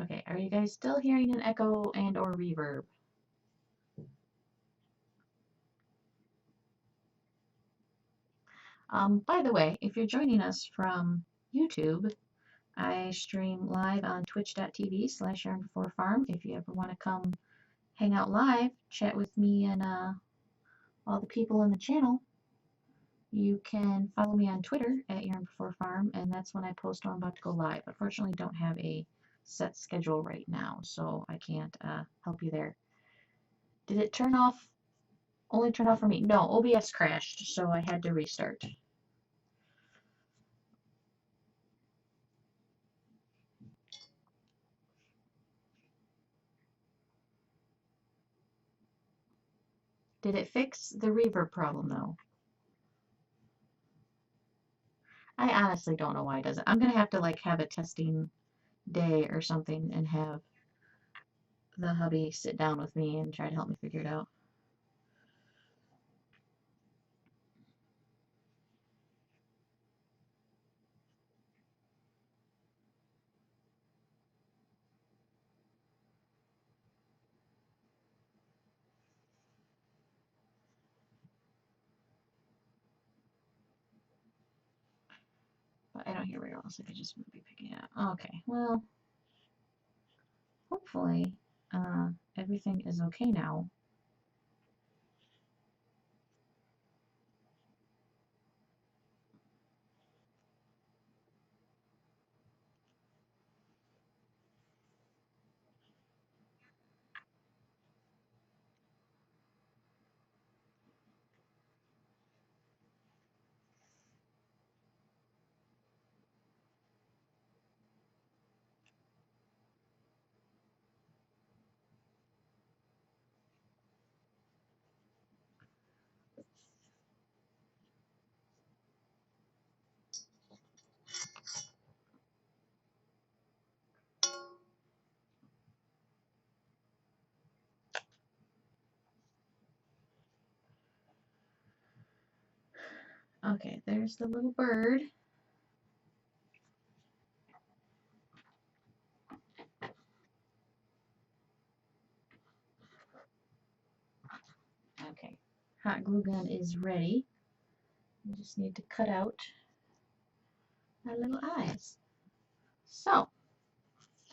Okay, are you guys still hearing an echo and or reverb? By the way, if you're joining us from YouTube, I stream live on twitch.tv/yarn4farm. If you ever want to come hang out live, chat with me and all the people in the channel, you can follow me on Twitter at yarn4farm, and that's when I post when I'm about to go live. Unfortunately, don't have a set schedule right now, so I can't help you there. Did it turn off? Only turn off for me? No, OBS crashed, so I had to restart. Did it fix the reverb problem though? I honestly don't know why it doesn't. I'm gonna have to like have a testing day or something and have the hubby sit down with me and try to help me figure it out. But I don't hear very well, so I could just be picking it up. Okay, well, hopefully everything is okay now. Okay, there's the little bird. Okay, hot glue gun is ready. We just need to cut out my little eyes. So,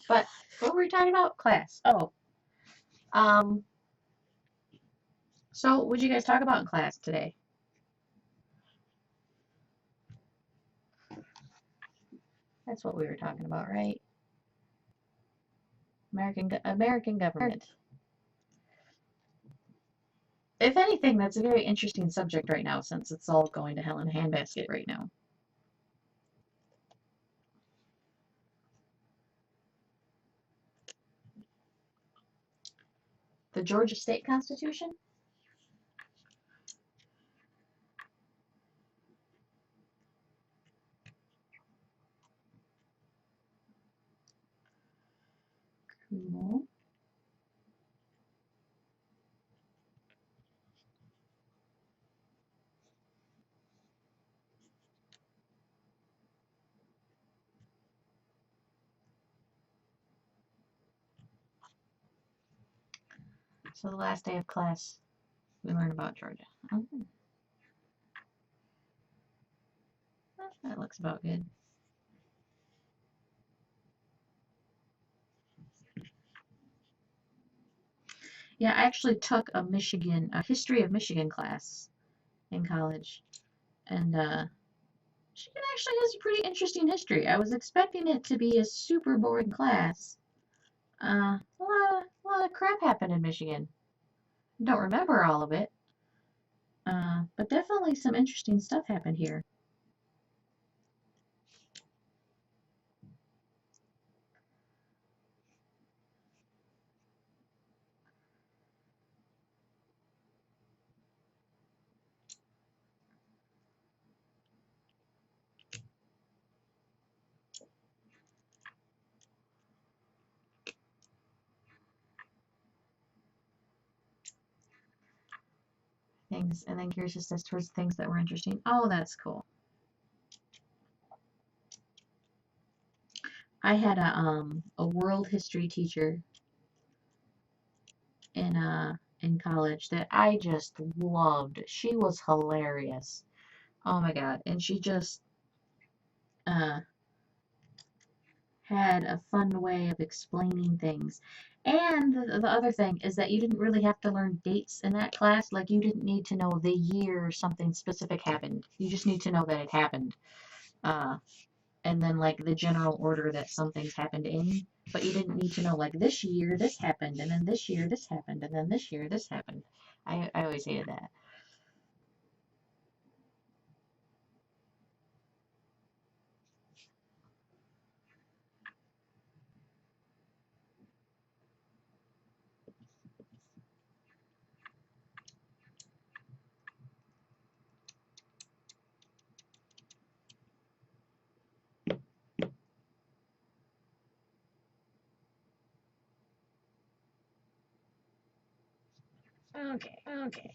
but what were we talking about? Class. Oh, so what did you guys talk about in class today? That's what we were talking about, right? American government. If anything, that's a very interesting subject right now, since it's all going to hell in a handbasket right now. The Georgia State Constitution? Cool. So the last day of class, we learn about Georgia. Oh, that looks about good. Yeah, I actually took a history of Michigan class in college, and Michigan actually has a pretty interesting history. I was expecting it to be a super boring class. A lot of crap happened in Michigan. Don't remember all of it, but definitely some interesting stuff happened here. Things, and then curious just as towards things that were interesting. Oh, that's cool. I had a world history teacher in college that I just loved. She was hilarious. Oh my God. And she just uh had a fun way of explaining things. And the other thing is that you didn't really have to learn dates in that class. Like, you didn't need to know the year something specific happened. You just need to know that it happened. Uh, and then, like, the general order that some things happened in. But you didn't need to know, like, this year this happened, and then this year this happened, and then this year this happened. I always hated that. Okay, okay.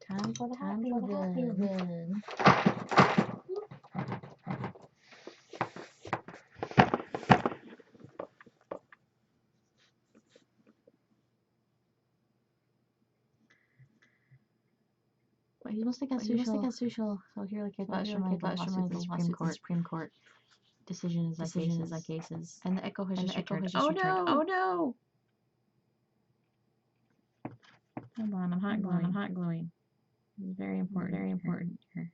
Time for the hot feel good. But he must think that's social. So here, like, that's reminds the lawsuit in the Supreme Court. Decisions like cases. And the echo has just returned. Oh no! Oh no! Hold on, I'm hot gluing. This is very important. Very important here.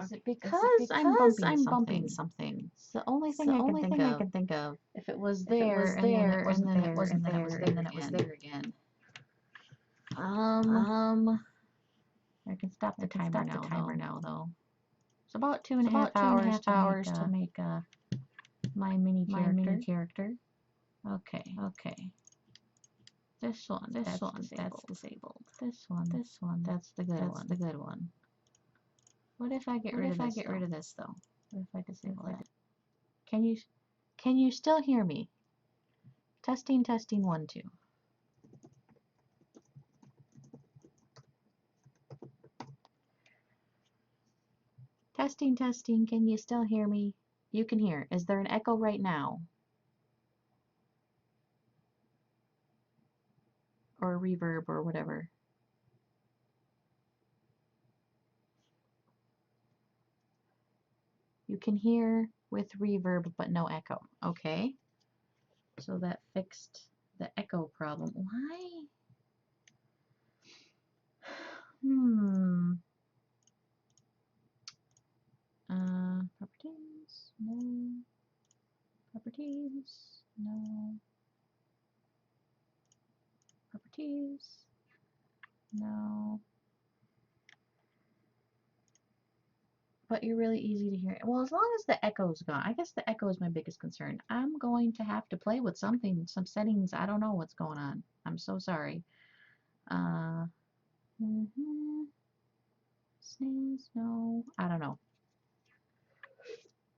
Is it because I'm bumping something? It's the only thing I can think of. If it was there and then it wasn't there and then it was there again. I can stop the timer now though. It's about 2.5 hours to make my mini character. Okay. This one, that's disabled. This one, that's the good one. What if I get rid of this though? What if I disable that? Can you still hear me? Testing 1 2. Testing, can you still hear me? You can hear. Is there an echo right now? Or a reverb or whatever? You can hear with reverb but no echo. Okay. So that fixed the echo problem. Why? Properties, no. Properties, no. Properties, no. But you're really easy to hear. Well, as long as the echo's gone. I guess the echo is my biggest concern. I'm going to have to play with some settings. I don't know what's going on. I'm so sorry. Sneeze, no. I don't know.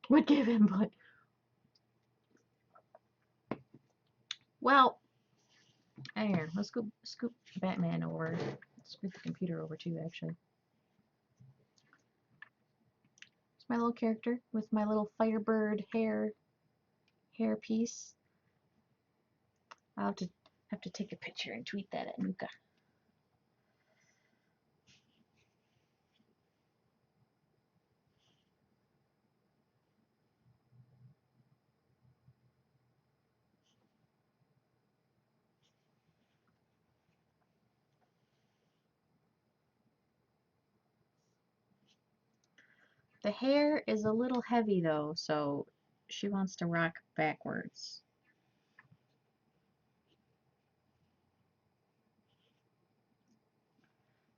Would give input. Well, here, let's go scoop Batman over. Scoop the computer over too, actually. It's my little character with my little Firebird hair piece. I'll have to take a picture and tweet that at Nuka. The hair is a little heavy though, so she wants to rock backwards.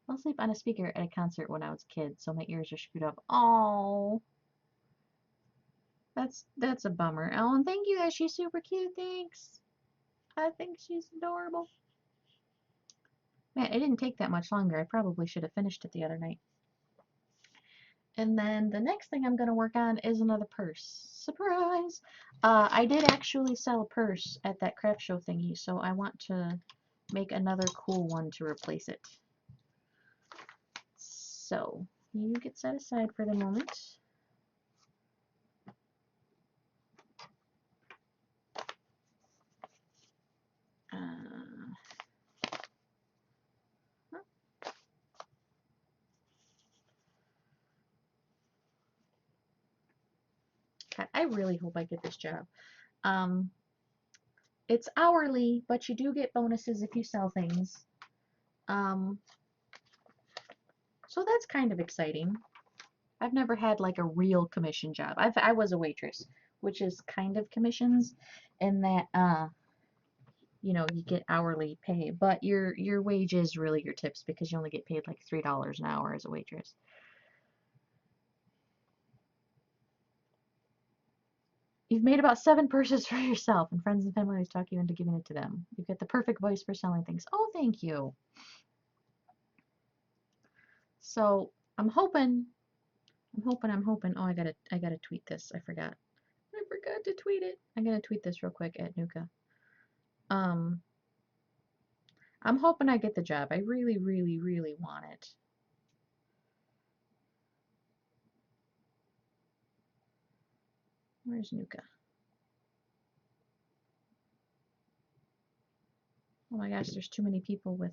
Well, asleep on a speaker at a concert when I was a kid, so my ears are screwed up. Oh, that's a bummer. Oh, and thank you, she's super cute. Thanks. I think she's adorable. Man, it didn't take that much longer. I probably should have finished it the other night. And then the next thing I'm going to work on is another purse. Surprise! I did actually sell a purse at that craft show thingy, so I want to make another cool one to replace it. So, you get set aside for the moment. God, I really hope I get this job. It's hourly, but you do get bonuses if you sell things. So that's kind of exciting. I've never had like a real commission job. I was a waitress, which is kind of commissions in that you know, you get hourly pay, but your wage is really your tips because you only get paid like $3 an hour as a waitress. You've made about 7 purses for yourself, and friends and family always talk you into giving it to them. You get the perfect voice for selling things. Oh, thank you. So I'm hoping. Oh, I gotta tweet this. I forgot to tweet it. I gotta tweet this real quick at Nuka. I'm hoping I get the job. I really, really, really want it. Where's Nuka? Oh my gosh, there's too many people with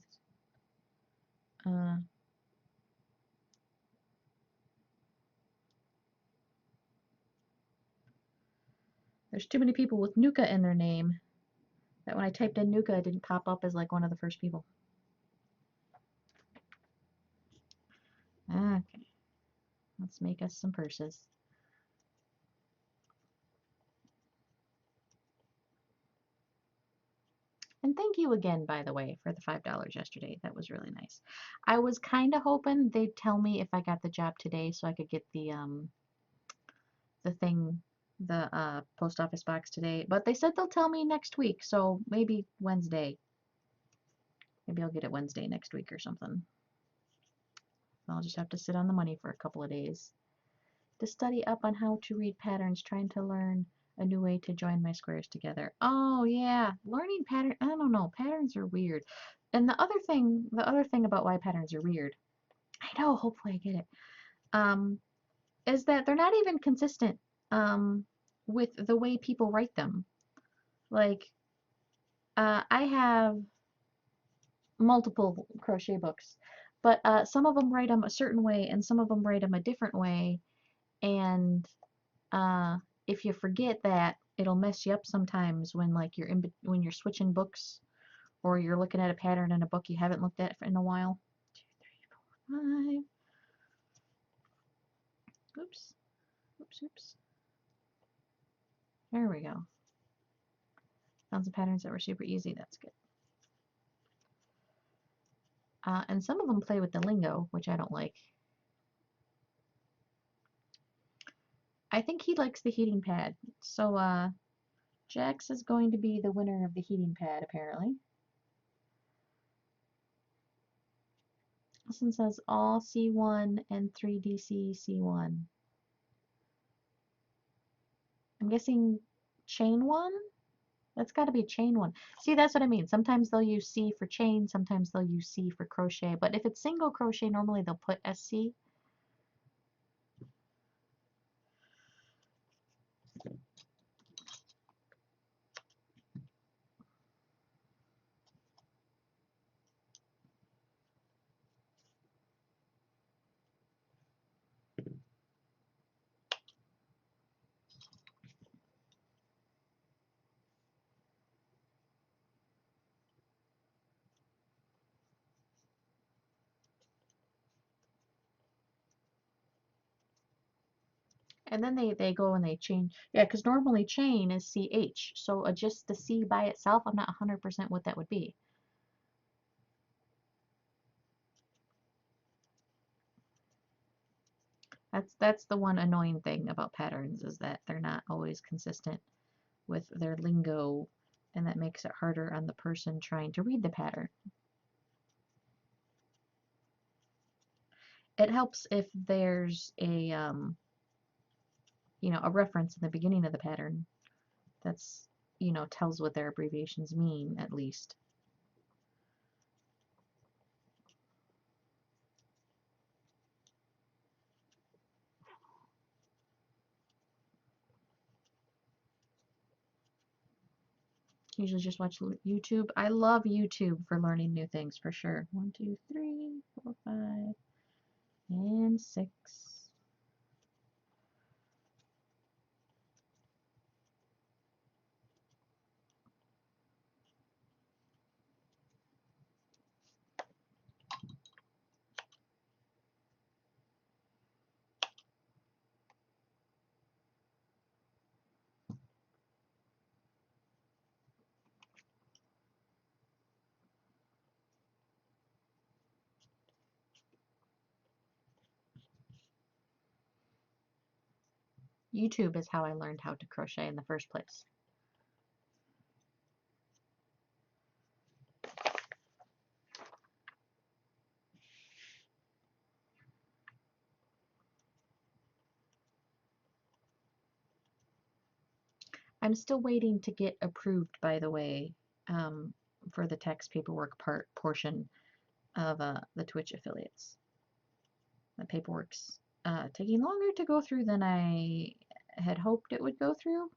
there's too many people with Nuka in their name that when I typed in Nuka, it didn't pop up as like one of the first people. Okay, let's make us some purses. And thank you again, by the way, for the $5 yesterday. That was really nice. I was kind of hoping they'd tell me if I got the job today so I could get the thing, the post office box today. But they said they'll tell me next week, so maybe Wednesday. Maybe I'll get it Wednesday next week or something. I'll just have to sit on the money for a couple of days to study up on how to read patterns, trying to learn a new way to join my squares together. Oh yeah, learning pattern. I don't know, patterns are weird. And the other thing about why patterns are weird, I know, hopefully I get it, is that they're not even consistent with the way people write them. Like, I have multiple crochet books, but some of them write them a certain way and some of them write them a different way. And if you forget that, it'll mess you up sometimes when like when you're switching books or you're looking at a pattern in a book you haven't looked at in a while. 2, 3, 4, 5. Oops. Oops, oops. There we go. Found some patterns that were super easy. That's good. And some of them play with the lingo, which I don't like. I think he likes the heating pad. So, Jax is going to be the winner of the heating pad, apparently. This one says all C1 and 3DC C1. I'm guessing chain 1? That's got to be chain 1. See, that's what I mean. Sometimes they'll use C for chain, sometimes they'll use C for crochet. But if it's single crochet, normally they'll put SC. And then they go and they change. Yeah, because normally chain is CH. So just the C by itself, I'm not 100% what that would be. That's the one annoying thing about patterns, is that they're not always consistent with their lingo, and that makes it harder on the person trying to read the pattern. It helps if there's a a reference in the beginning of the pattern that's, tells what their abbreviations mean, at least. Usually just watch YouTube. I love YouTube for learning new things, for sure. 1, 2, 3, 4, 5, and 6. YouTube is how I learned how to crochet in the first place. I'm still waiting to get approved, by the way, for the tax paperwork portion of the Twitch affiliates. The paperwork's taking longer to go through than I had hoped it would go through.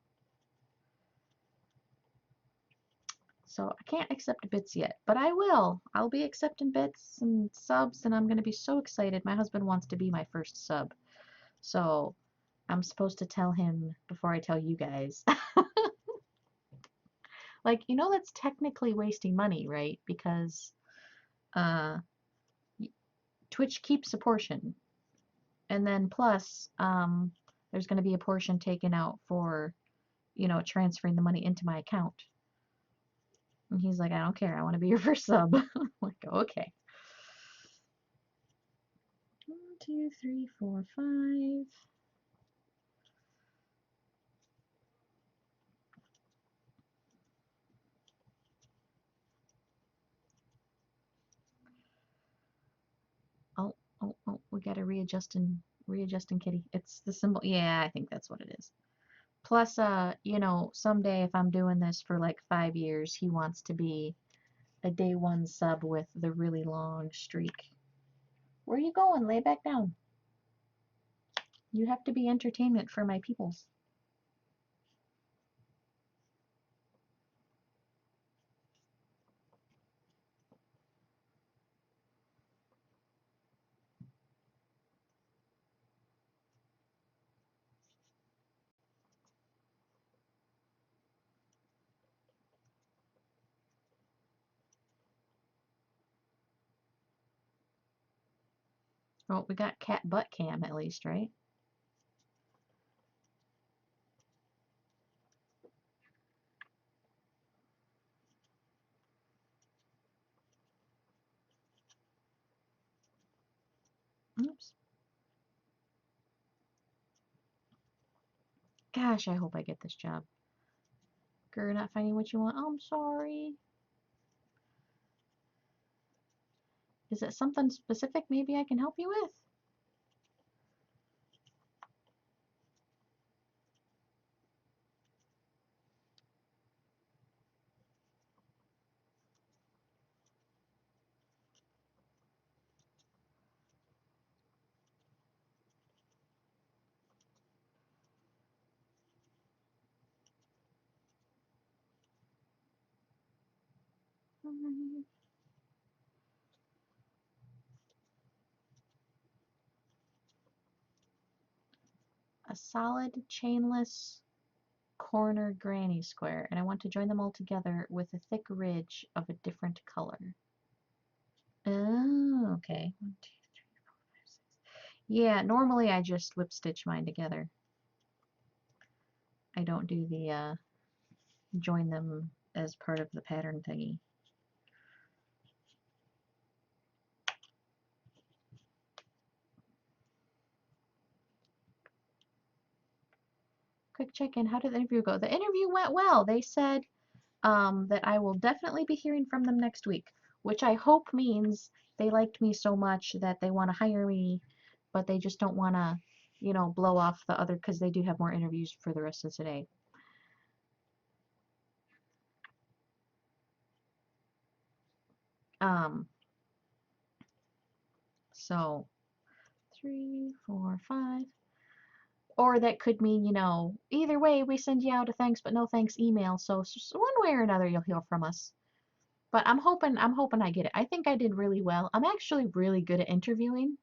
So I can't accept bits yet, but I will. I'll be accepting bits and subs, and I'm going to be so excited. My husband wants to be my first sub. So I'm supposed to tell him before I tell you guys. Like, that's technically wasting money, right? Because Twitch keeps a portion. And then plus, there's going to be a portion taken out for, transferring the money into my account. And he's like, I don't care. I want to be your first sub. I'm like, okay. 1, 2, 3, 4, 5. Oh, we got a readjusting kitty. It's the symbol. Yeah, I think that's what it is. Plus, someday if I'm doing this for like 5 years, he wants to be a day 1 sub with the really long streak. Where are you going? Lay back down. You have to be entertainment for my peoples. Oh, we got cat butt cam at least, right? Oops. Gosh, I hope I get this job. Grr, not finding what you want. Oh, I'm sorry. Is it something specific maybe I can help you with? A solid chainless corner granny square, and I want to join them all together with a thick ridge of a different color. Oh, okay. 1, 2, 3, 4, 5, 6. Yeah, normally I just whip stitch mine together. I don't do the join them as part of the pattern thingy. quick check-in. How did the interview go? The interview went well. They said that I will definitely be hearing from them next week, which I hope means they liked me so much that they want to hire me, but they just don't want to, you know, blow off the other, because they do have more interviews for the rest of today. So 3, 4, 5. Or that could mean, you know, either way, we send you out a thanks but no thanks email. So one way or another, you'll hear from us. But I'm hoping I get it. I think I did really well. I'm actually really good at interviewing.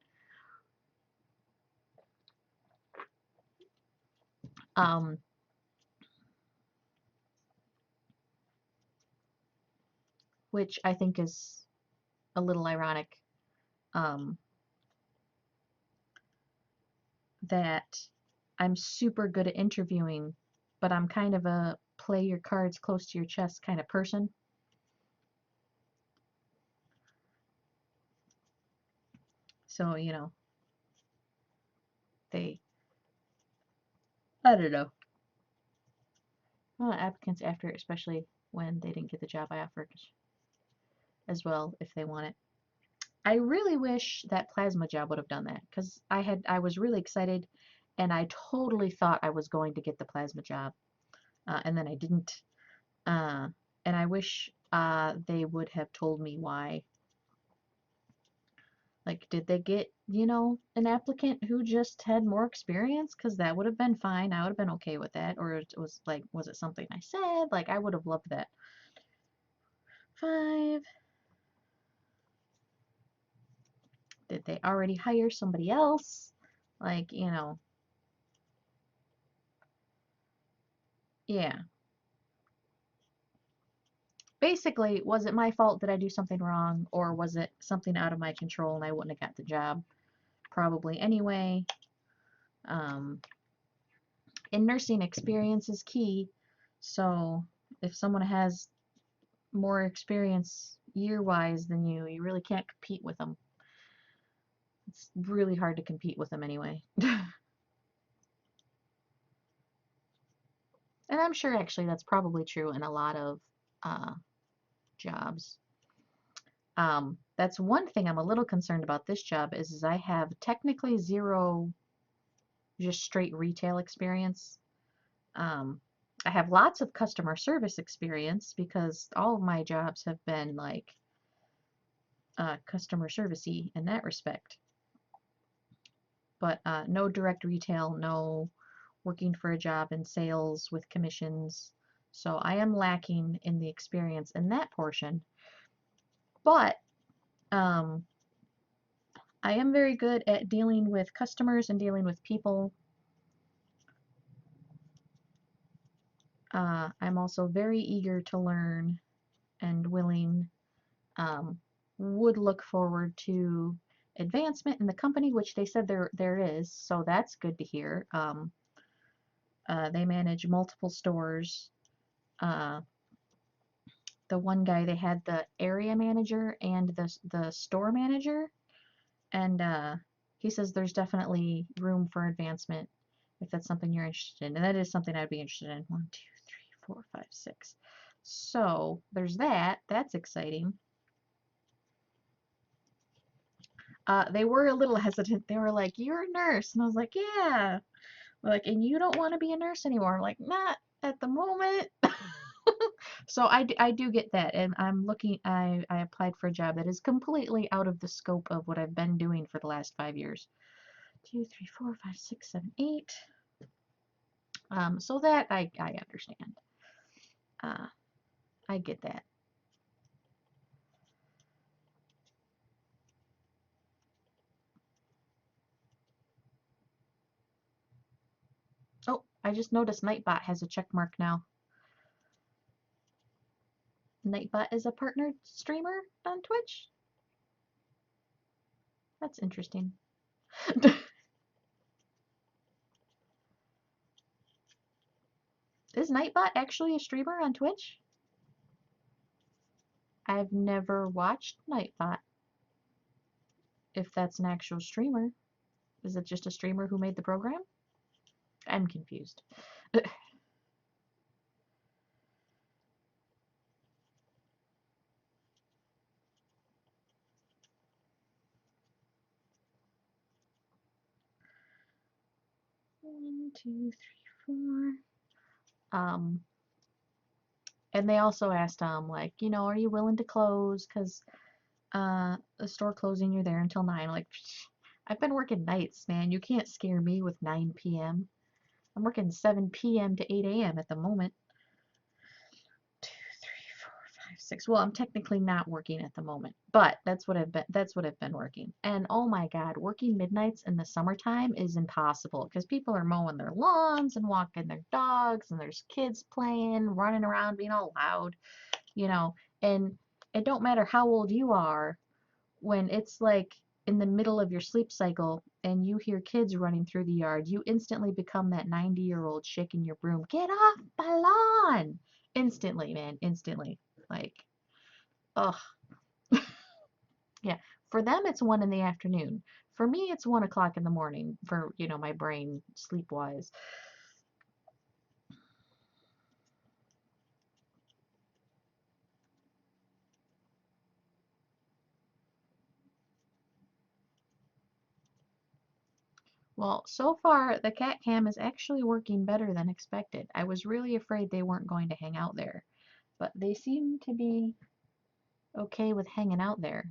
Which I think is a little ironic. That I'm super good at interviewing, but I'm kind of a play your cards close to your chest kind of person. So, you know, I don't know. Well, applicants after, especially when they didn't get the job I offered as well, if they want it. I really wish that plasma job would have done that, because I was really excited and I totally thought I was going to get the plasma job, and then I didn't. And I wish they would have told me why. Like, did they get, you know, an applicant who just had more experience? Because that would have been fine. I would have been okay with that. Or it was like, was it something I said? Like, I would have loved that. 5. Did they already hire somebody else? Like, you know, yeah. Basically, was it my fault? Did I do something wrong? Or was it something out of my control and I wouldn't have got the job? Probably anyway. In nursing, experience is key. So if someone has more experience year-wise than you, you really can't compete with them. It's really hard to compete with them anyway. And I'm sure actually that's probably true in a lot of jobs. That's one thing I'm a little concerned about this job is I have technically zero just straight retail experience. I have lots of customer service experience because all of my jobs have been like customer servicey in that respect. But no direct retail, no working for a job in sales with commissions. So I am lacking in the experience in that portion. But I am very good at dealing with customers and dealing with people. I'm also very eager to learn and willing, would look forward to advancement in the company, which they said there is, so that's good to hear. They manage multiple stores. The one guy, they had the area manager and the store manager, and he says there's definitely room for advancement if that's something you're interested in, and that is something I'd be interested in. 1, 2, 3, 4, 5, 6. So there's that. That's exciting. They were a little hesitant. They were like, "You're a nurse," and I was like, "Yeah." Like, "And you don't want to be a nurse anymore?" I'm like, "Not at the moment." So I do get that, and I'm looking. I applied for a job that is completely out of the scope of what I've been doing for the last 5 years. 2, 3, 4, 5, 6, 7, 8. So that I understand. I get that. Oh, I just noticed Nightbot has a check mark now. Nightbot is a partnered streamer on Twitch. That's interesting. Is Nightbot actually a streamer on Twitch? I've never watched Nightbot. If that's an actual streamer. Is it just a streamer who made the program? I'm confused. 1, 2, 3, 4. And they also asked, like, are you willing to close? Because the store closing, you're there until 9. Like, I've been working nights, man. You can't scare me with 9 p.m. I'm working 7 p.m. to 8 a.m. at the moment. 2, 3, 4, 5, 6. Well, I'm technically not working at the moment, but that's what I've been working. And oh my God, working midnights in the summertime is impossible because people are mowing their lawns and walking their dogs, and there's kids playing, running around, being all loud, you know. And it don't matter how old you are, when it's like in the middle of your sleep cycle and you hear kids running through the yard, you instantly become that 90-year-old shaking your broom. Get off my lawn! Instantly, man, instantly. Like, ugh. Yeah. For them, it's 1 in the afternoon. For me, it's 1 o'clock in the morning for, my brain sleep wise. Well, so far, the cat cam is actually working better than expected. I was really afraid they weren't going to hang out there, but they seem to be okay with hanging out there.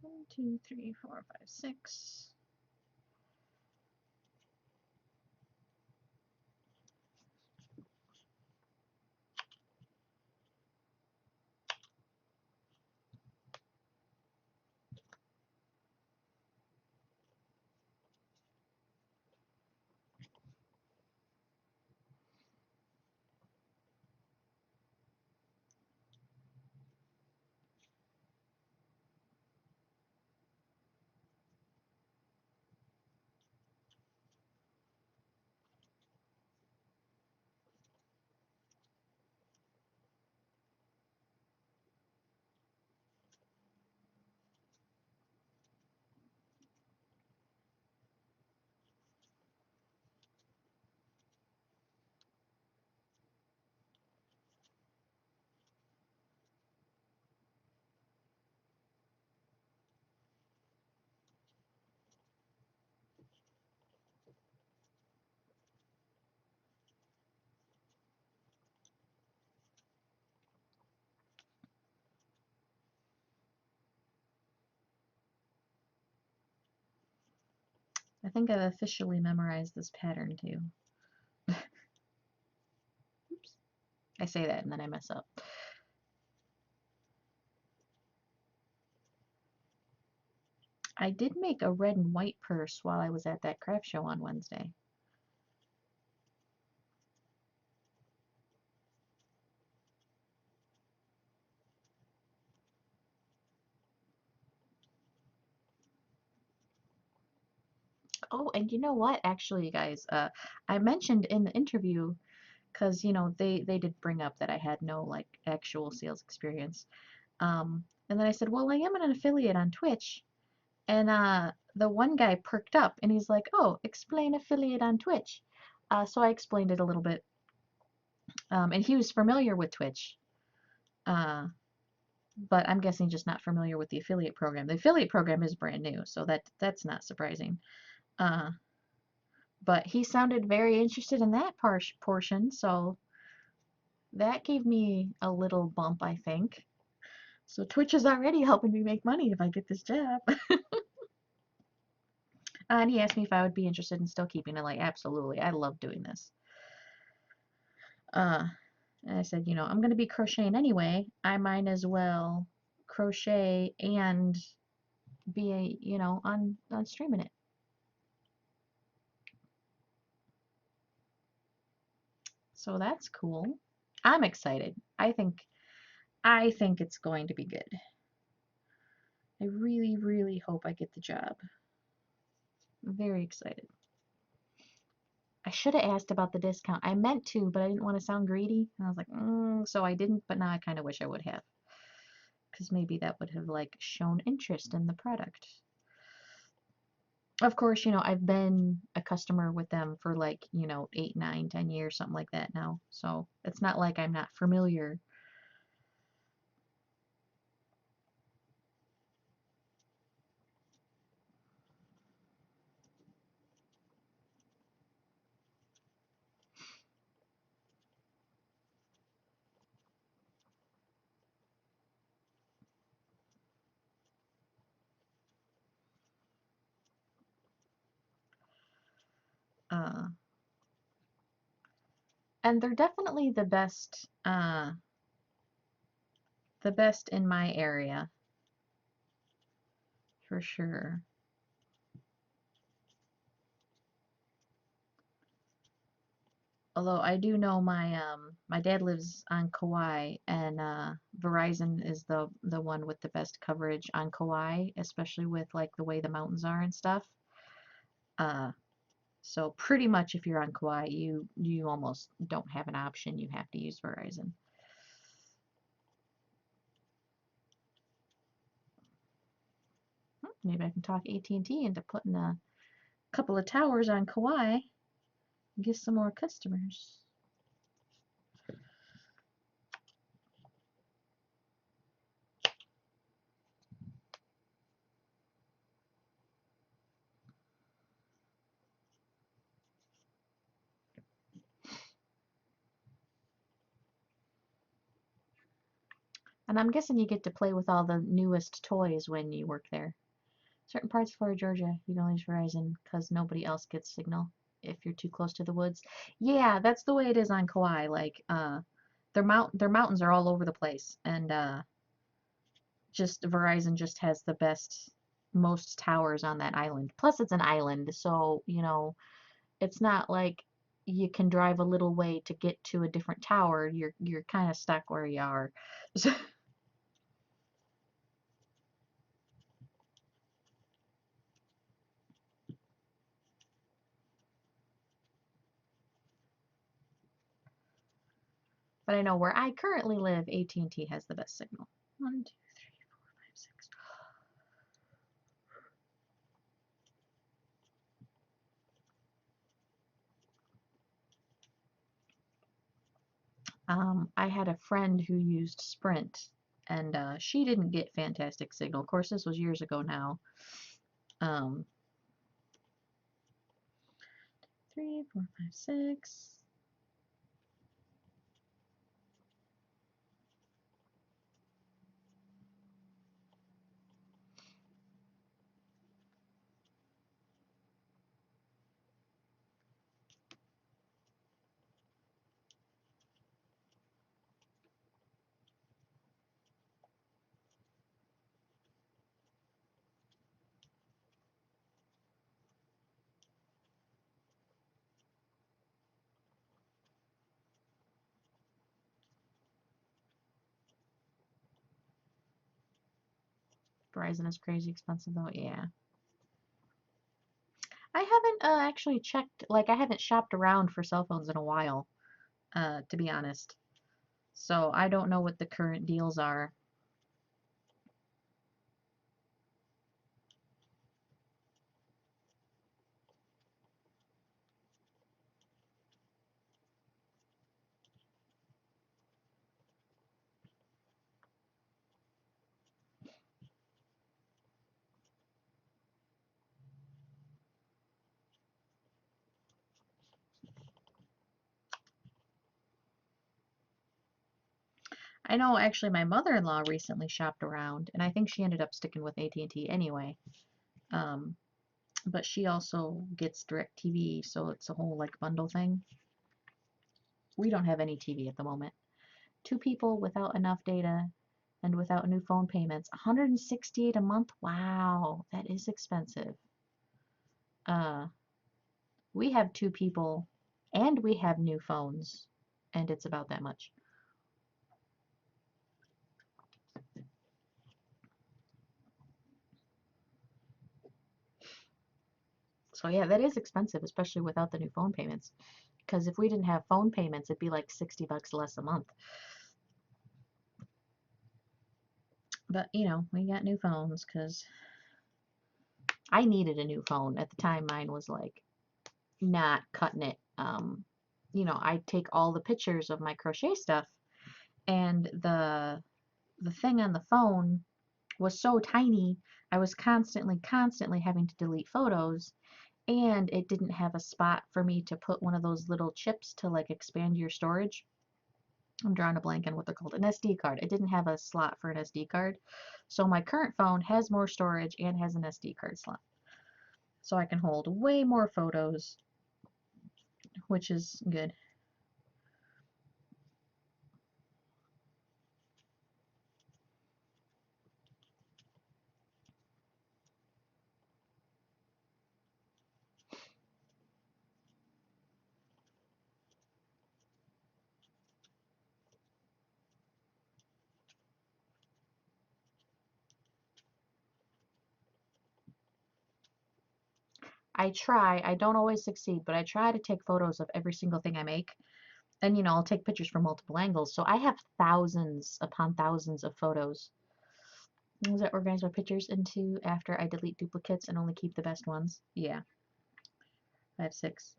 One, two, three, four, five, 6. I think I've officially memorized this pattern too. Oops. I say that and then I mess up. I did make a red and white purse while I was at that craft show on Wednesday. Oh, and you know what? Actually, you guys, I mentioned in the interview, because they did bring up that I had no like actual sales experience. And then I said, well, I am an affiliate on Twitch. And the one guy perked up and he's like, oh, explain affiliate on Twitch. So I explained it a little bit. And he was familiar with Twitch, uh, but I'm guessing just not familiar with the affiliate program. The affiliate program is brand new, so that's not surprising. Uh, but he sounded very interested in that portion, so that gave me a little bump, I think. So Twitch is already helping me make money if I get this job. And he asked me if I would be interested in still keeping it. Like, absolutely. I love doing this. Uh, And I said, you know, I'm going to be crocheting anyway. I might as well crochet and be a, you know, on streaming it. So that's cool. I'm excited. I think it's going to be good. I really, really hope I get the job. I'm very excited. I should have asked about the discount. I meant to, but I didn't want to sound greedy. And I was like, so I didn't, but now I kind of wish I would have. Because maybe that would have like shown interest in the product. Of course, you know, I've been a customer with them for like, you know, 8, 9, 10 years, something like that now. So it's not like I'm not familiar. Uh, and they're definitely the best in my area, for sure. Although I do know my dad lives on Kauai, and Verizon is the one with the best coverage on Kauai, especially with like the way the mountains are and stuff. Uh, so pretty much if you're on Kauai, you almost don't have an option. You have to use Verizon. Maybe I can talk AT&T into putting a couple of towers on Kauai and get some more customers. And I'm guessing you get to play with all the newest toys when you work there. Certain parts of Florida, Georgia, you can only use Verizon because nobody else gets signal if you're too close to the woods. Yeah, that's the way it is on Kauai. Like, their mountains are all over the place, and just Verizon just has the best, most towers on that island. Plus, it's an island, so you know, it's not like you can drive a little way to get to a different tower. You're kind of stuck where you are. So, but I know where I currently live, AT&T has the best signal. 1, 2, 3, 4, 5, 6. I had a friend who used Sprint, and she didn't get fantastic signal. Of course, this was years ago now. Um, 3, 4, 5, 6. Verizon is crazy expensive though. Yeah. I haven't actually checked, like I haven't shopped around for cell phones in a while, to be honest. So I don't know what the current deals are. I know actually my mother-in-law recently shopped around, and I think she ended up sticking with AT&T anyway. Um, but she also gets DirecTV, so it's a whole like bundle thing. We don't have any TV at the moment. two people without enough data and without new phone payments. 168 a month? Wow, that is expensive. We have two people and we have new phones, and it's about that much. So yeah, that is expensive, especially without the new phone payments. Because if we didn't have phone payments, it'd be like $60 less a month. But you know, we got new phones because I needed a new phone. At the time, mine was like not cutting it. You know, I take all the pictures of my crochet stuff, and the thing on the phone was so tiny, I was constantly having to delete photos, and it didn't have a spot for me to put one of those little chips to like expand your storage. I'm drawing a blank on what they're called, an SD card. It didn't have a slot for an SD card. So my current phone has more storage and has an SD card slot. So I can hold way more photos, which is good. I don't always succeed, but I try to take photos of every single thing I make. And you know, I'll take pictures from multiple angles. So I have thousands upon thousands of photos. Ones that organize my pictures into after I delete duplicates and only keep the best ones. Yeah, I have 6.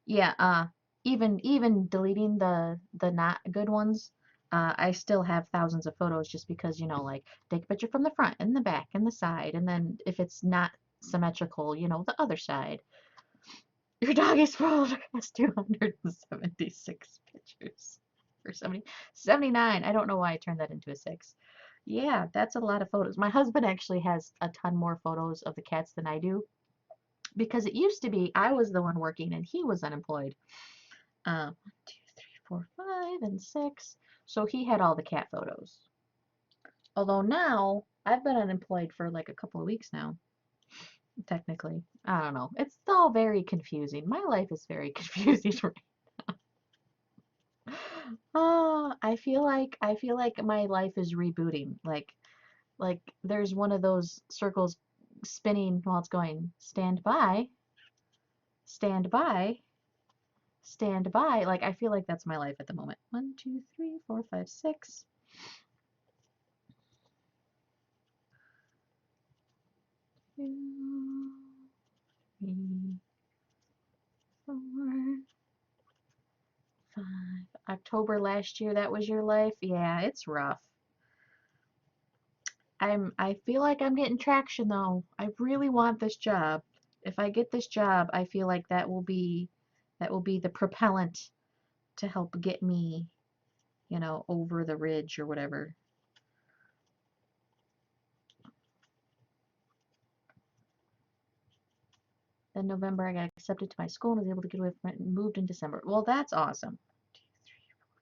Yeah, even deleting the not good ones, I still have thousands of photos just because, you know, like take a picture from the front and the back and the side, and then if it's not symmetrical, you know, the other side. Your dog is full has 276 pictures. Or 79. I don't know why I turned that into a 6. Yeah, that's a lot of photos. My husband actually has a ton more photos of the cats than I do because it used to be I was the one working and he was unemployed. 1, 2, 3, 4, 5, and 6. So he had all the cat photos. Although now I've been unemployed for like a couple of weeks now, technically. I don't know. It's all very confusing. My life is very confusing right now. Oh, I feel like my life is rebooting. Like there's one of those circles spinning while it's going stand by, stand by, stand by. Like I feel like that's my life at the moment. 1, 2, 3, 4, 5, 6. 2, 3, 4, 5. October last year, that was your life? Yeah, it's rough. I feel like I'm getting traction though. I really want this job. If I get this job, I feel like that will be the propellant to help get me, you know, over the ridge or whatever. Then November, I got accepted to my school and was able to get away from it and moved in December. Well, that's awesome. 2, 3,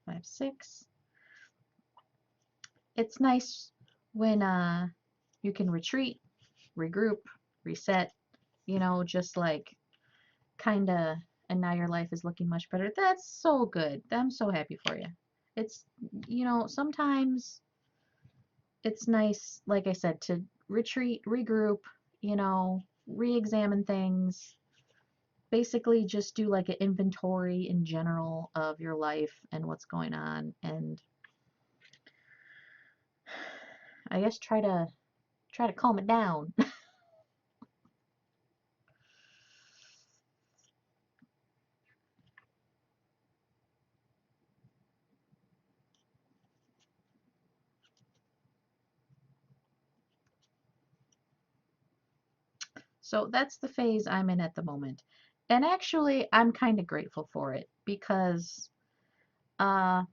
4, 5, 6. It's nice when you can retreat, regroup, reset, you know, just like kind of, and now your life is looking much better. That's so good. I'm so happy for you. It's, you know, sometimes it's nice, like I said, to retreat, regroup, you know, re-examine things, basically just do like an inventory in general of your life and what's going on, and I guess try to calm it down. So that's the phase I'm in at the moment. And actually, I'm kind of grateful for it because uh,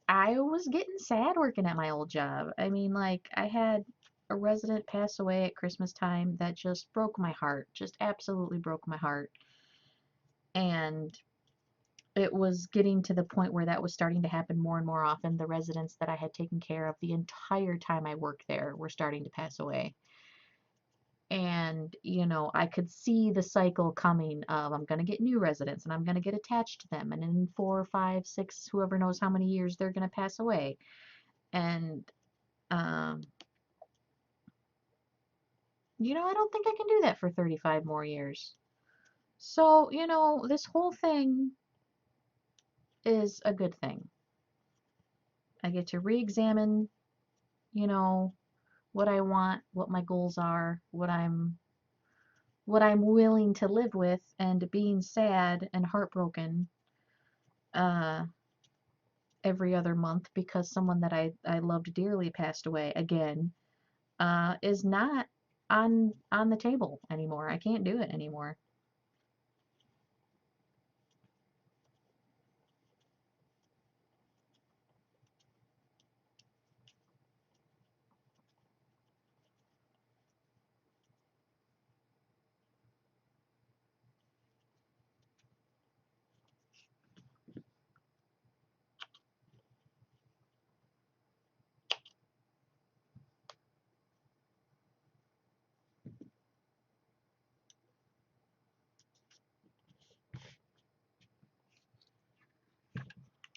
I was getting sad working at my old job. I mean, like, I had a resident pass away at Christmas time that just broke my heart, just absolutely broke my heart. And it was getting to the point where that was starting to happen more and more often. The residents that I had taken care of the entire time I worked there were starting to pass away. And, you know, I could see the cycle coming of I'm going to get new residents and I'm going to get attached to them. And in 4 or 5, 6, whoever knows how many years they're going to pass away. And, um, you know, I don't think I can do that for 35 more years. So, you know, this whole thing is a good thing. I get to re-examine, you know, what I want, what my goals are, what I'm willing to live with, and being sad and heartbroken uh every other month because someone that I loved dearly passed away again is not on the table anymore. I can't do it anymore.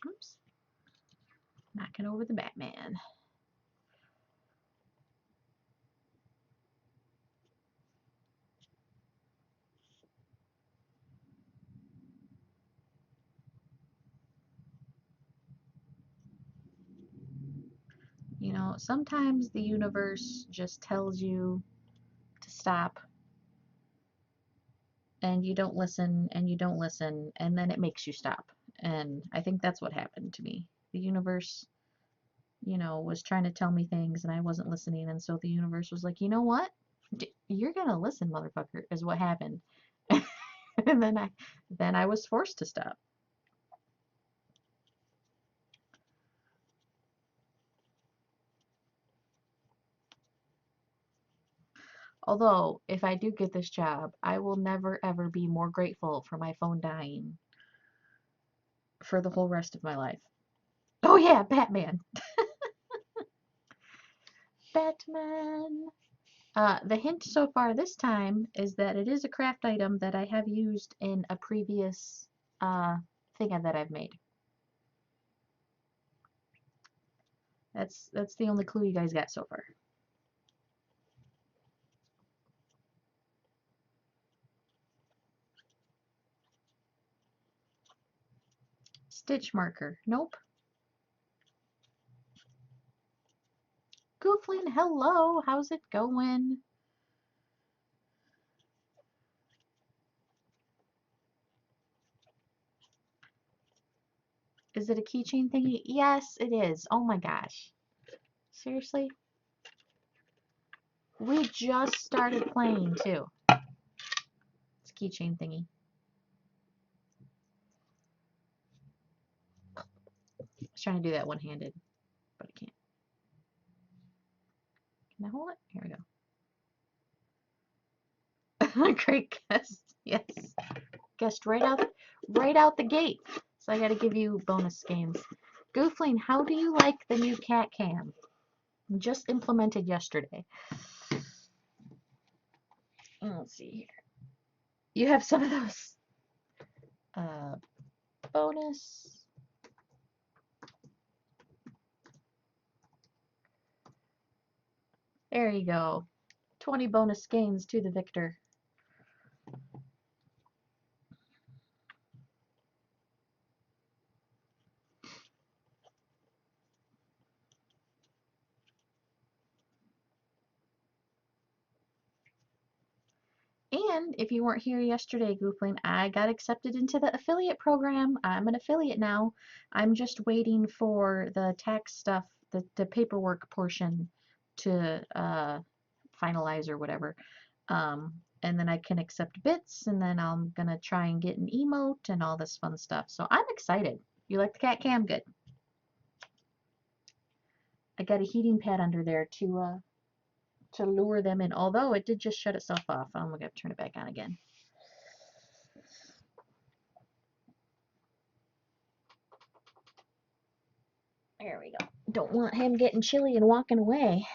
Oops. Knocking over the Batman. You know, sometimes the universe just tells you to stop and you don't listen and you don't listen and then it makes you stop. And I think that's what happened to me. The universe, you know, was trying to tell me things and I wasn't listening. And so the universe was like, you know what? You're gonna listen, motherfucker, is what happened. And then I was forced to stop. Although, if I do get this job, I will never ever be more grateful for my phone dying for the whole rest of my life. Oh yeah, Batman. Batman. The hint so far this time is that it is a craft item that I have used in a previous thing that I've made. That's the only clue you guys got so far. Stitch marker. Nope. Gooflin, hello. How's it going? Is it a keychain thingy? Yes, it is. Oh my gosh. Seriously? We just started playing too. It's a keychain thingy. I was trying to do that one-handed, but I can't. Can I hold it? Here we go. Great guest. Yes. Guessed right out the gate. So I gotta give you bonus games. Goofling, how do you like the new cat cam? Just implemented yesterday. Let's see here. You have some of those bonus. There you go. 20 bonus gains to the victor. And if you weren't here yesterday, Goofling, I got accepted into the affiliate program. I'm an affiliate now. I'm just waiting for the tax stuff, the paperwork portion to finalize or whatever. And then I can accept bits, and then I'm gonna try and get an emote and all this fun stuff. So I'm excited. You like the cat cam? Good. I got a heating pad under there to lure them in. Although it did just shut itself off. I'm gonna turn it back on again. There we go. Don't want him getting chilly and walking away.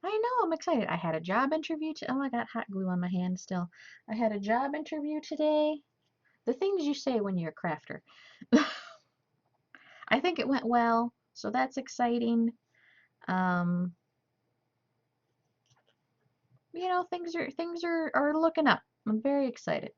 I know, I'm excited. I had a job interview oh, I got hot glue on my hand still. I had a job interview today. The things you say when you're a crafter. I think it went well, so that's exciting. Um, you know, things are looking up. I'm very excited.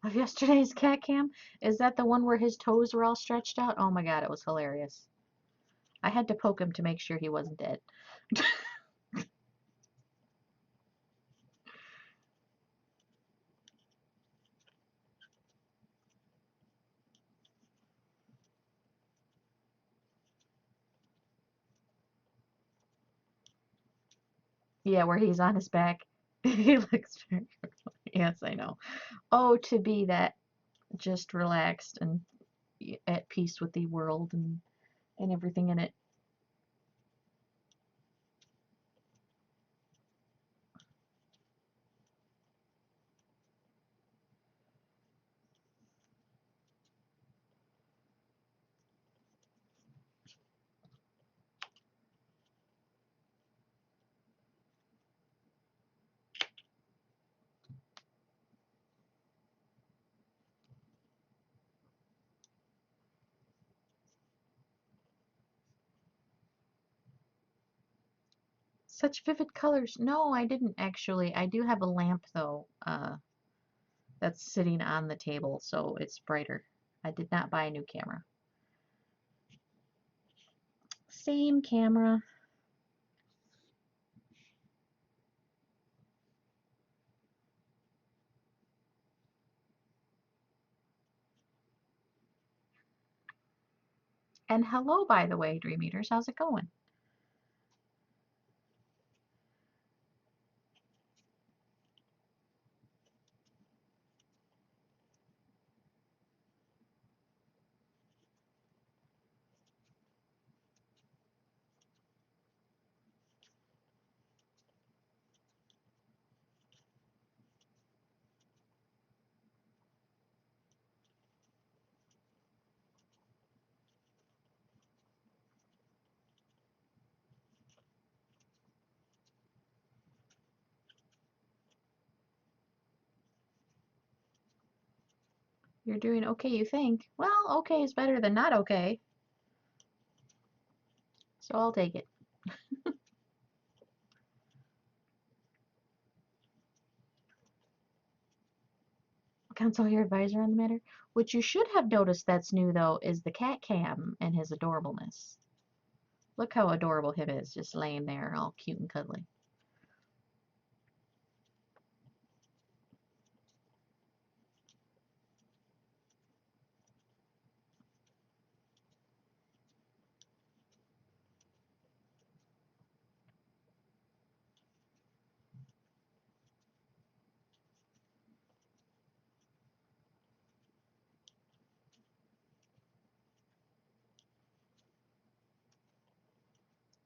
Of yesterday's cat cam, is that the one where his toes were all stretched out? Oh my god, it was hilarious. I had to poke him to make sure he wasn't dead. Yeah, where he's on his back. He looks very yes, I know. Oh, to be that just relaxed and at peace with the world and everything in it. Such vivid colors. No, I didn't actually. I do have a lamp though, that's sitting on the table, so it's brighter. I did not buy a new camera. Same camera. And hello, by the way, Dream Eaters. How's it going? You're doing okay, you think? Well, okay is better than not okay, so I'll take it. Consult your advisor on the matter. What you should have noticed that's new, though, is the cat cam and his adorableness. Look how adorable him is, just laying there, all cute and cuddly.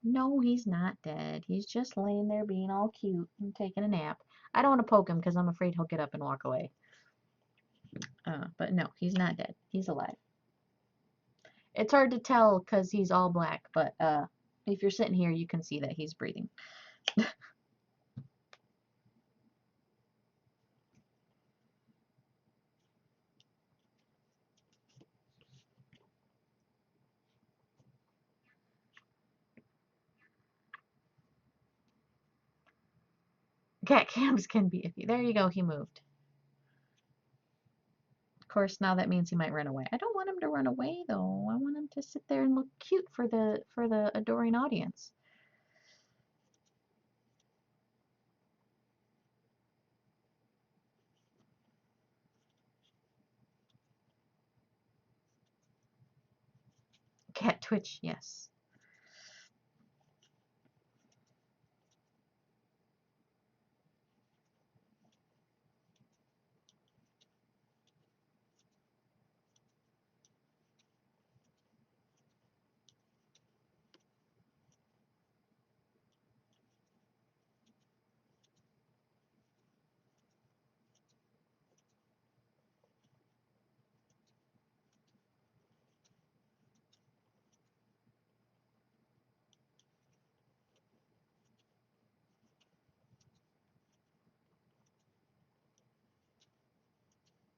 No, he's not dead. He's just laying there being all cute and taking a nap. I don't want to poke him because I'm afraid he'll get up and walk away. But no, he's not dead. He's alive. It's hard to tell because he's all black, but if you're sitting here, you can see that he's breathing. Cat cams can be iffy. There you go, he moved. course, now that means he might run away. I don't want him to run away though. I want him to sit there and look cute for the adoring audience. Cat twitch, yes.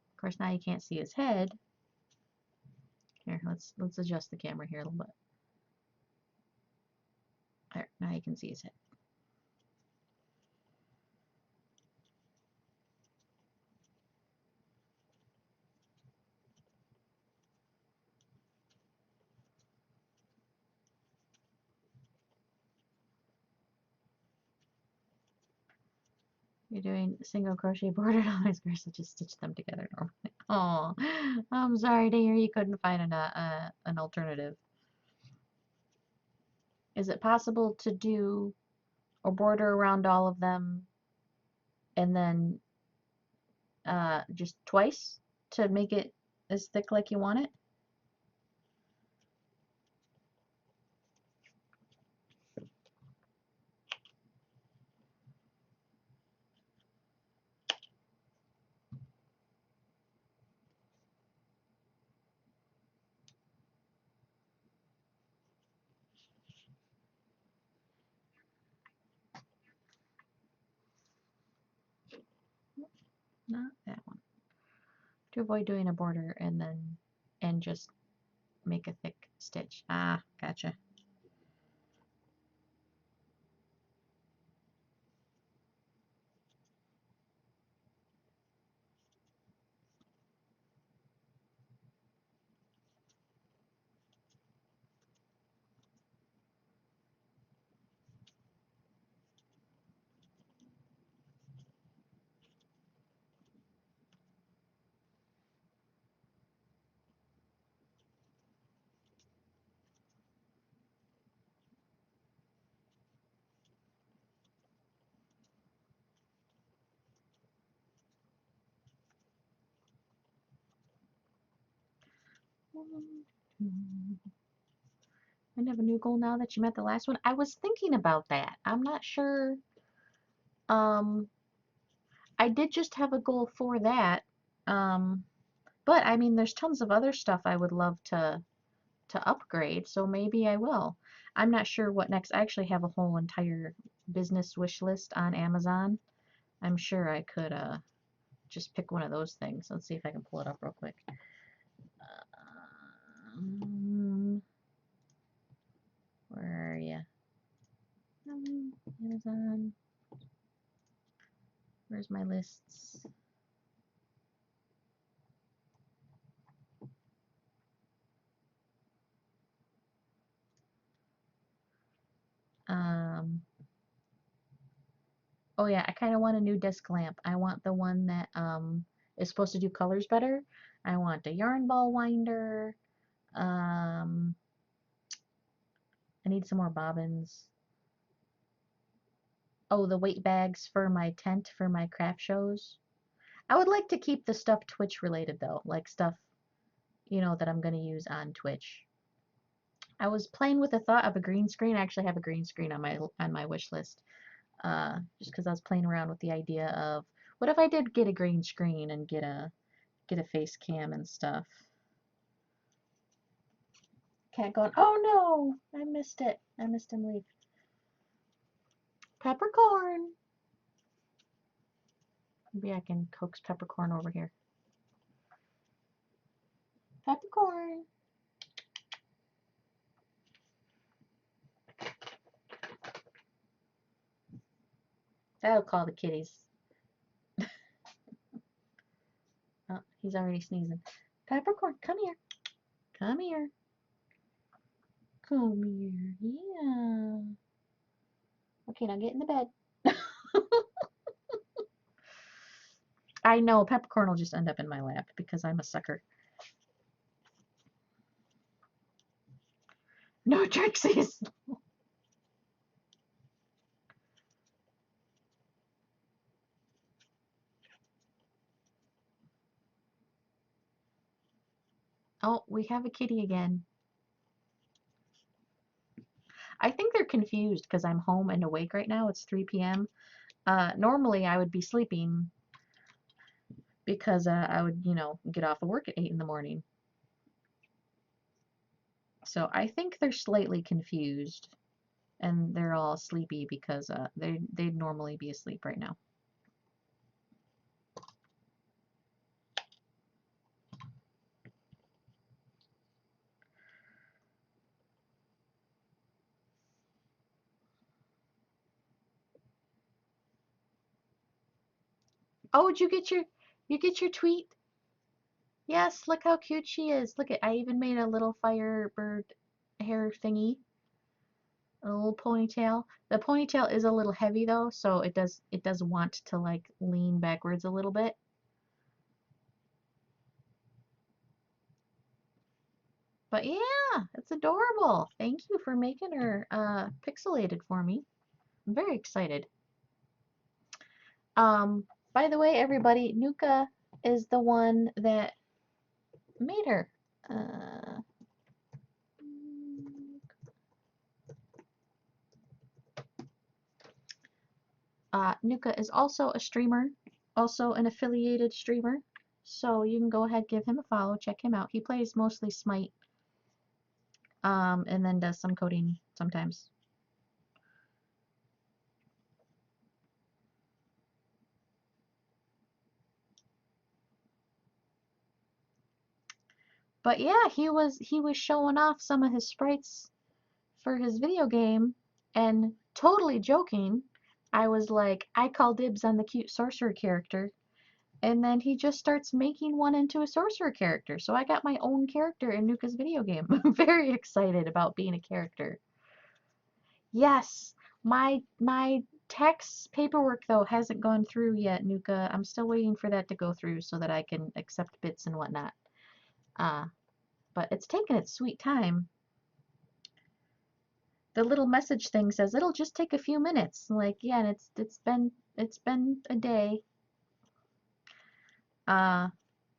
Of course, now you can't see his head. Here, let's adjust the camera here a little bit. There, now you can see his head. You're doing single crochet bordered on my squares, so just stitch them together normally. Oh, I'm sorry to hear you couldn't find an alternative. Is it possible to do a border around all of them and then just twice to make it as thick like you want it? Not that one. To avoid doing a border and just make a thick stitch. Ah, gotcha. I have a new goal now that you met the last one. I was thinking about that. I'm not sure. Um, I did just have a goal for that. Um, but I mean, there's tons of other stuff I would love to upgrade, so maybe I will. I'm not sure what next. I actually have a whole entire business wish list on Amazon. I'm sure I could just pick one of those things. Let's see if I can pull it up real quick. Where are you? Amazon. Where's my lists? Oh yeah, I kind of want a new desk lamp. I want the one that is supposed to do colors better. I want a yarn ball winder. I need some more bobbins. Oh, the weight bags for my tent for my craft shows. I would like to keep the stuff Twitch related though, like stuff, you know, that I'm going to use on Twitch. I was playing with the thought of a green screen. I actually have a green screen on my wish list. Just because I was playing around with the idea of what if I did get a green screen and get a face cam and stuff. Cat going, oh no, I missed it. I missed him leave. Peppercorn. Maybe I can coax Peppercorn over here. Peppercorn. That'll call the kitties. Oh, He's already sneezing. Peppercorn, come here. Come here. Come here. Yeah. Okay, now get in the bed. I know, Peppercorn will just end up in my lap because I'm a sucker. No, Trixie's. Oh, we have a kitty again. I think they're confused because I'm home and awake right now. It's 3 p.m. Normally I would be sleeping because I would, get off of work at 8 in the morning. So I think they're slightly confused and they're all sleepy because they'd normally be asleep right now. Oh, did you get your tweet? Yes, look how cute she is. Look at, I even made a little firebird hair thingy, a little ponytail. The ponytail is a little heavy though, so it does want to like lean backwards a little bit. But yeah, it's adorable. Thank you for making her pixelated for me. I'm very excited. By the way, everybody, Nuka is the one that made her. Nuka is also a streamer, also an affiliated streamer. So you can go ahead, give him a follow, check him out. He plays mostly Smite, and then does some coding sometimes. But yeah, he was showing off some of his sprites for his video game, and totally joking, I was like, I call dibs on the cute sorcerer character. And then he just starts making one into a sorcerer character. So I got my own character in Nuka's video game. I'm very excited about being a character. Yes, my tax paperwork though hasn't gone through yet, Nuka. I'm still waiting for that to go through so that I can accept bits and whatnot. But it's taken its sweet time. The little message thing says it'll just take a few minutes. Like, yeah, and it's been a day.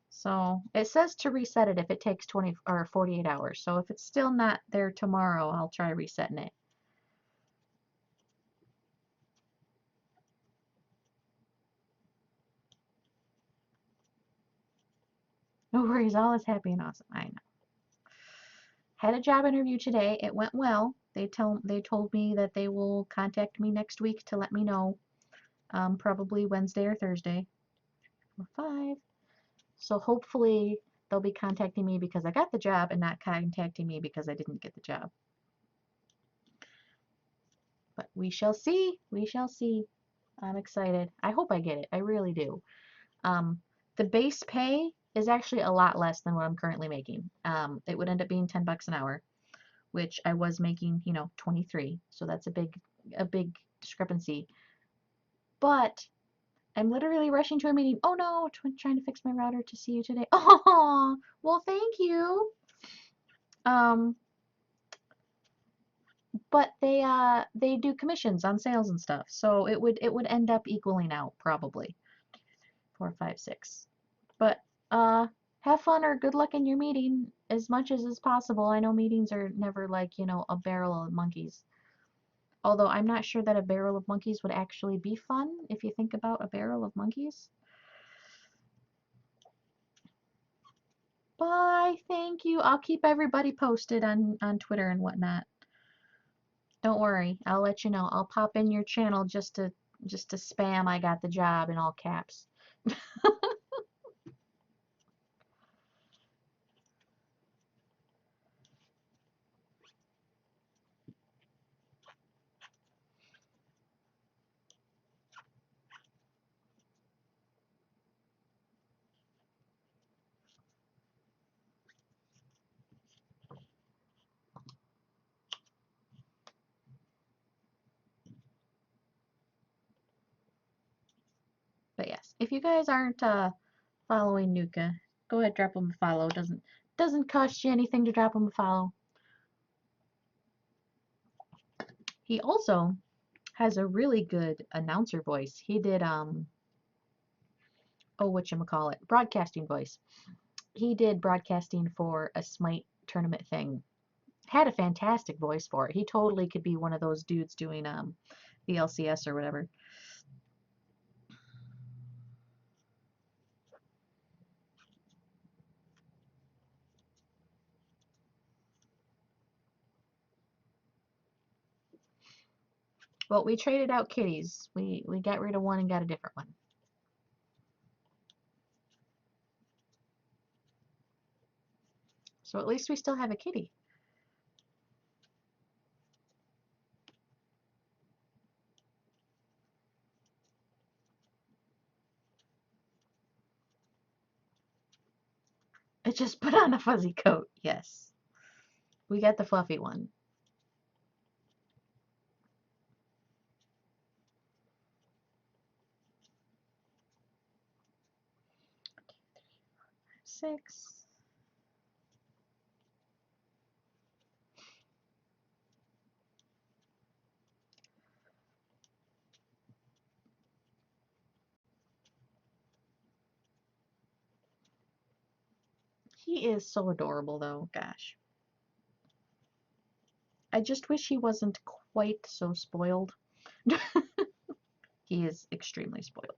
So it says to reset it if it takes 20 or 48 hours. So if it's still not there tomorrow, I'll try resetting it. No worries, all is happy and awesome. I know. Had a job interview today. It went well. They told me that they will contact me next week to let me know. Probably Wednesday or Thursday. 5. So hopefully they'll be contacting me because I got the job and not contacting me because I didn't get the job. But we shall see. We shall see. I'm excited. I hope I get it. I really do. The base pay is actually a lot less than what I'm currently making. It would end up being 10 bucks an hour, which I was making, 23. So that's a big discrepancy. But I'm literally rushing to a meeting. Oh no, trying to fix my router to see you today. Oh, well, thank you. But they do commissions on sales and stuff, so it would end up equaling out probably. 4, 5, 6. But have fun or good luck in your meeting as much as is possible. I know meetings are never like, a barrel of monkeys. Although I'm not sure that a barrel of monkeys would actually be fun if you think about a barrel of monkeys. Bye, thank you. I'll keep everybody posted on Twitter and whatnot. Don't worry, I'll let you know. I'll pop in your channel just to spam I got the job in all caps. If you guys aren't following Nuka, go ahead, drop him a follow. Doesn't cost you anything to drop him a follow. He also has a really good announcer voice. He did whatchamacallit, broadcasting voice. He did broadcasting for a Smite tournament thing. Had a fantastic voice for it. He totally could be one of those dudes doing the LCS or whatever. Well, we traded out kitties. We got rid of one and got a different one. So at least we still have a kitty. It just put on a fuzzy coat. Yes. We got the fluffy one. Six. He is so adorable, though. Gosh. I just wish he wasn't quite so spoiled. He is extremely spoiled.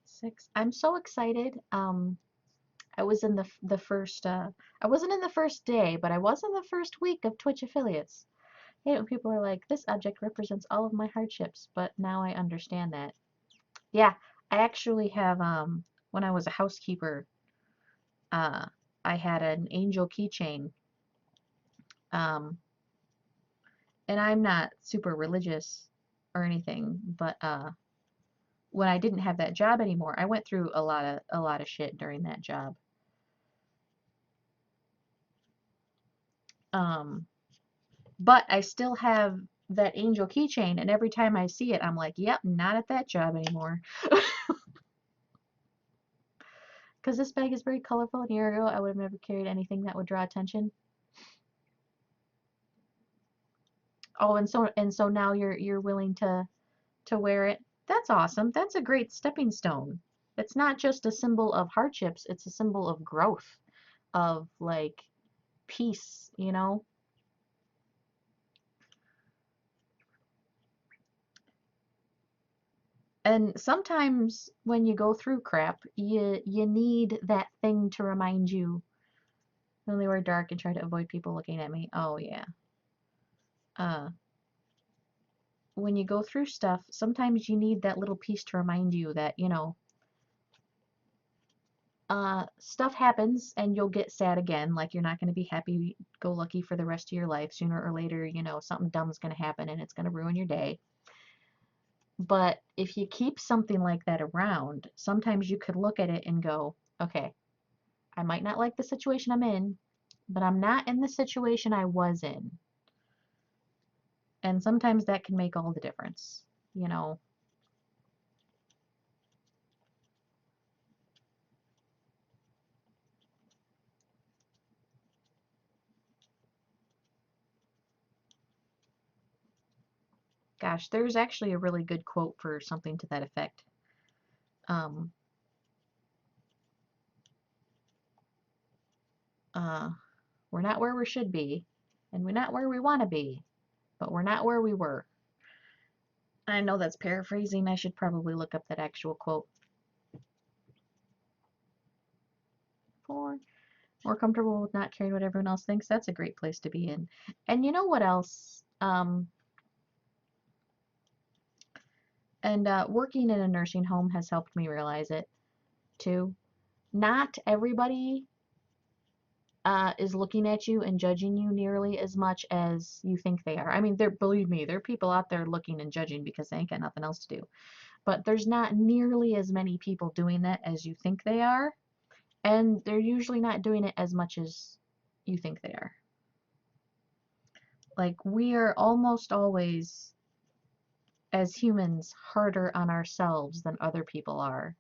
Six. I'm so excited. I was in the first. I wasn't in the first day, but I was in the first week of Twitch affiliates. You know, people are like, "This object represents all of my hardships," but now I understand that. Yeah, I actually have. When I was a housekeeper, uh, I had an angel keychain. Um, and I'm not super religious or anything, but when I didn't have that job anymore, I went through a lot of shit during that job. Um, but I still have that angel keychain, and every time I see it, I'm like, yep, not at that job anymore. Because this bag is very colorful. A year ago, I would have never carried anything that would draw attention. Oh, and so now you're willing to wear it. That's awesome. That's a great stepping stone. It's not just a symbol of hardships, it's a symbol of growth, of like peace, you know? And sometimes when you go through crap, you need that thing to remind you. When they wear dark and try to avoid people looking at me. Oh yeah. Uh, when you go through stuff, sometimes you need that little piece to remind you that, stuff happens and you'll get sad again. Like you're not going to be happy go lucky for the rest of your life. Sooner or later, something dumb's going to happen and it's going to ruin your day. But if you keep something like that around, sometimes you could look at it and go, okay, I might not like the situation I'm in, but I'm not in the situation I was in. And sometimes that can make all the difference, you know. Gosh, there's actually a really good quote for something to that effect. Um, uh, we're not where we should be, and we're not where we want to be, but we're not where we were. I know that's paraphrasing. I should probably look up that actual quote. 4, more comfortable with not caring what everyone else thinks. That's a great place to be in. And you know what else? Working in a nursing home has helped me realize it too. Not everybody is looking at you and judging you nearly as much as you think they are. I mean, believe me, there are people out there looking and judging because they ain't got nothing else to do. But there's not nearly as many people doing that as you think they are, and they're usually not doing it as much as you think they are. Like, we are almost always, as humans, harder on ourselves than other people are,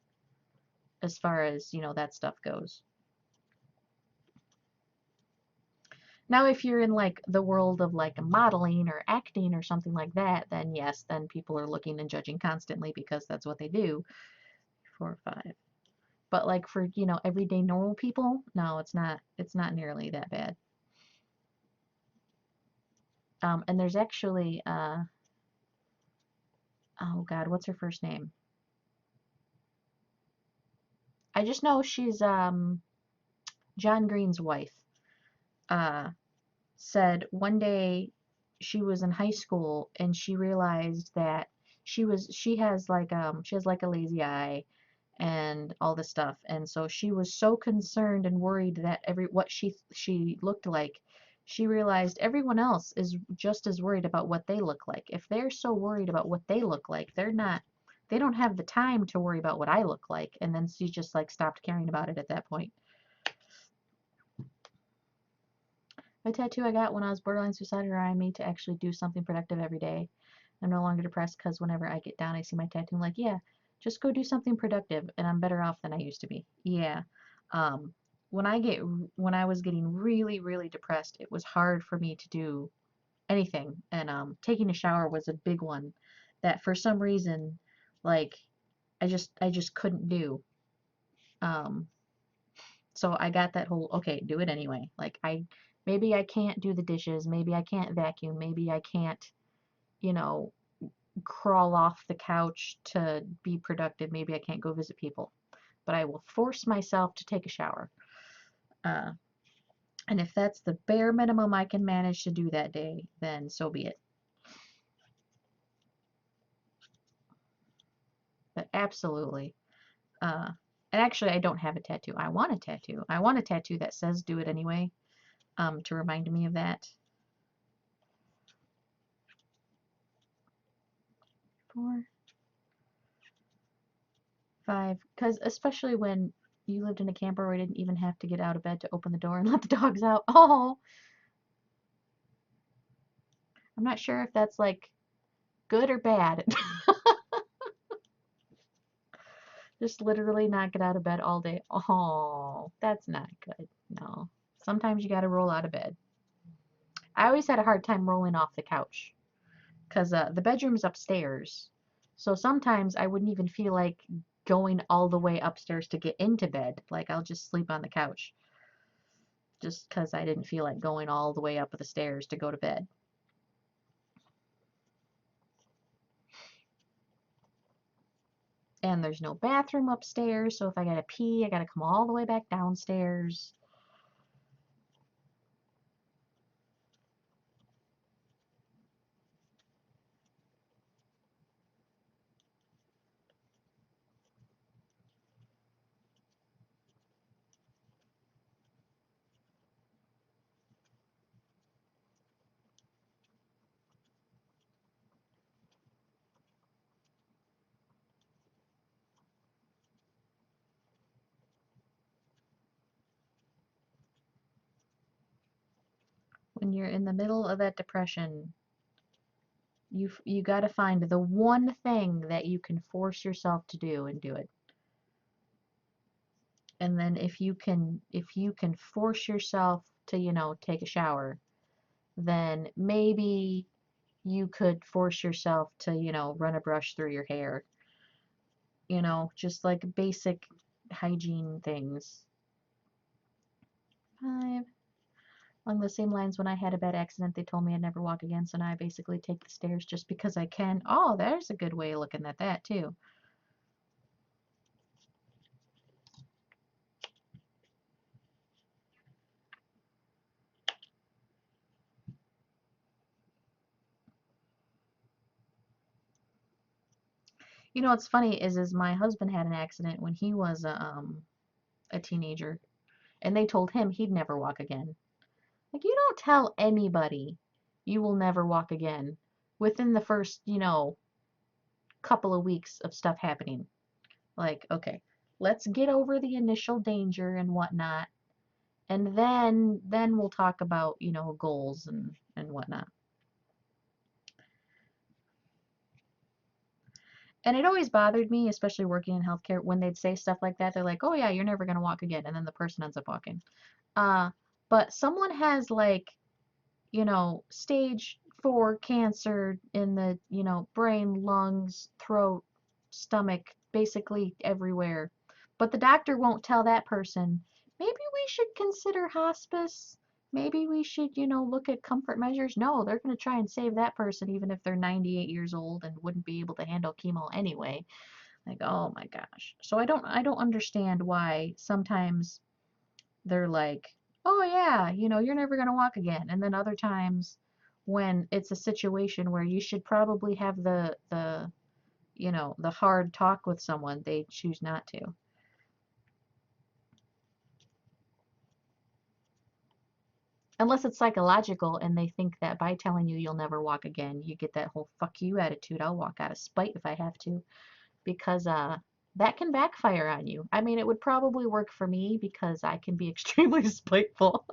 as far as, that stuff goes. Now, if you're in like the world of like modeling or acting or something like that, then yes, then people are looking and judging constantly because that's what they do. 4, 5. But like for, everyday normal people, no, it's not nearly that bad. And there's actually oh God, what's her first name? I just know she's John Green's wife. Said one day she was in high school and she realized that she has like a lazy eye and all this stuff, and so she was so concerned and worried that what she looked like. She realized everyone else is just as worried about what they look like. If they're so worried about what they look like, they don't have the time to worry about what I look like. And then she just like stopped caring about it at that point. My tattoo I got when I was borderline suicidal reminded me to actually do something productive every day. I'm no longer depressed because whenever I get down, I see my tattoo. I'm like, yeah, just go do something productive, and I'm better off than I used to be. Yeah. Um, when I was getting really, really depressed, it was hard for me to do anything, and taking a shower was a big one that for some reason, like, I just couldn't do. Um, So I got that whole, okay, do it anyway. Like, maybe I can't do the dishes, maybe I can't vacuum, maybe I can't, you know, crawl off the couch to be productive, maybe I can't go visit people, but I will force myself to take a shower. Uh, and if that's the bare minimum I can manage to do that day, then so be it. But absolutely. And actually, I don't have a tattoo. I want a tattoo. I want a tattoo that says do it anyway, to remind me of that. 4, 5, because especially when you lived in a camper where I didn't even have to get out of bed to open the door and let the dogs out. Oh, I'm not sure if that's like good or bad. Just literally not get out of bed all day. Oh, that's not good. No. Sometimes you gotta roll out of bed. I always had a hard time rolling off the couch because the bedroom's upstairs. So sometimes I wouldn't even feel like going all the way upstairs to get into bed. Like, I'll just sleep on the couch just because I didn't feel like going all the way up the stairs to go to bed. And there's no bathroom upstairs, so if I gotta pee, I gotta come all the way back downstairs. When you're in the middle of that depression, you gotta find the one thing that you can force yourself to do and do it. And then if you can force yourself to, take a shower, then maybe you could force yourself to, run a brush through your hair. Just like basic hygiene things. 5. Along the same lines, when I had a bad accident, they told me I'd never walk again, so now I basically take the stairs just because I can. Oh, there's a good way of looking at that, too. What's funny is my husband had an accident when he was a teenager, And they told him he'd never walk again. Like, you don't tell anybody you will never walk again within the first, couple of weeks of stuff happening. Like, okay, let's get over the initial danger and whatnot, and then we'll talk about, goals and whatnot. And it always bothered me, especially working in healthcare, when they'd say stuff like that. They're like, "Oh yeah, you're never gonna walk again," and then the person ends up walking. Uh, but someone has like, stage 4 cancer in the, brain, lungs, throat, stomach, basically everywhere. But the doctor won't tell that person, maybe we should consider hospice. Maybe we should, look at comfort measures. No, they're going to try and save that person even if they're 98 years old and wouldn't be able to handle chemo anyway. Like, oh my gosh. So I don't understand why sometimes they're like, "Oh yeah, you're never going to walk again." And then other times when it's a situation where you should probably have the hard talk with someone, they choose not to. Unless it's psychological and they think that by telling you you'll never walk again, you get that whole fuck you attitude. I'll walk out of spite if I have to, because that can backfire on you. I mean, it would probably work for me because I can be extremely spiteful.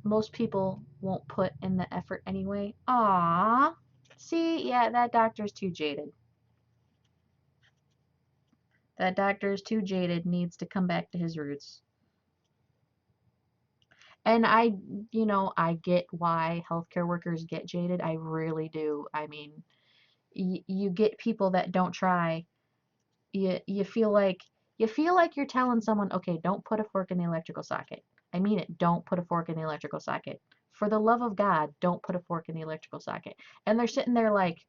Most people won't put in the effort anyway. Ah, see, yeah, that doctor's too jaded. That doctor is too jaded, needs to come back to his roots. And I get why healthcare workers get jaded. I really do. I mean, you get people that don't try. You feel like you're telling someone, okay, don't put a fork in the electrical socket. I mean it. Don't put a fork in the electrical socket. For the love of God, don't put a fork in the electrical socket. And they're sitting there like,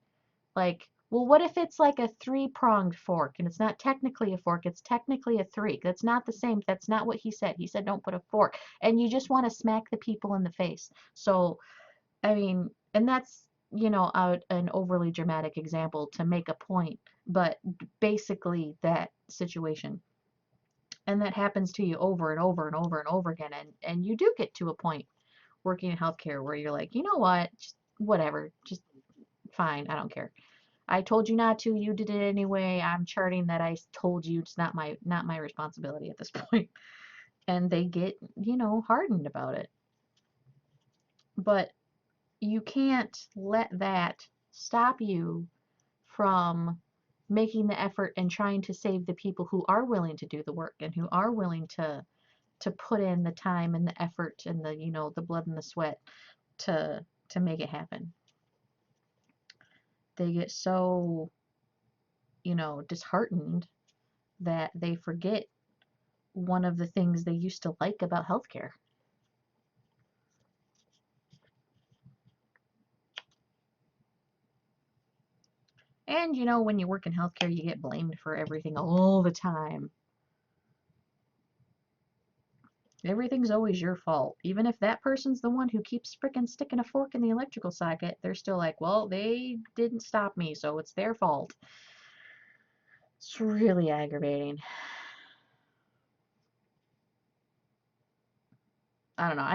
well, what if it's like a three-pronged fork and it's not technically a fork, it's technically a three. That's not the same. That's not what he said. He said don't put a fork. And you just want to smack the people in the face. So, I mean, and that's, an overly dramatic example to make a point, but basically that situation. And that happens to you over and over and over and over again. And you do get to a point working in healthcare where you're like, you know what, just whatever, just fine, I don't care. I told you not to, you did it anyway. I'm charting that I told you. It's not my responsibility at this point. And they get, hardened about it. But you can't let that stop you from making the effort and trying to save the people who are willing to do the work and who are willing to put in the time and the effort and the blood and the sweat to make it happen. They get so, disheartened that they forget one of the things they used to like about healthcare. And when you work in healthcare, you get blamed for everything all the time. Everything's always your fault. Even if that person's the one who keeps frickin' sticking a fork in the electrical socket, they're still like, well, they didn't stop me, so it's their fault. It's really aggravating. I don't know.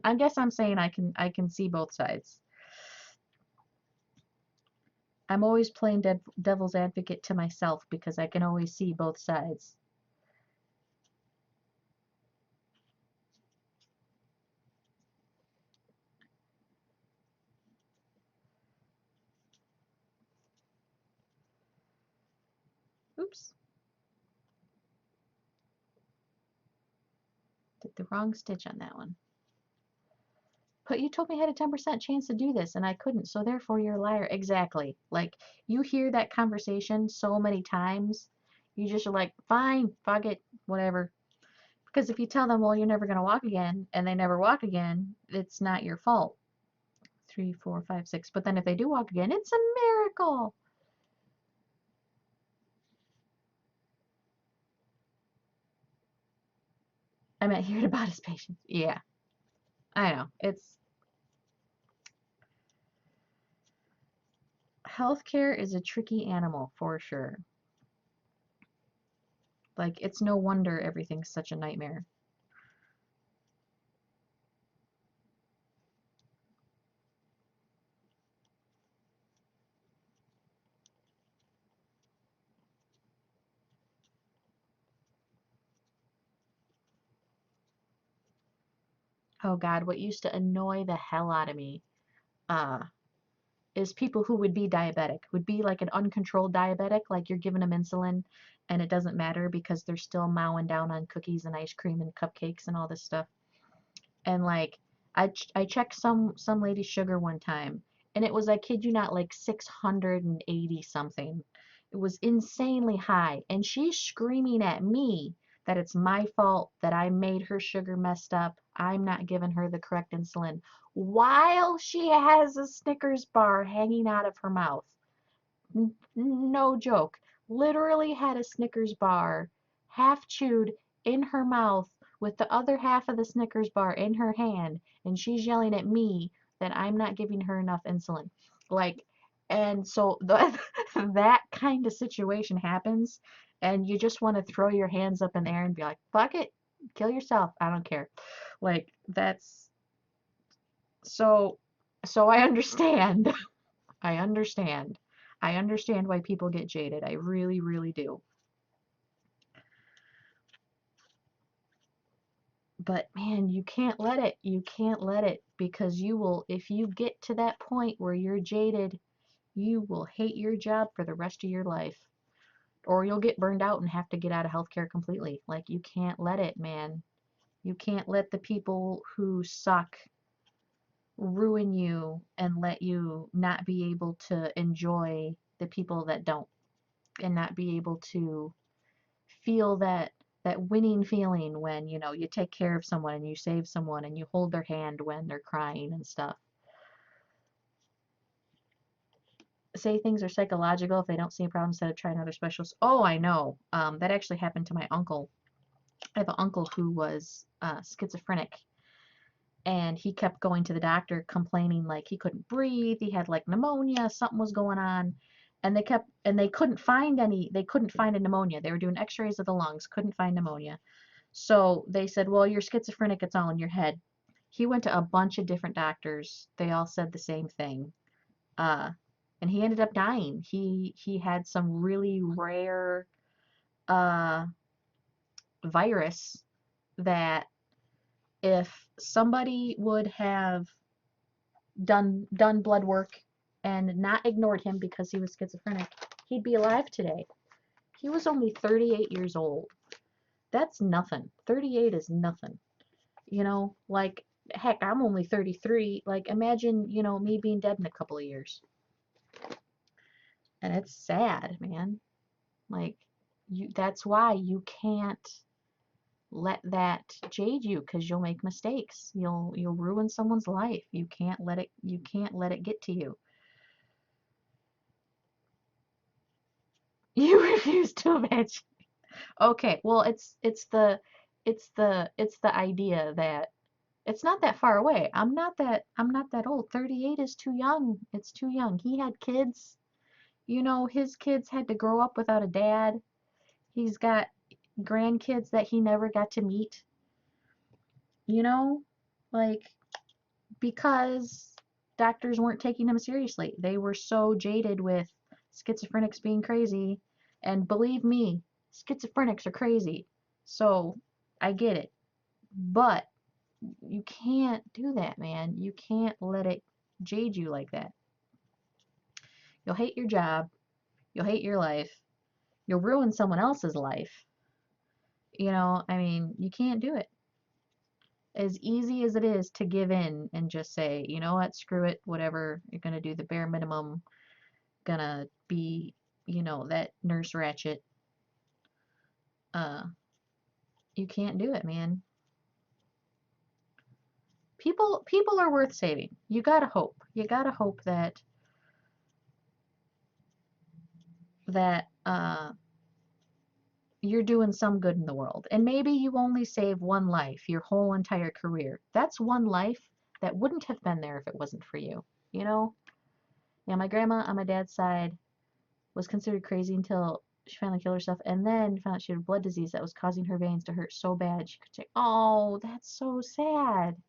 I guess I'm saying I can see both sides. I'm always playing devil's advocate to myself because I can always see both sides. Oops. Did the wrong stitch on that one. But you told me I had a 10% chance to do this and I couldn't, so therefore you're a liar. Exactly. Like, you hear that conversation so many times, you just are like, fine, fuck it, whatever. Because if you tell them, well, you're never going to walk again, and they never walk again, it's not your fault. 3, 4, 5, 6. But then if they do walk again, it's a miracle. I meant hearing about his patients. Yeah, I know. Healthcare is a tricky animal for sure. Like, it's no wonder everything's such a nightmare. Oh God, what used to annoy the hell out of me, uh, is people who would be diabetic, would be like an uncontrolled diabetic, like you're giving them insulin and it doesn't matter because they're still mowing down on cookies and ice cream and cupcakes and all this stuff. And like I checked some lady's sugar one time, and it was, I kid you not, like 680 something. It was insanely high, and she's screaming at me that it's my fault that I made her sugar messed up. I'm not giving her the correct insulin while she has a Snickers bar hanging out of her mouth. No joke. Literally had a Snickers bar half chewed in her mouth with the other half of the Snickers bar in her hand, and she's yelling at me that I'm not giving her enough insulin. Like, and so that kind of situation happens, and you just want to throw your hands up in the air and be like, fuck it, kill yourself. I don't care. Like, that's so, so I understand. I understand. I understand why people get jaded. I really, really do. But man, you can't let it. You can't let it, because you will, if you get to that point where you're jaded, you will hate your job for the rest of your life. Or you'll get burned out and have to get out of healthcare completely. Like, you can't let it, man. You can't let the people who suck ruin you and let you not be able to enjoy the people that don't, and not be able to feel that winning feeling when, you know, you take care of someone and you save someone and you hold their hand when they're crying and stuff. Say things are psychological if they don't see a problem instead of trying other specialists. Oh, I know. That actually happened to my uncle. I have an uncle who was schizophrenic, and he kept going to the doctor complaining like he couldn't breathe, he had like pneumonia, something was going on. And they couldn't find a pneumonia. They were doing x-rays of the lungs, couldn't find pneumonia. So they said, well, you're schizophrenic, it's all in your head. He went to a bunch of different doctors. They all said the same thing. Uh, and he ended up dying. He had some really rare uh, virus that, if somebody would have done blood work and not ignored him because he was schizophrenic, he'd be alive today. He was only 38 years old. That's nothing. 38 is nothing. You know, like, heck, I'm only 33. Like, imagine, you know, me being dead in a couple of years. And it's sad, man. Like, that's why you can't let that jade you, because you'll make mistakes. You'll ruin someone's life. You can't let it get to you. You refuse to imagine. Okay, well, it's the idea that it's not that far away. I'm not that old. 38 is too young. It's too young. He had kids. You know, his kids had to grow up without a dad. He's got grandkids that he never got to meet. You know, like, because doctors weren't taking him seriously. They were so jaded with schizophrenics being crazy. And believe me, schizophrenics are crazy. So I get it. But you can't do that, man. You can't let it jade you like that. You'll hate your job. You'll hate your life. You'll ruin someone else's life. You know, I mean, you can't do it. As easy as it is to give in and just say, you know what, screw it, whatever, you're going to do the bare minimum, gonna be, that nurse ratchet. Uh, you can't do it, man. People are worth saving. You gotta hope. You gotta hope that you're doing some good in the world. And maybe you only save one life your whole entire career. That's one life that wouldn't have been there if it wasn't for you. You know? Yeah, my grandma on my dad's side was considered crazy until She finally killed herself, and then found out she had a blood disease that was causing her veins to hurt so bad she could take. Oh, that's so sad.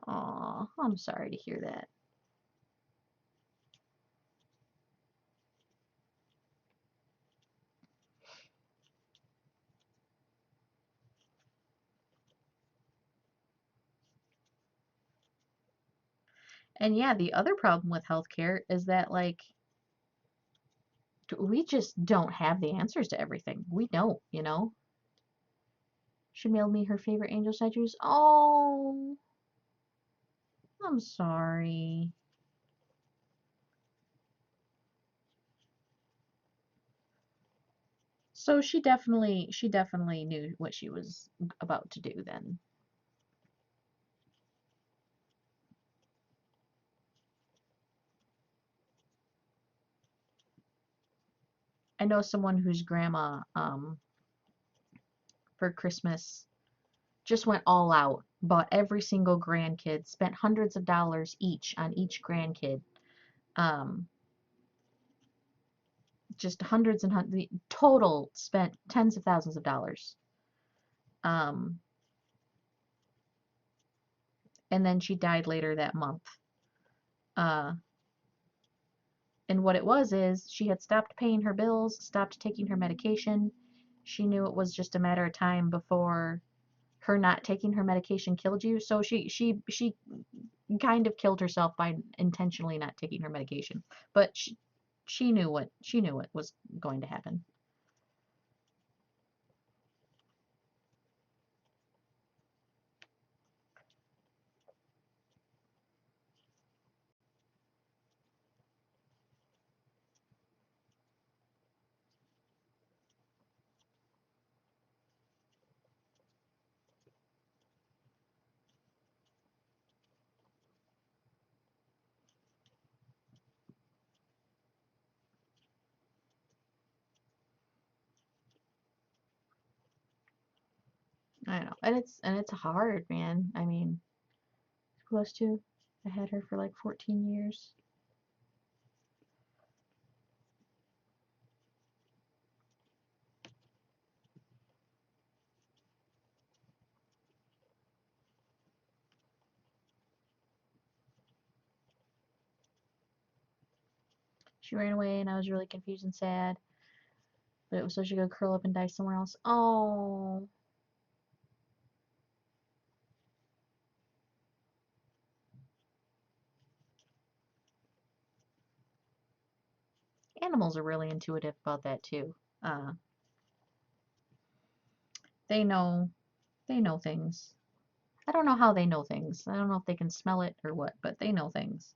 Oh, I'm sorry to hear that. And yeah, the other problem with healthcare is that, like, we just don't have the answers to everything. We don't, you know? She mailed me her favorite angel statues. Oh, I'm sorry. So she definitely knew what she was about to do then. I know someone whose grandma, for Christmas just went all out, bought every single grandkid, spent hundreds of dollars each on each grandkid. Um, just hundreds and hundreds, total spent tens of thousands of dollars. Um, and then she died later that month. Uh, and what it was is she had stopped paying her bills, stopped taking her medication. She knew it was just a matter of time before her not taking her medication killed you. So she kind of killed herself by intentionally not taking her medication. But she knew what was going to happen. I know. And it's hard, man. I mean, close to. I had her for like 14 years. She ran away and I was really confused and sad. But it was so she could curl up and die somewhere else. Oh, animals are really intuitive about that too. Uh, they know they know things. I don't know how they know things. I don't know if they can smell it or what, but they know things.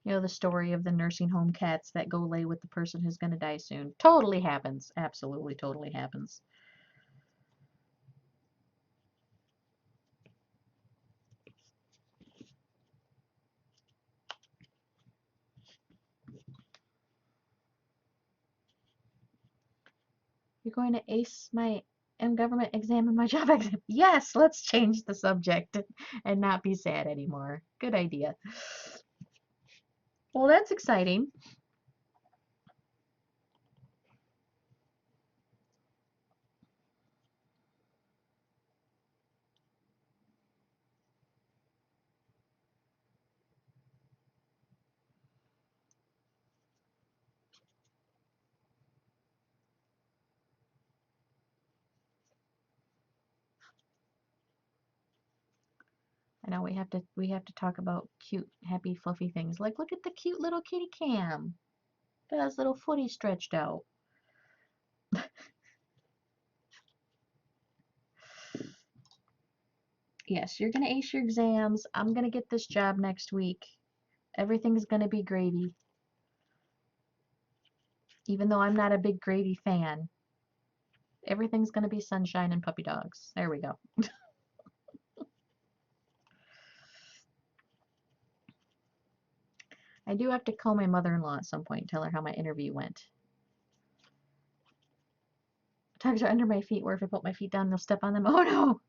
You know, the story of the nursing home cats that go lay with the person who's going to die soon. Totally happens. Absolutely, totally happens. You're going to ace my government exam and my job exam. Yes, let's change the subject and not be sad anymore. Good idea. Well, that's exciting. I know we have to talk about cute, happy, fluffy things. Like look at the cute little kitty Cam. Got his little footy stretched out. Yes, you're gonna ace your exams. I'm gonna get this job next week. Everything's gonna be gravy. Even though I'm not a big gravy fan, everything's gonna be sunshine and puppy dogs. There we go. I do have to call my mother-in-law at some point and tell her how my interview went. Dogs are under my feet, where if I put my feet down, they'll step on them. Oh no!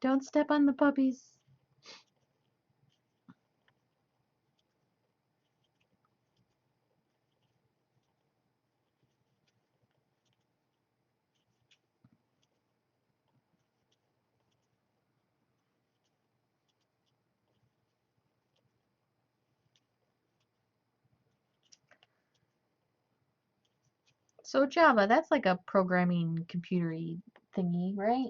Don't step on the puppies. So Java, that's like a programming computery thingy, right?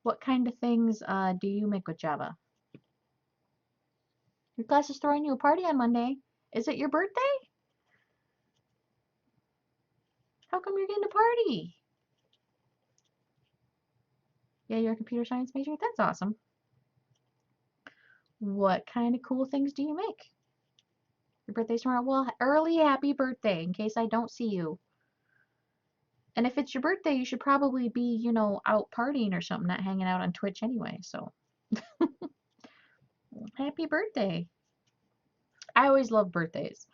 What kind of things do you make with Java? Your class is throwing you a party on Monday. Is it your birthday? How come you're getting a party? Yeah, you're a computer science major? That's awesome. What kind of cool things do you make? Your birthday's tomorrow? Well, early happy birthday in case I don't see you. And if it's your birthday, you should probably be, you know, out partying or something, not hanging out on Twitch anyway. So, happy birthday. I always love birthdays.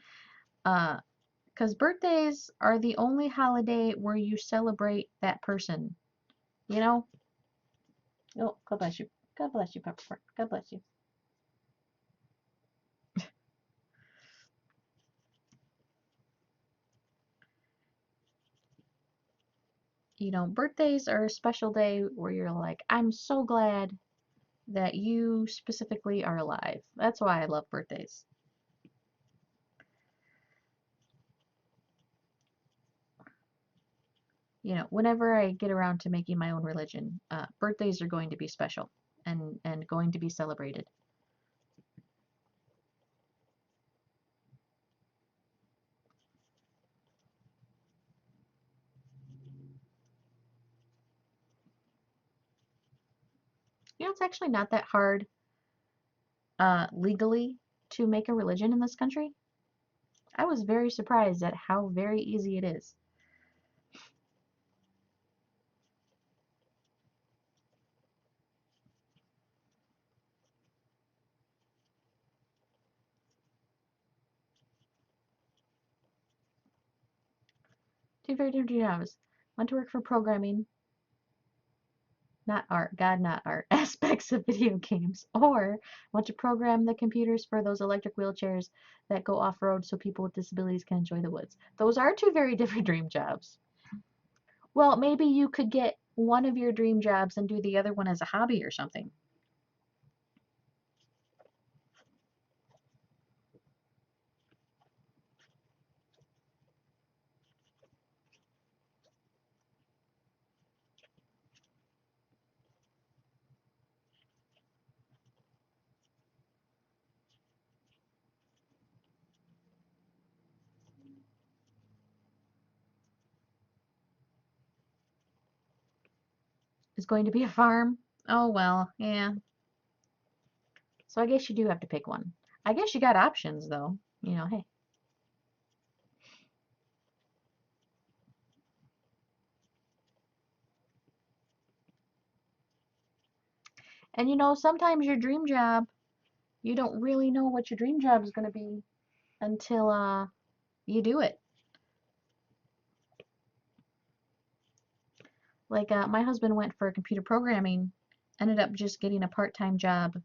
Because birthdays are the only holiday where you celebrate that person. You know? Oh, God bless you. God bless you, Peppercorn. God bless you. You know, birthdays are a special day where you're like, I'm so glad that you specifically are alive. That's why I love birthdays. You know, whenever I get around to making my own religion, birthdays are going to be special and going to be celebrated. You know, it's actually not that hard legally to make a religion in this country. I was very surprised at how very easy it is. Two very different jobs. Want to work for programming, not art, God, not art, aspects of video games, or want to program the computers for those electric wheelchairs that go off road so people with disabilities can enjoy the woods. Those are two very different dream jobs. Well, maybe you could get one of your dream jobs and do the other one as a hobby or something. Is going to be a farm? Oh, well, yeah. So I guess you do have to pick one. I guess you got options, though. You know, hey. And you know, sometimes your dream job, you don't really know what your dream job is going to be until you do it. Like my husband went for computer programming, ended up just getting a part-time job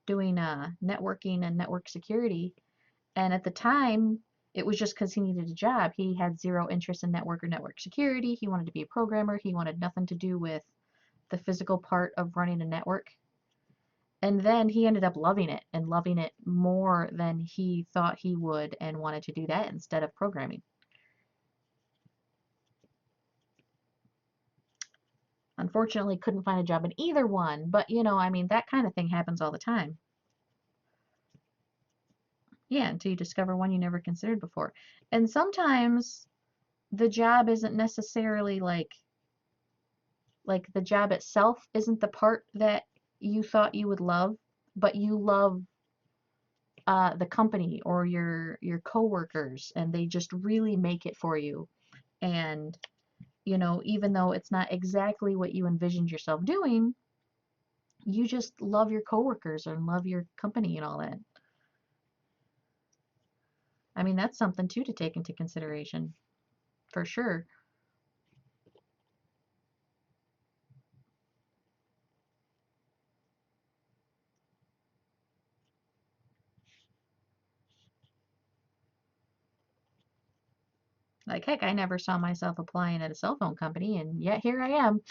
doing networking and network security. And at the time, it was just because he needed a job. He had zero interest in network or network security. He wanted to be a programmer. He wanted nothing to do with the physical part of running a network. And then he ended up loving it and loving it more than he thought he would and wanted to do that instead of programming. Unfortunately, couldn't find a job in either one, but you know, I mean, that kind of thing happens all the time. Yeah, until you discover one you never considered before. And sometimes the job isn't necessarily like the job itself isn't the part that you thought you would love, but you love the company or your coworkers, and they just really make it for you. And you know, even though it's not exactly what you envisioned yourself doing, you just love your coworkers and love your company and all that. I mean, that's something too to take into consideration, for sure. Like, heck, I never saw myself applying at a cell phone company, and yet here I am.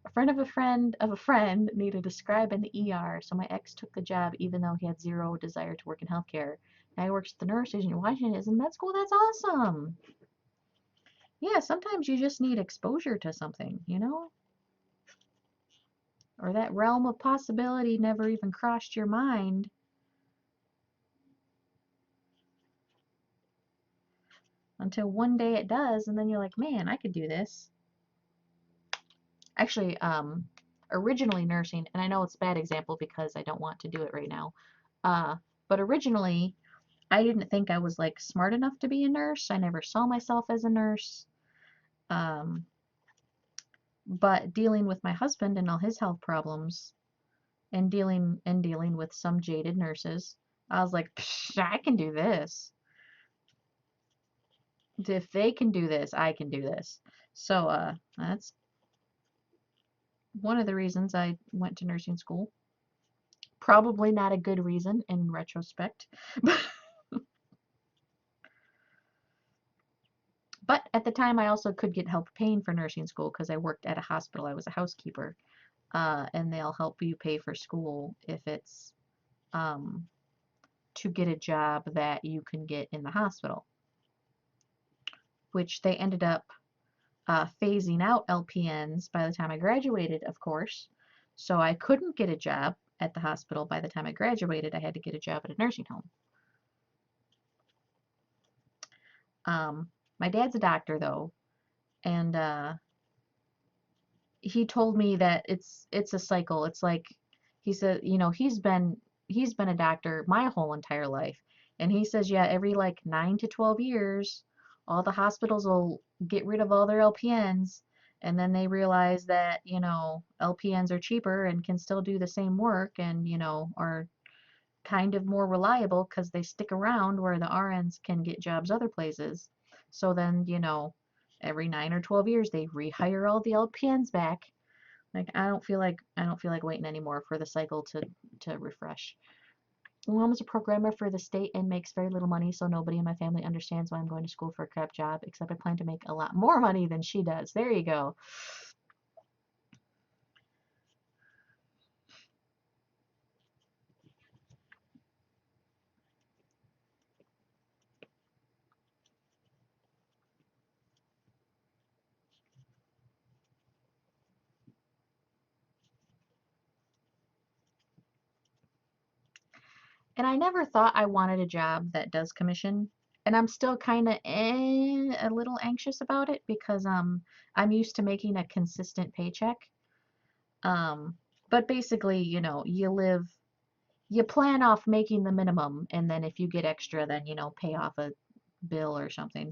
A friend of a friend of a friend needed a scribe in the ER, so my ex took the job even though he had zero desire to work in healthcare. Now he works at the nurse station in Washington. Is in med school. That's awesome. Yeah, sometimes you just need exposure to something, you know? Or that realm of possibility never even crossed your mind until one day it does, and then you're like, man, I could do this. Actually, originally nursing, and I know it's a bad example because I don't want to do it right now, uh, but originally I didn't think I was like smart enough to be a nurse. I never saw myself as a nurse. Um, but dealing with my husband and all his health problems and dealing with some jaded nurses, I was like, I can do this. If they can do this, I can do this. So that's one of the reasons I went to nursing school. Probably not a good reason in retrospect. But at the time, I also could get help paying for nursing school because I worked at a hospital. I was a housekeeper. And they'll help you pay for school if it's um, to get a job that you can get in the hospital, which they ended up phasing out LPNs by the time I graduated, of course. So I couldn't get a job at the hospital by the time I graduated. I had to get a job at a nursing home. My dad's a doctor, though, and he told me that it's a cycle. It's like he said, you know, he's been a doctor my whole entire life, and he says, yeah, every like 9 to 12 years, all the hospitals will get rid of all their LPNs, and then they realize that, you know, LPNs are cheaper and can still do the same work and, you know, are kind of more reliable because they stick around where the RNs can get jobs other places. So then, you know, every 9 or 12 years they rehire all the LPNs back. Like I don't feel like waiting anymore for the cycle to refresh. My mom is a programmer for the state and makes very little money, so nobody in my family understands why I'm going to school for a crap job, except I plan to make a lot more money than she does. There you go. And I never thought I wanted a job that does commission. And I'm still kind of a little anxious about it because I'm used to making a consistent paycheck. Um, but basically, you know, you plan off making the minimum, and then if you get extra, then, you know, pay off a bill or something,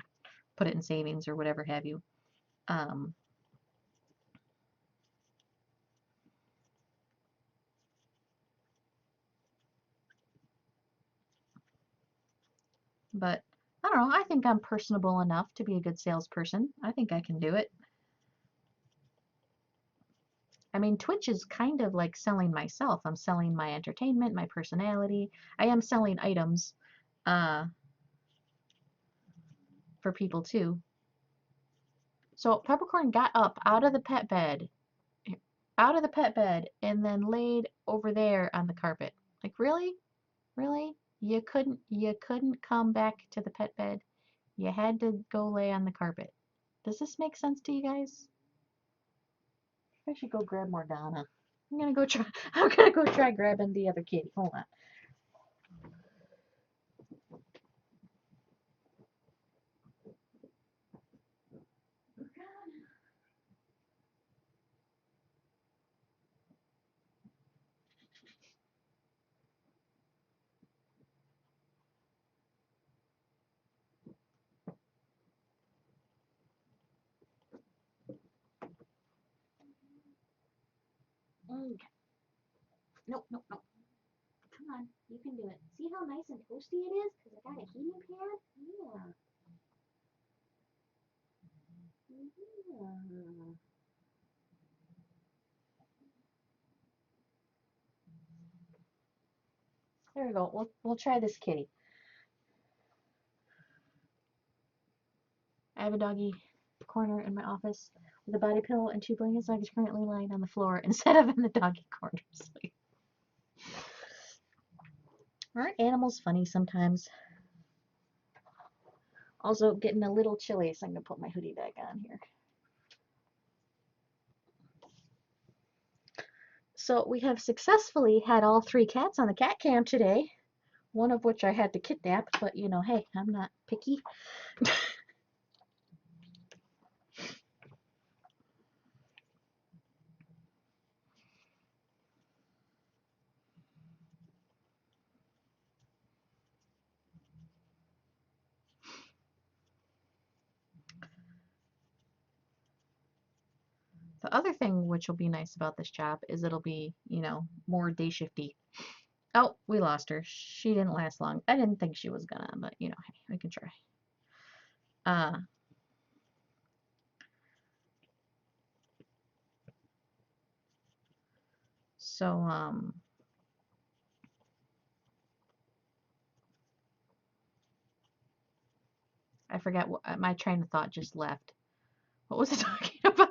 put it in savings or whatever have you. Um, but I don't know. I think I'm personable enough to be a good salesperson. I think I can do it. I mean, Twitch is kind of like selling myself. I'm selling my entertainment, my personality. I am selling items uh, for people too. So Peppercorn got up out of the pet bed, and then laid over there on the carpet. Like, really? Really? You couldn't come back to the pet bed. You had to go lay on the carpet. Does this make sense to you guys? I should go grab Morgana. I'm gonna go try. I'm gonna go try grabbing the other kitty. Hold on. Okay. Nope, nope, nope. Come on. You can do it. See how nice and toasty it is? Because I got a heating pad? Yeah. Yeah. There we go. We'll try this kitty. I have a doggy corner in my office with a body pillow and 2 blankets. Dog is currently lying on the floor instead of in the doggy corner sleep. Aren't animals funny sometimes? Also getting a little chilly, so I'm gonna put my hoodie back on here. So we have successfully had all 3 cats on the cat cam today, one of which I had to kidnap, but you know, hey, I'm not picky. The other thing which will be nice about this job is it'll be, you know, more day shifty. Oh, we lost her. She didn't last long. I didn't think she was gonna, but you know, hey, we can try. Uh, so, I forget what my train of thought just left. What was I talking about?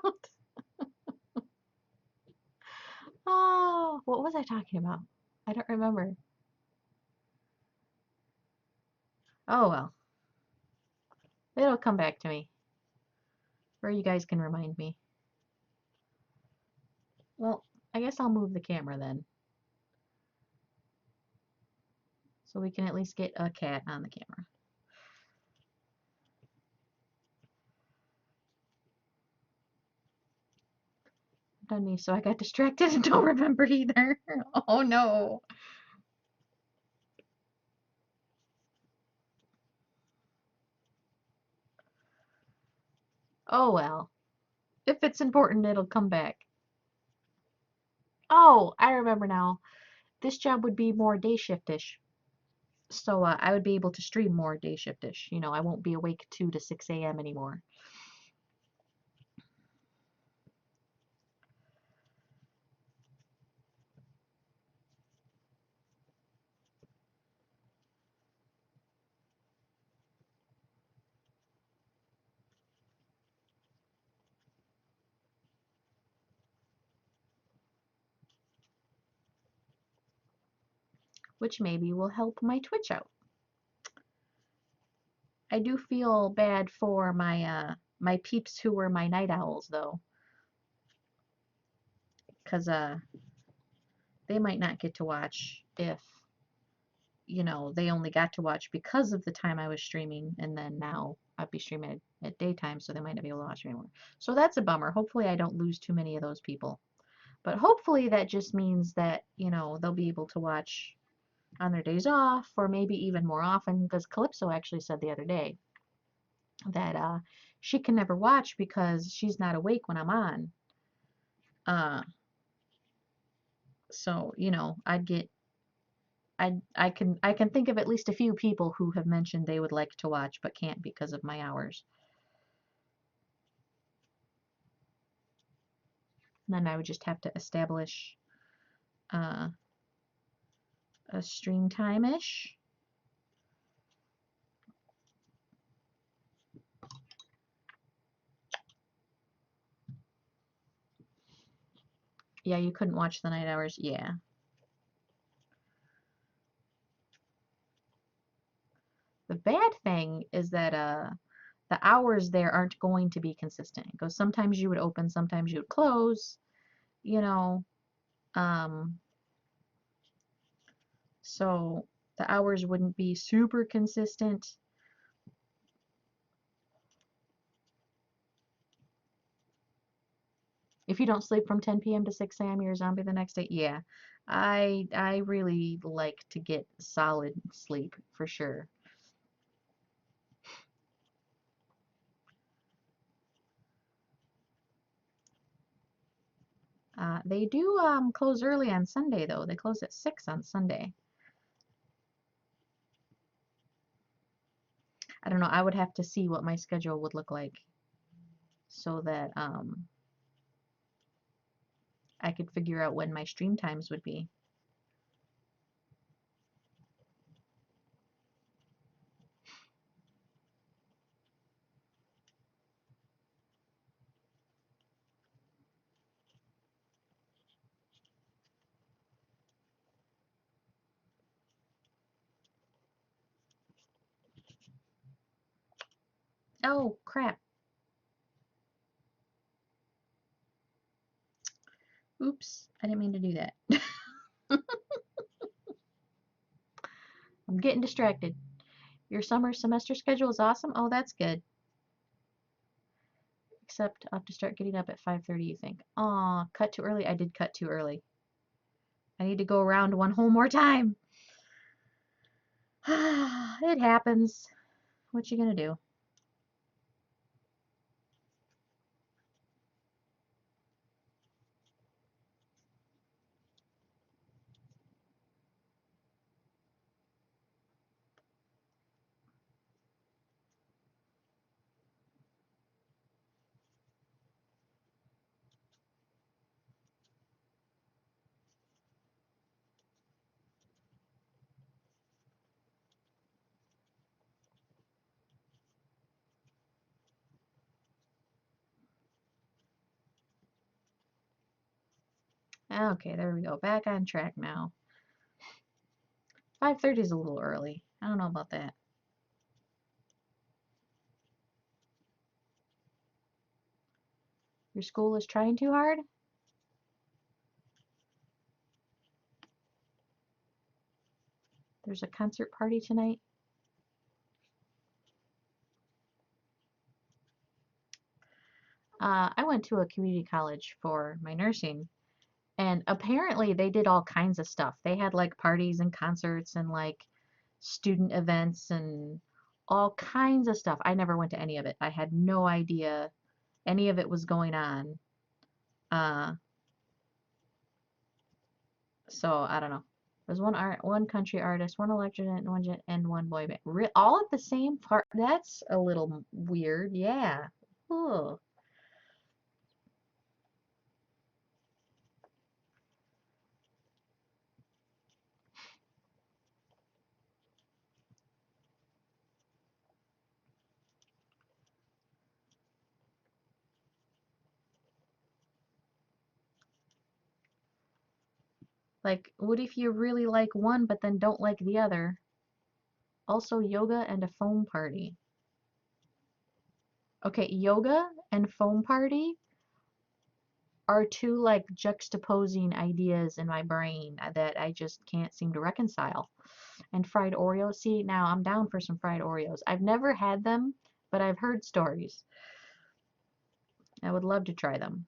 Oh, what was I talking about? I don't remember. Oh well, it'll come back to me. Or you guys can remind me. Well, I guess I'll move the camera then. So we can at least get a cat on the camera. Done me, so I got distracted and don't remember either. Oh no. Oh well. If it's important, it'll come back. Oh, I remember now. This job would be more day shiftish. So I would be able to stream more day shiftish. You know, I won't be awake 2 to 6 a.m. anymore. Which maybe will help my Twitch out. I do feel bad for my my peeps who were my night owls though, because they might not get to watch if, you know, they only got to watch because of the time I was streaming, and then now I'd be streaming at daytime, so they might not be able to watch anymore. So that's a bummer. Hopefully I don't lose too many of those people. But hopefully that just means that, you know, they'll be able to watch on their days off, or maybe even more often, because Calypso actually said the other day that she can never watch because she's not awake when I'm on. So, you know, I can think of at least a few people who have mentioned they would like to watch but can't because of my hours. And then I would just have to establish uh, a stream time-ish. Yeah, you couldn't watch the night hours. Yeah. The bad thing is that the hours there aren't going to be consistent. It goes sometimes you would open, sometimes you would close, you know. So the hours wouldn't be super consistent. If you don't sleep from 10 p.m. to 6 a.m., you're a zombie the next day. Yeah, I really like to get solid sleep for sure. They do close early on Sunday though. They close at 6 on Sunday. don't know. I would have to see what my schedule would look like so that I could figure out when my stream times would be. Oh, crap. Oops, I didn't mean to do that. I'm getting distracted. Your summer semester schedule is awesome. Oh, that's good. Except I'll have to start getting up at 5:30, you think. Aw, cut too early. I did cut too early. I need to go around one whole more time. It happens. What you gonna do? Okay, there we go. Back on track now. 5:30 is a little early. I don't know about that. Your school is trying too hard? There's a concert party tonight. I went to a community college for my nursing, and apparently they did all kinds of stuff. They had like parties and concerts and like student events and all kinds of stuff. I never went to any of it. I had no idea any of it was going on. Uh, so I don't know. There's one country artist, one electrician, and one boy band. All at the same part. That's a little weird. Yeah. Ugh. Like, what if you really like one but then don't like the other? Also, yoga and a foam party. Okay, yoga and foam party are two like juxtaposing ideas in my brain that I just can't seem to reconcile. And fried Oreos. See, now I'm down for some fried Oreos. I've never had them, but I've heard stories. I would love to try them.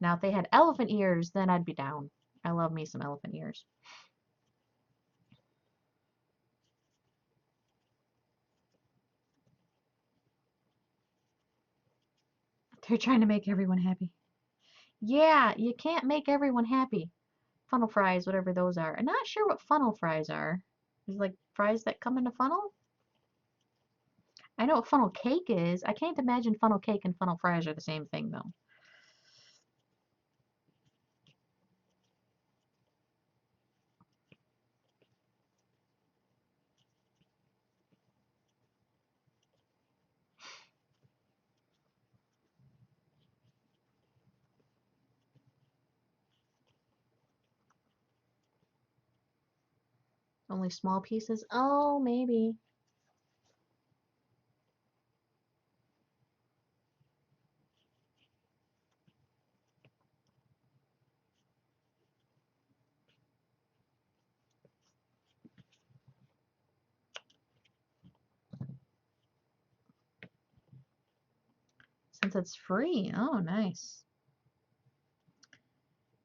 Now, if they had elephant ears, then I'd be down. I love me some elephant ears. They're trying to make everyone happy. Yeah, you can't make everyone happy. Funnel fries, whatever those are. I'm not sure what funnel fries are. Is like fries that come in a funnel? I know what funnel cake is. I can't imagine funnel cake and funnel fries are the same thing though. Only small pieces? Oh, maybe. Since it's free. Oh, nice.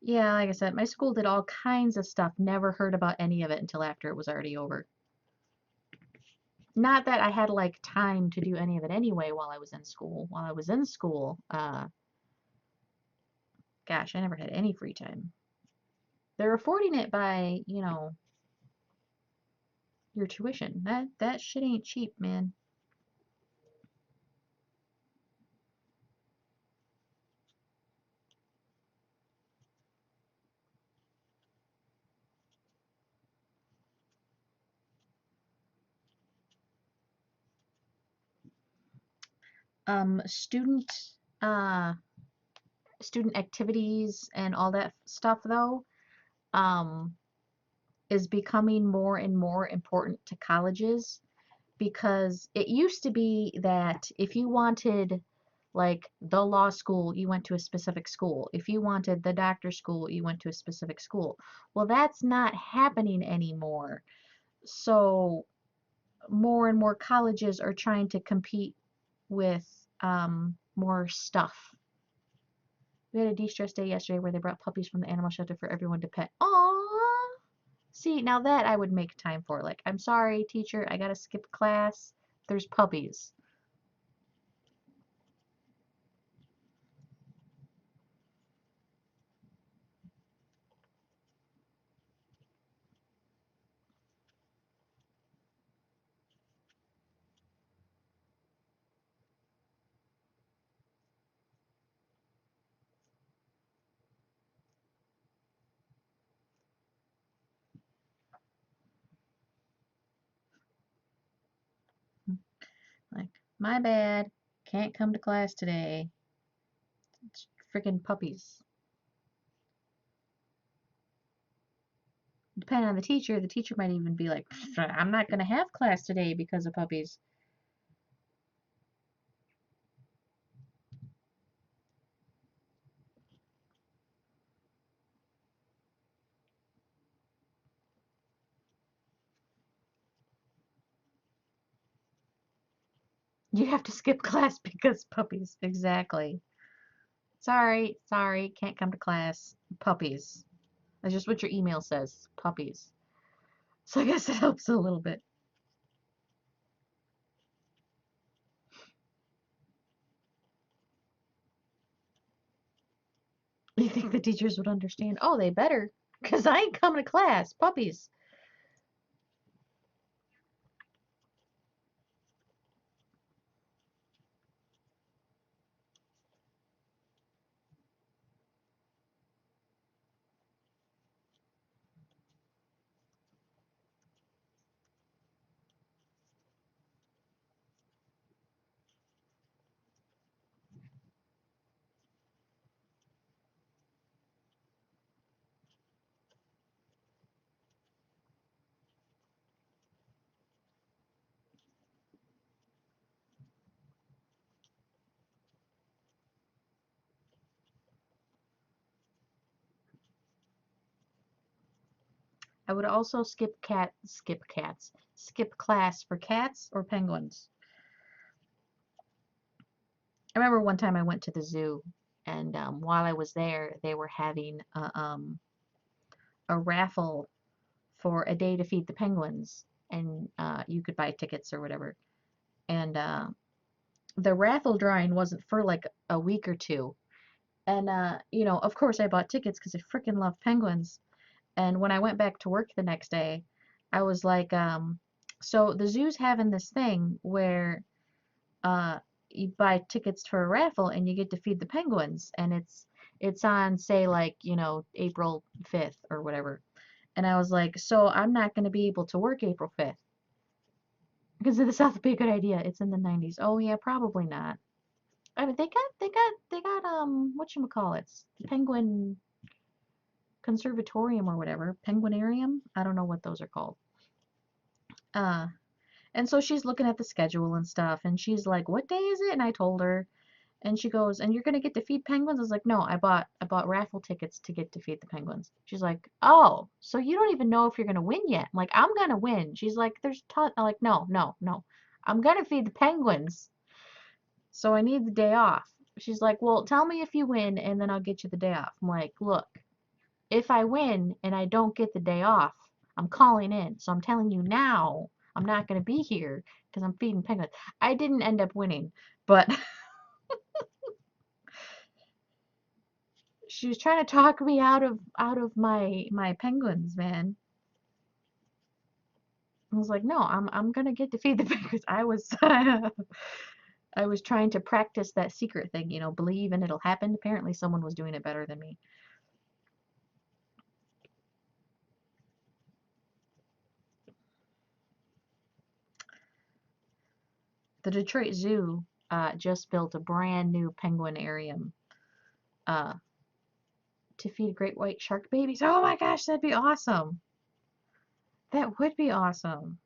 Yeah, like I said, my school did all kinds of stuff. Never heard about any of it until after it was already over. Not that I had like time to do any of it anyway while I was in school. While I was in school, gosh, I never had any free time. They're affording it by, you know, your tuition. That shit ain't cheap, man. Student uh student activities and all that stuff though um is becoming more and more important to colleges, because it used to be that if you wanted like the law school, you went to a specific school. If you wanted the doctor school, you went to a specific school. Well, that's not happening anymore. So more and more colleges are trying to compete with more stuff. We had a de-stress day yesterday where they brought puppies from the animal shelter for everyone to pet. Aww. See, now that I would make time for. Like, I'm sorry, teacher, I gotta skip class. There's puppies. Like, my bad, can't come to class today. It's freaking puppies. Depending on the teacher might even be like, I'm not gonna have class today because of puppies. You have to skip class because puppies. Exactly. Sorry, can't come to class. Puppies. That's just what your email says. Puppies. So I guess it helps a little bit. You think the teachers would understand? Oh, they better, because I ain't coming to class. Puppies. I would also skip class for cats or penguins. I remember one time I went to the zoo, and while I was there, they were having a raffle for a day to feed the penguins, and you could buy tickets or whatever. And the raffle drawing wasn't for like a week or two. And of course I bought tickets because I freaking love penguins. And when I went back to work the next day, I was like, so the zoo's having this thing where uh, you buy tickets for a raffle and you get to feed the penguins, and it's on, say, like, April 5th or whatever. And I was like, so I'm not going to be able to work April 5th. Because this would be a good idea. It's in the 90s. Oh yeah, probably not. I mean, they got whatchamacallits, the Penguin Conservatorium or whatever, Penguinarium. I don't know what those are called. Uh, and so she's looking at the schedule and stuff, and she's like, "What day is it?" And I told her, and she goes, "And you're gonna get to feed penguins?" I was like, "No, I bought raffle tickets to get to feed the penguins." She's like, "Oh, so you don't even know if you're gonna win yet?" I'm like, "I'm gonna win." She's like, "There's ton." I'm like, "No, no, no, I'm gonna feed the penguins, so I need the day off." She's like, "Well, tell me if you win, and then I'll get you the day off." I'm like, "Look, if I win and I don't get the day off, I'm calling in. So I'm telling you now, I'm not going to be here because I'm feeding penguins." I didn't end up winning, but she was trying to talk me out of my penguins, man. I was like, "No, I'm going to get to feed the penguins." I was I was trying to practice that secret thing, believe and it'll happen. Apparently someone was doing it better than me. The Detroit Zoo just built a brand new penguinarium uh, to feed great white shark babies. Oh my gosh, that'd be awesome. That would be awesome.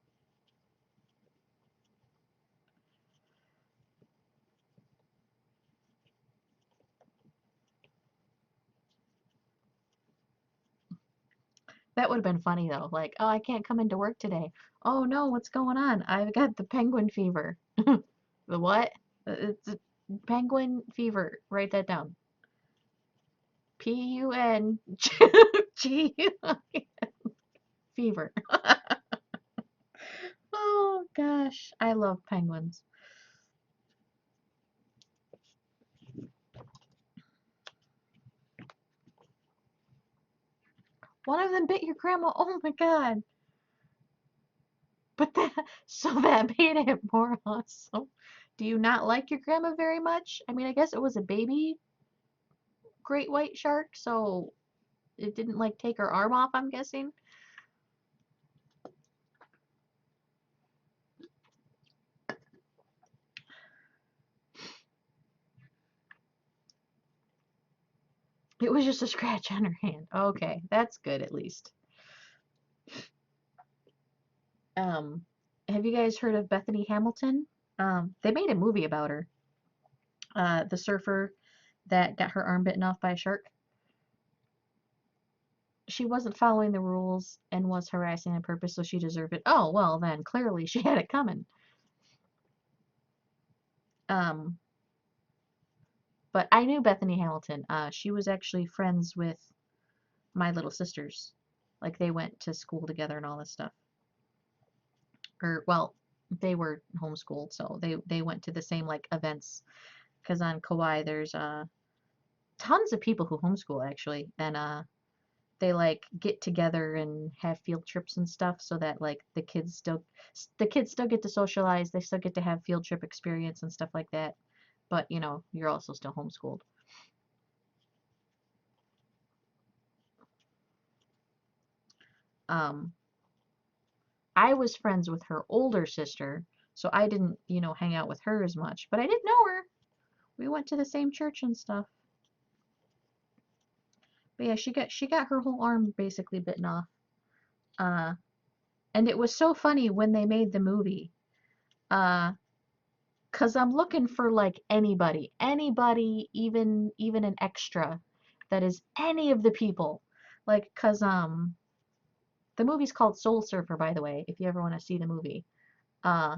That would have been funny though. Like, oh, I can't come into work today. Oh no, what's going on? I've got the penguin fever. The what? It's a penguin fever. Write that down. P-U-N G fever. Oh gosh, I love penguins. One of them bit your grandma. Oh my god. But that, so that made it more awesome. Do you not like your grandma very much? I mean, I guess it was a baby great white shark, so it didn't like take her arm off, I'm guessing. It was just a scratch on her hand. Okay, that's good at least. Have you guys heard of Bethany Hamilton? They made a movie about her. The surfer that got her arm bitten off by a shark. She wasn't following the rules and was harassing on purpose, so she deserved it. Oh, well, then clearly she had it coming. But I knew Bethany Hamilton. She was actually friends with my little sisters. Like they went to school together and all this stuff. Or well, they were homeschooled, so they went to the same like events. Because on Kauai, there's tons of people who homeschool actually, and they like get together and have field trips and stuff, so that like the kids still get to socialize. They still get to have field trip experience and stuff like that. But you know, you're also still homeschooled. Um, I was friends with her older sister, so I didn't, hang out with her as much, but I did know her. We went to the same church and stuff. But yeah, she got her whole arm basically bitten off. Uh, and it was so funny when they made the movie. 'Cause I'm looking for like anybody, even an extra that is any of the people. Like, 'cause the movie's called Soul Surfer, by the way, if you ever want to see the movie. Uh,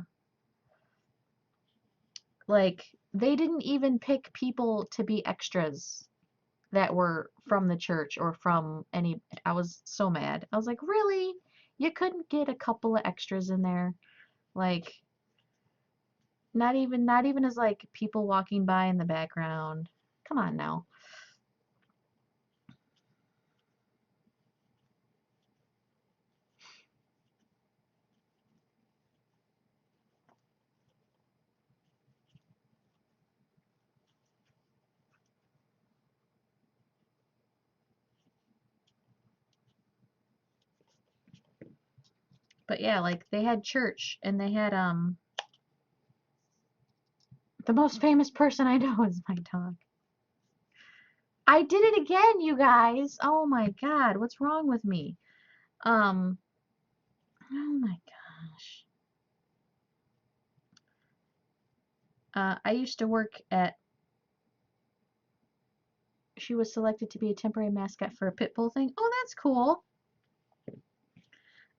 like they didn't even pick people to be extras that were from the church or from any. I was so mad. I was like, really? You couldn't get a couple of extras in there? Like, not even as like people walking by in the background. Come on now. But yeah, like they had church and they had the most famous person I know is my dog. I did it again, you guys. Oh my God, what's wrong with me? Um, oh my gosh. I used to work at, she was selected to be a temporary mascot for a pit bull thing. Oh, that's cool.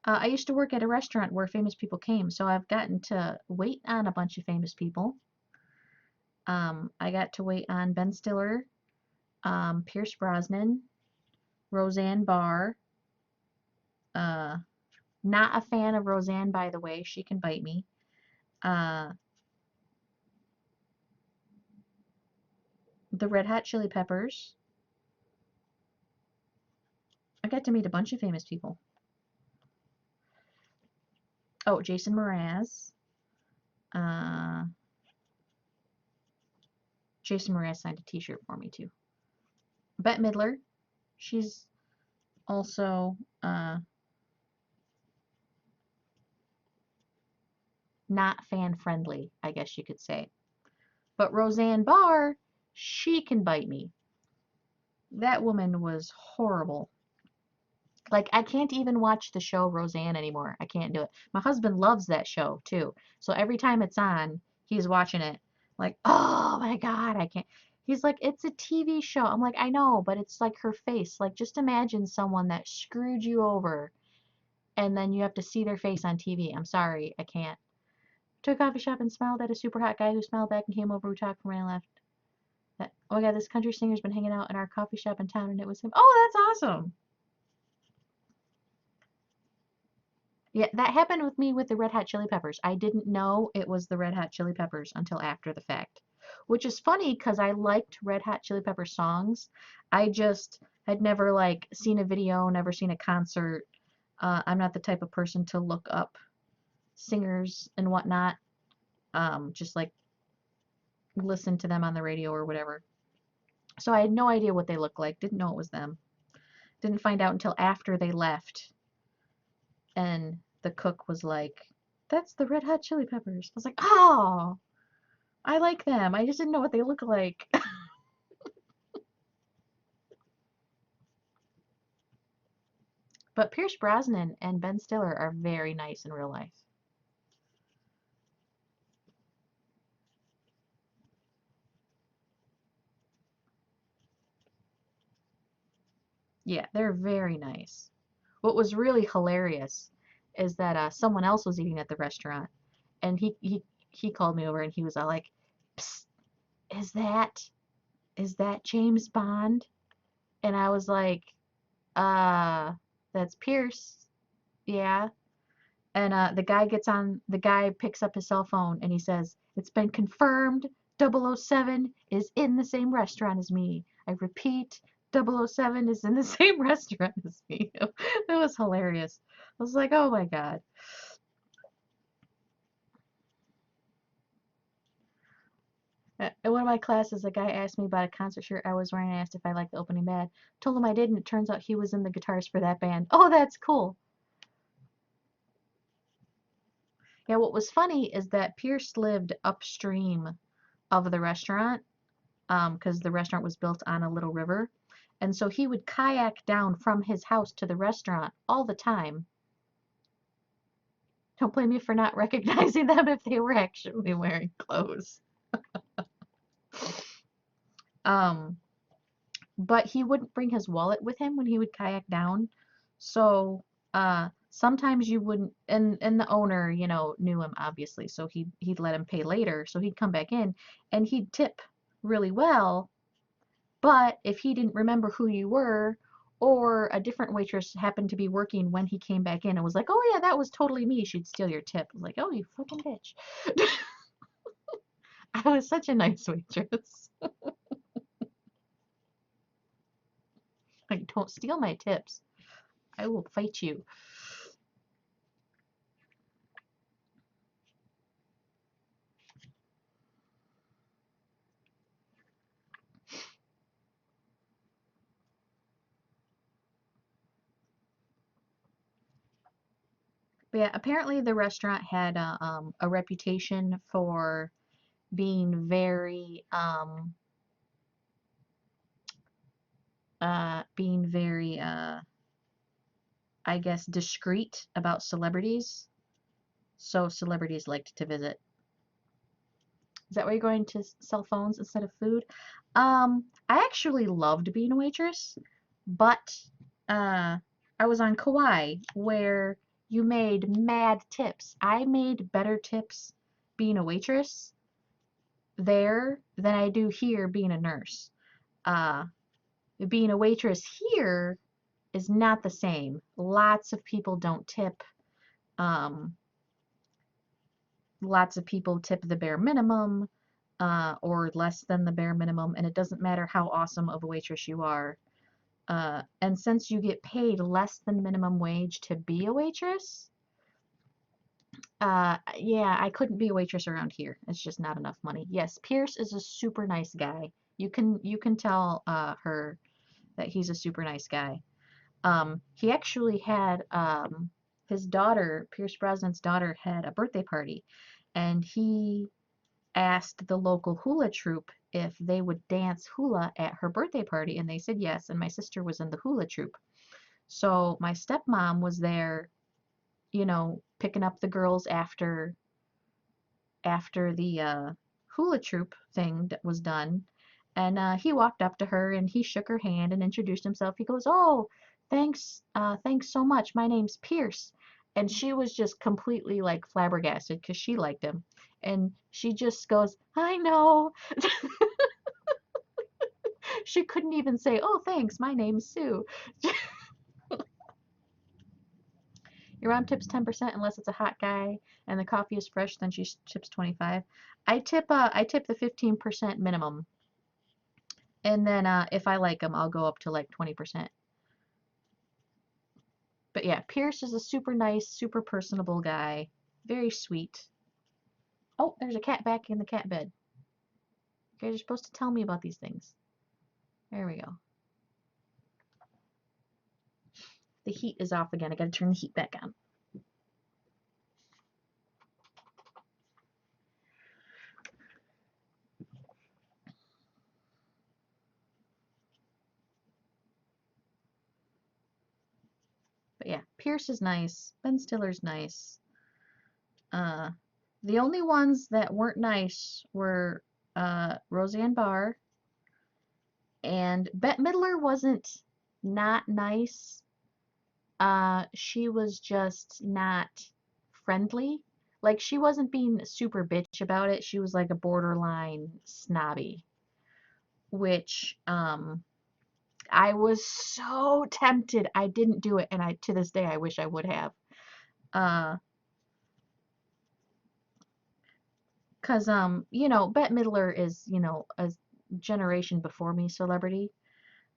I used to work at a restaurant where famous people came, so I've gotten to wait on a bunch of famous people. I got to wait on Ben Stiller, Pierce Brosnan, Roseanne Barr. Not a fan of Roseanne, by the way. She can bite me. Uh, the Red Hot Chili Peppers. I got to meet a bunch of famous people. Oh, Jason Mraz. Jason Mraz signed a t-shirt for me too. Bette Midler. She's also not fan friendly, I guess you could say. But Roseanne Barr, she can bite me. That woman was horrible. Like, I can't even watch the show Roseanne anymore. I can't do it. My husband loves that show too. So every time it's on, he's watching it. Like, oh my God, I can't. He's like, it's a TV show. I'm like, I know, but it's like her face. Like, just imagine someone that screwed you over and then you have to see their face on TV. I'm sorry, I can't. To a coffee shop and smiled at a super hot guy who smiled back and came over. We talked for a minute and left. Oh my God, this country singer's been hanging out in our coffee shop in town and it was him. Oh, that's awesome. Yeah, that happened with me with the Red Hot Chili Peppers. I didn't know it was the Red Hot Chili Peppers until after the fact, which is funny because I liked Red Hot Chili Pepper songs. I just had never like seen a video, never seen a concert. I'm not the type of person to look up singers and whatnot. Just like listen to them on the radio or whatever. So I had no idea what they looked like. Didn't know it was them. Didn't find out until after they left. And the cook was like, that's the Red Hot Chili Peppers. I was like, oh, I like them. I just didn't know what they look like. But Pierce Brosnan and Ben Stiller are very nice in real life. Yeah, they're very nice. What was really hilarious is that someone else was eating at the restaurant, and he called me over and he was all like, "Psst, is that James Bond?" And I was like, that's Pierce. Yeah. And the guy picks up his cell phone and he says, it's been confirmed 007 is in the same restaurant as me. I repeat, 007 is in the same restaurant as me. It was hilarious. I was like, oh my God. In one of my classes, a guy asked me about a concert shirt I was wearing and asked if I liked the opening band. Told him I did, and it turns out he was in the guitars for that band. Oh, that's cool. Yeah, what was funny is that Pierce lived upstream of the restaurant, because the restaurant was built on a little river. And so he would kayak down from his house to the restaurant all the time. Don't blame me for not recognizing them if they were actually wearing clothes. But he wouldn't bring his wallet with him when he would kayak down. So sometimes you wouldn't, and the owner, knew him obviously, so he'd let him pay later. So he'd come back in and he'd tip really well. But if he didn't remember who you were, or a different waitress happened to be working when he came back in and was like, oh yeah, that was totally me, she'd steal your tip. I was like, oh, you fucking bitch. I was such a nice waitress. Like, don't steal my tips. I will fight you. But yeah, apparently the restaurant had a reputation for being very, I guess, discreet about celebrities. So celebrities liked to visit. Is that why you're going to sell phones instead of food? I actually loved being a waitress, but I was on Kauai where you made mad tips. I made better tips being a waitress there than I do here being a nurse. Uh, Being a waitress here is not the same. Lots of people don't tip. Um, Lots of people tip the bare minimum, or less than the bare minimum, and it doesn't matter how awesome of a waitress you are. And since you get paid less than minimum wage to be a waitress, yeah, I couldn't be a waitress around here. It's just not enough money. Yes, Pierce is a super nice guy. You can tell her that he's a super nice guy. He actually had his daughter, Pierce Brosnan's daughter, had a birthday party, and he asked the local hula troupe if they would dance hula at her birthday party, and they said yes, and my sister was in the hula troupe. So my stepmom was there, you know, picking up the girls after the hula troupe thing that was done. And he walked up to her and he shook her hand and introduced himself. He goes, "Oh, thanks so much. My name's Pierce." And she was just completely like flabbergasted because she liked him. And she just goes, "I know." She couldn't even say, "Oh, thanks. My name's Sue." Your mom tips 10% unless it's a hot guy and the coffee is fresh, then she tips 25. I tip the 15% minimum. And then if I like them, I'll go up to like 20%. But yeah, Pierce is a super nice, super personable guy. Very sweet. Oh, there's a cat back in the cat bed. You guys are supposed to tell me about these things. There we go. The heat is off again. I gotta turn the heat back on. But yeah, Pierce is nice. Ben Stiller's nice. The only ones that weren't nice were Roseanne Barr, and Bette Midler wasn't not nice. She was just not friendly. Like, she wasn't being super bitch about it. She was like a borderline snobby, which I was so tempted. I didn't do it, and to this day I wish I would have. Cause you know, Bette Midler is, you know, a generation before me celebrity.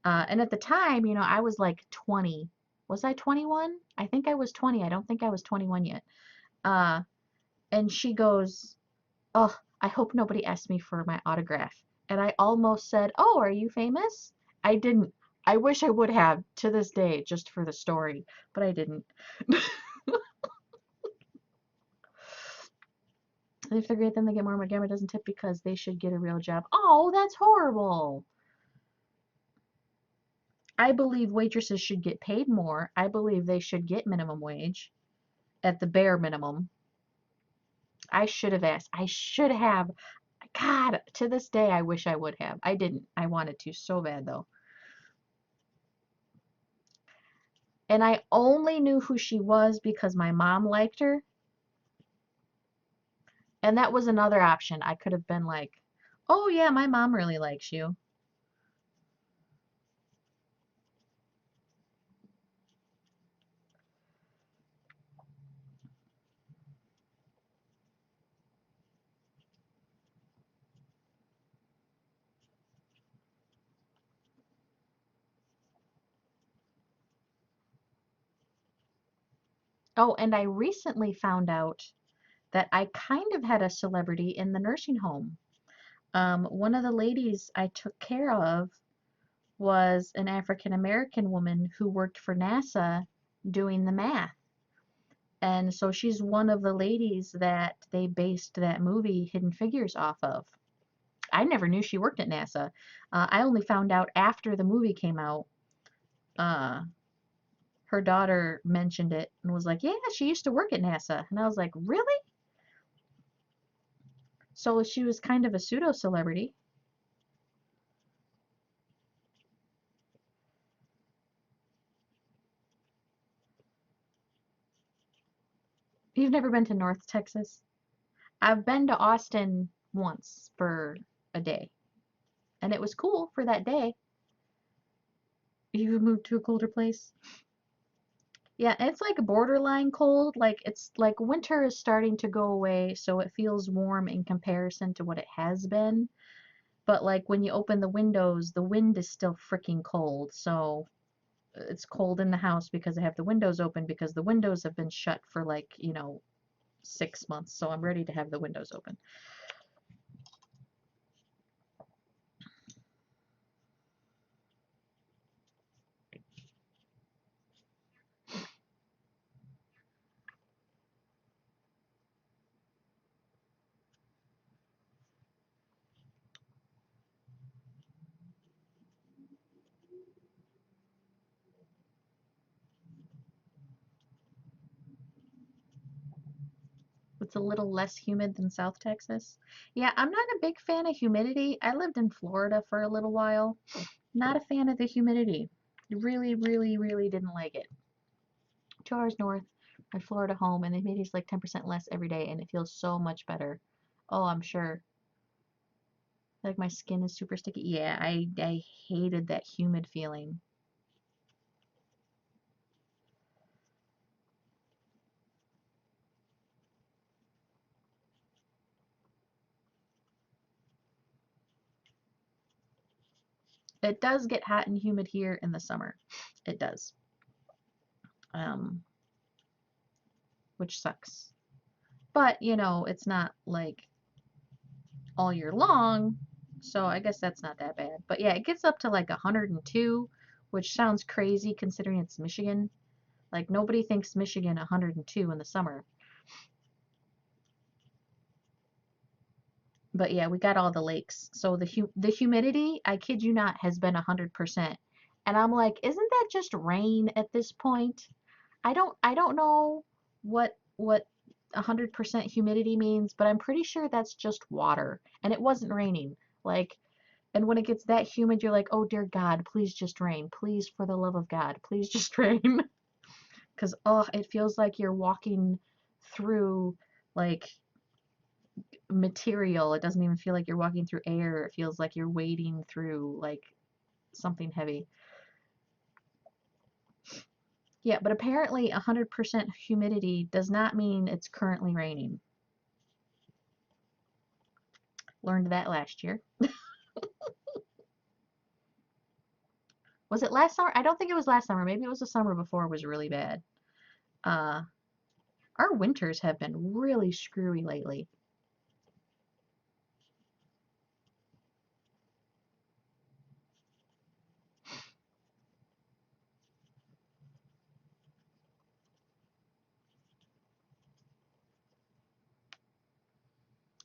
And at the time, you know, I was like 20. Was I 21? I think I was 20. I don't think I was 21 yet. Uh, and she goes, "Oh, I hope nobody asks me for my autograph." And I almost said, "Oh, are you famous?" I didn't. I wish I would have to this day, just for the story, but I didn't. If they're great, then they get more. My grandma doesn't tip because they should get a real job. Oh, that's horrible. I believe waitresses should get paid more. I believe they should get minimum wage at the bare minimum. I should have asked. I should have. God, to this day, I wish I would have. I didn't. I wanted to so bad, though. And I only knew who she was because my mom liked her. And that was another option. I could have been like, "Oh, yeah, my mom really likes you." Oh, and I recently found out that I kind of had a celebrity in the nursing home. One of the ladies I took care of was an African American woman who worked for NASA doing the math. And so she's one of the ladies that they based that movie Hidden Figures off of. I never knew she worked at NASA. I only found out after the movie came out. Uh, Her daughter mentioned it and was like, "Yeah, she used to work at NASA." And I was like, "Really?" So she was kind of a pseudo celebrity. You've never been to North Texas? I've been to Austin once for a day, and it was cool for that day. You moved to a colder place? Yeah, it's like borderline cold. Like, it's like winter is starting to go away, so it feels warm in comparison to what it has been. But like when you open the windows, the wind is still freaking cold. So it's cold in the house because I have the windows open because the windows have been shut for like, you know, 6 months. So I'm ready to have the windows open. It's a little less humid than South Texas. Yeah, I'm not a big fan of humidity. I lived in Florida for a little while. Not a fan of the humidity. Really, really, really didn't like it. 2 hours north, my Florida home, and the humidity's like 10% less every day, and it feels so much better. Oh, I'm sure. Like my skin is super sticky. Yeah, I hated that humid feeling. It does get hot and humid here in the summer. It does. Um, which sucks. But, you know, it's not like all year long, so I guess that's not that bad. But yeah, it gets up to like 102, which sounds crazy considering it's Michigan. Like nobody thinks Michigan 102 in the summer. But yeah, we got all the lakes. So the humidity, I kid you not, has been 100%. And I'm like, isn't that just rain at this point? I don't know what 100% humidity means, but I'm pretty sure that's just water. And it wasn't raining. Like, and when it gets that humid, you're like, oh dear God, please just rain. Please, for the love of God, please just rain. Because, oh, it feels like you're walking through like material. It doesn't even feel like you're walking through air. It feels like you're wading through like something heavy. Yeah, but apparently 100% humidity does not mean it's currently raining. Learned that last year. Was it last summer? I don't think it was last summer. Maybe it was the summer before it was really bad. Uh, our winters have been really screwy lately.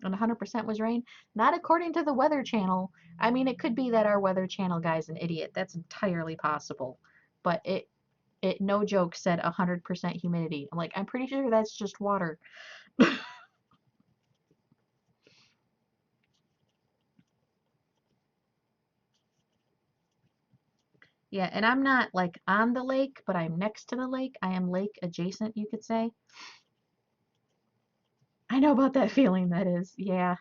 And 100% was rain? Not according to the Weather Channel. I mean, it could be that our Weather Channel guy's an idiot. That's entirely possible. But it no joke said 100% humidity. I'm like, I'm pretty sure that's just water. Yeah, and I'm not like on the lake, but I'm next to the lake. I am lake adjacent, you could say. I know about that feeling, that is. Yeah.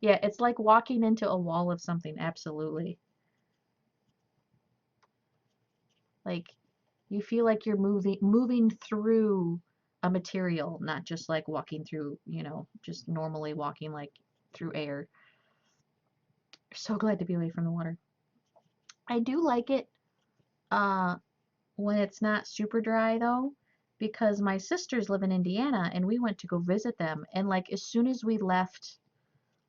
Yeah, it's like walking into a wall of something, absolutely. Like you feel like you're moving through a material, not just like walking through, you know, just normally walking like through air. So glad to be away from the water. I do like it uh when it's not super dry though, because my sisters live in Indiana and we went to go visit them, and like as soon as we left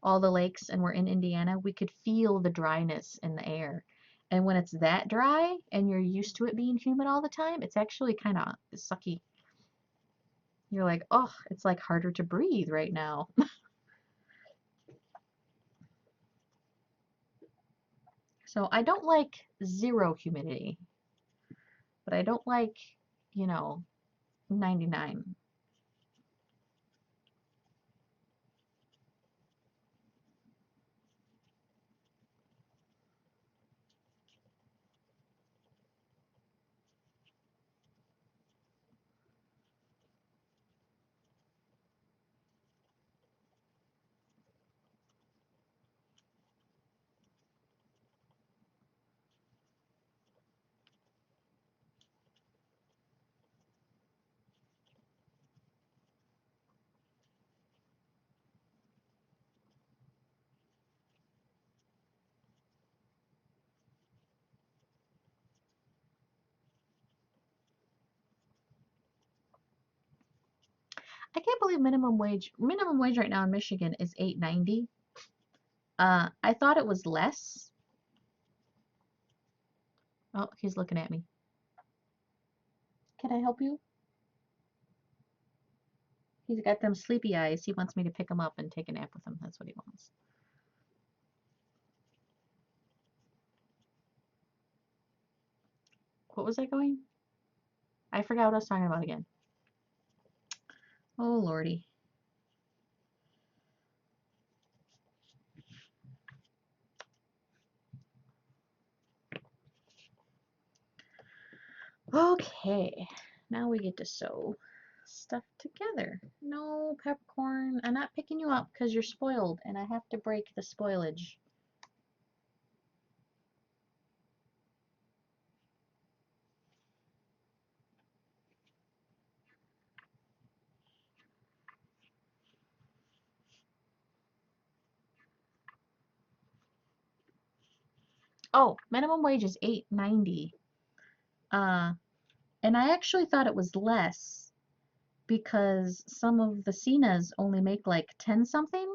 all the lakes and we're in Indiana, we could feel the dryness in the air. And when it's that dry and you're used to it being humid all the time, it's actually kind of sucky. You're like, oh, it's like harder to breathe right now. So I don't like zero humidity, but I don't like, you know, 99. I can't believe minimum wage right now in Michigan is 8.90. I thought it was less. Oh, he's looking at me. Can I help you? He's got them sleepy eyes. He wants me to pick him up and take a nap with him. That's what he wants. What was I going? I forgot what I was talking about again. Oh, Lordy. Okay, now we get to sew stuff together. No, Peppercorn, I'm not picking you up because you're spoiled and I have to break the spoilage. Oh, minimum wage is $8.90. And I actually thought it was less because some of the Cenas only make like 10 something.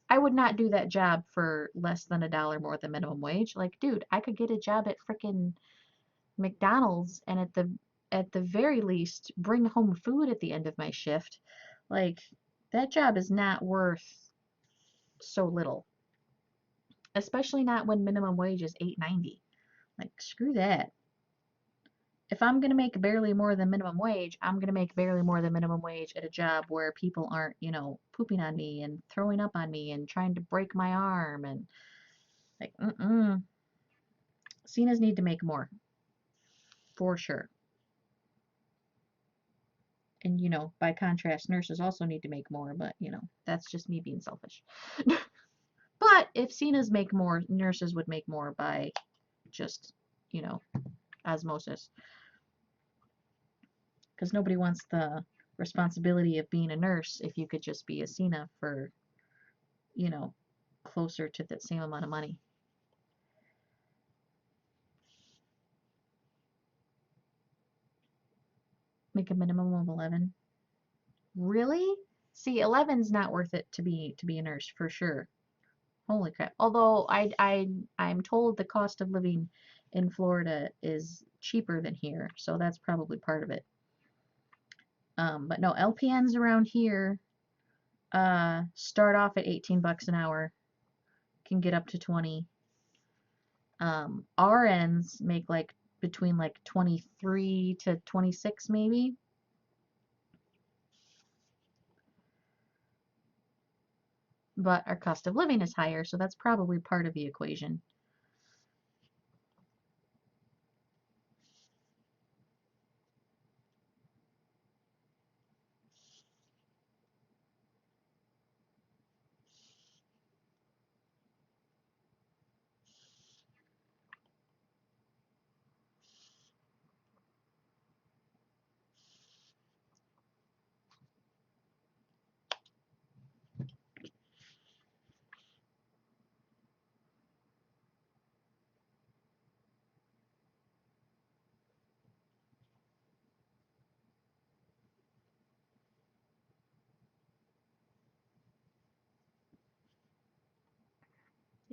I would not do that job for less than $1 more than minimum wage. Like, dude, I could get a job at frickin' McDonald's and at the very least bring home food at the end of my shift. Like, that job is not worth so little. Especially not when minimum wage is $8.90. Like, screw that. If I'm gonna make barely more than minimum wage, I'm gonna make barely more than minimum wage at a job where people aren't, pooping on me and throwing up on me and trying to break my arm and like, Cenas need to make more, for sure. And, by contrast, nurses also need to make more, but, that's just me being selfish. But if Cenas make more, nurses would make more by just, osmosis. Because nobody wants the responsibility of being a nurse if you could just be a Cena for, you know, closer to that same amount of money. Make a minimum of 11. Really? See, 11's not worth it to be a nurse for sure. Holy crap. Although I'm told the cost of living in Florida is cheaper than here, so that's probably part of it. But no, LPNs around here start off at 18 bucks an hour, can get up to 20. RNs make like between like 23 to 26 maybe. But our cost of living is higher, so that's probably part of the equation.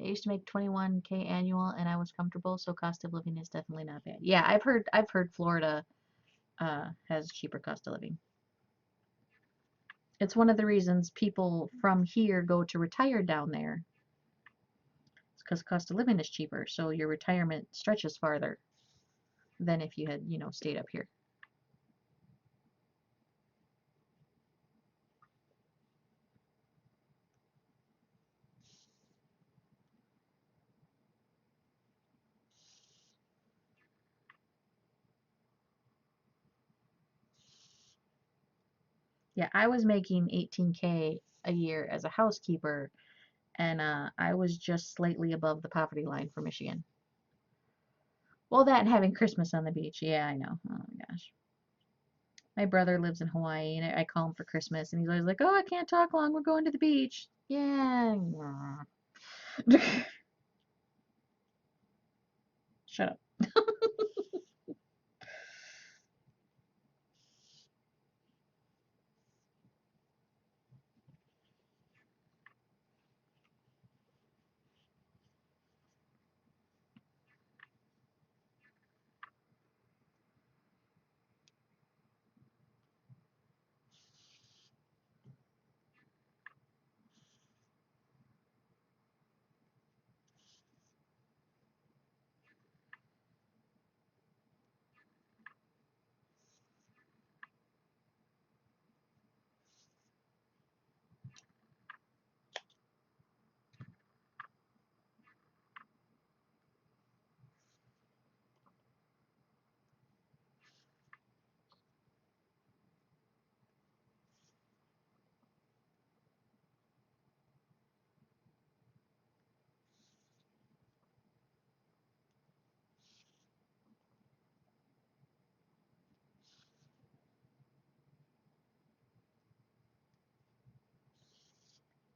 I used to make 21K annual and I was comfortable, so cost of living is definitely not bad. Yeah, I've heard Florida has cheaper cost of living. It's one of the reasons people from here go to retire down there. It's because cost of living is cheaper, so your retirement stretches farther than if you had, stayed up here. Yeah, I was making 18K a year as a housekeeper, and I was just slightly above the poverty line for Michigan. Well, that and having Christmas on the beach. Yeah, I know. Oh my gosh. My brother lives in Hawaii, and I call him for Christmas, and he's always like, "Oh, I can't talk long. We're going to the beach." Yeah. Shut up.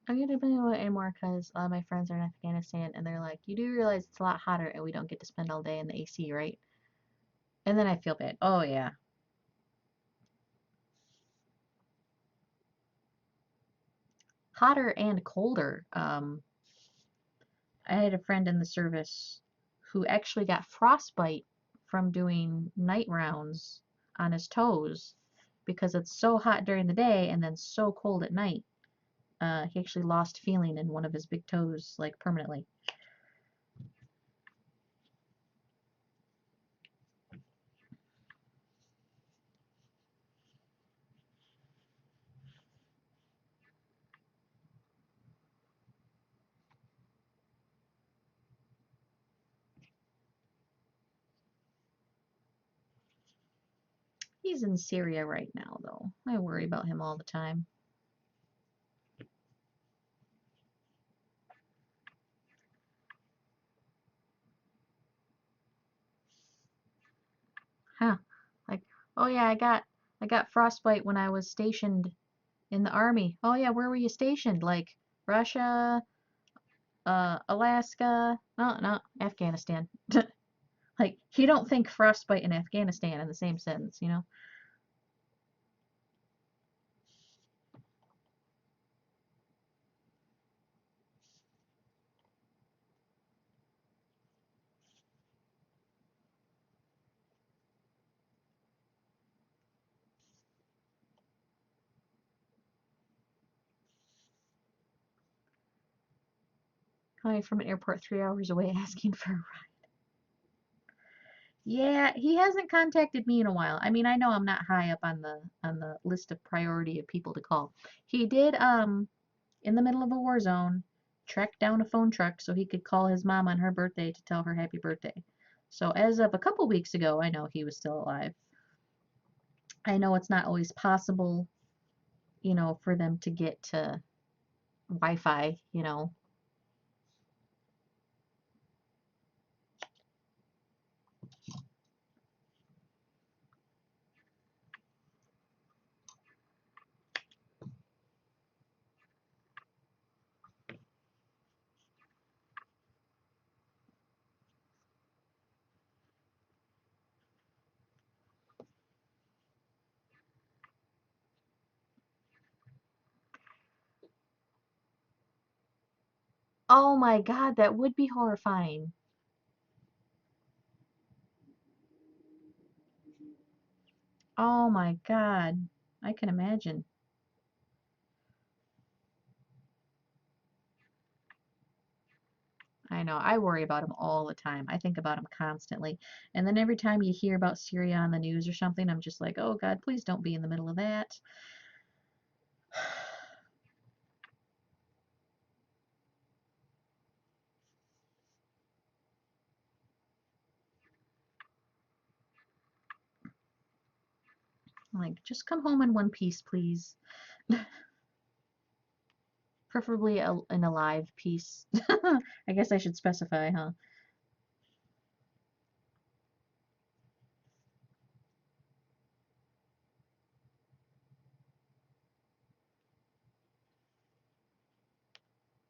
I'm gonna be able anymore because a lot of my friends are in Afghanistan and they're like, you do realize it's a lot hotter and we don't get to spend all day in the AC, right? And then I feel bad. Oh yeah. Hotter and colder. I had a friend in the service who actually got frostbite from doing night rounds on his toes because it's so hot during the day and then so cold at night. He actually lost feeling in one of his big toes, like permanently. He's in Syria right now, though. I worry about him all the time. Huh. Like, oh yeah, I got frostbite when I was stationed in the army. Oh yeah, where were you stationed? Like Russia, Alaska? No, no, Afghanistan. Like, you don't think frostbite and Afghanistan in the same sentence, you know? Coming from an airport 3 hours away asking for a ride. Yeah, he hasn't contacted me in a while. I mean, I know I'm not high up on the list of priority of people to call. He did in the middle of a war zone track down a phone truck so he could call his mom on her birthday to tell her happy birthday. So as of a couple weeks ago, I know he was still alive. I know it's not always possible, for them to get to Wi-Fi, Oh my God, that would be horrifying. Oh my God. I can imagine. I know. I worry about him all the time. I think about him constantly. And then every time you hear about Syria on the news or something, I'm just like, oh God, please don't be in the middle of that. Like, just come home in one piece, please. Preferably an alive piece. I guess I should specify, huh?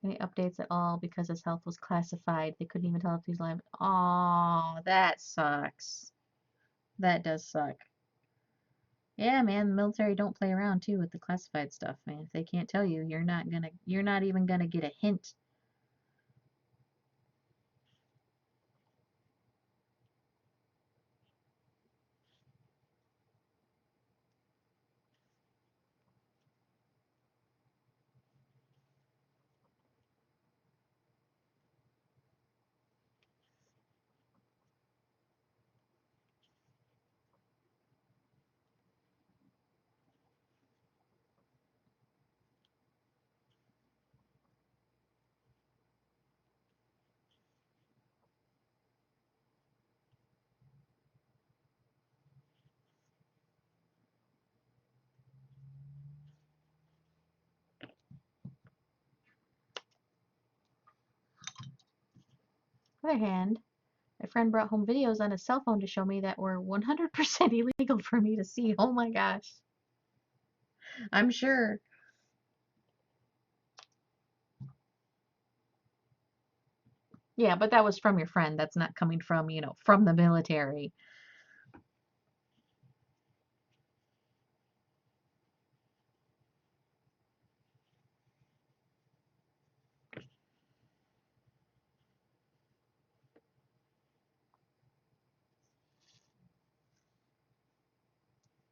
Any updates at all because his health was classified. They couldn't even tell if he's alive. Oh, that sucks. That does suck. Yeah, man, the military don't play around too with the classified stuff, man. If they can't tell you, you're not even gonna get a hint. On the other hand, my friend brought home videos on his cell phone to show me that were 100% illegal for me to see. Oh my gosh. I'm sure. Yeah, but that was from your friend. That's not coming from, from the military.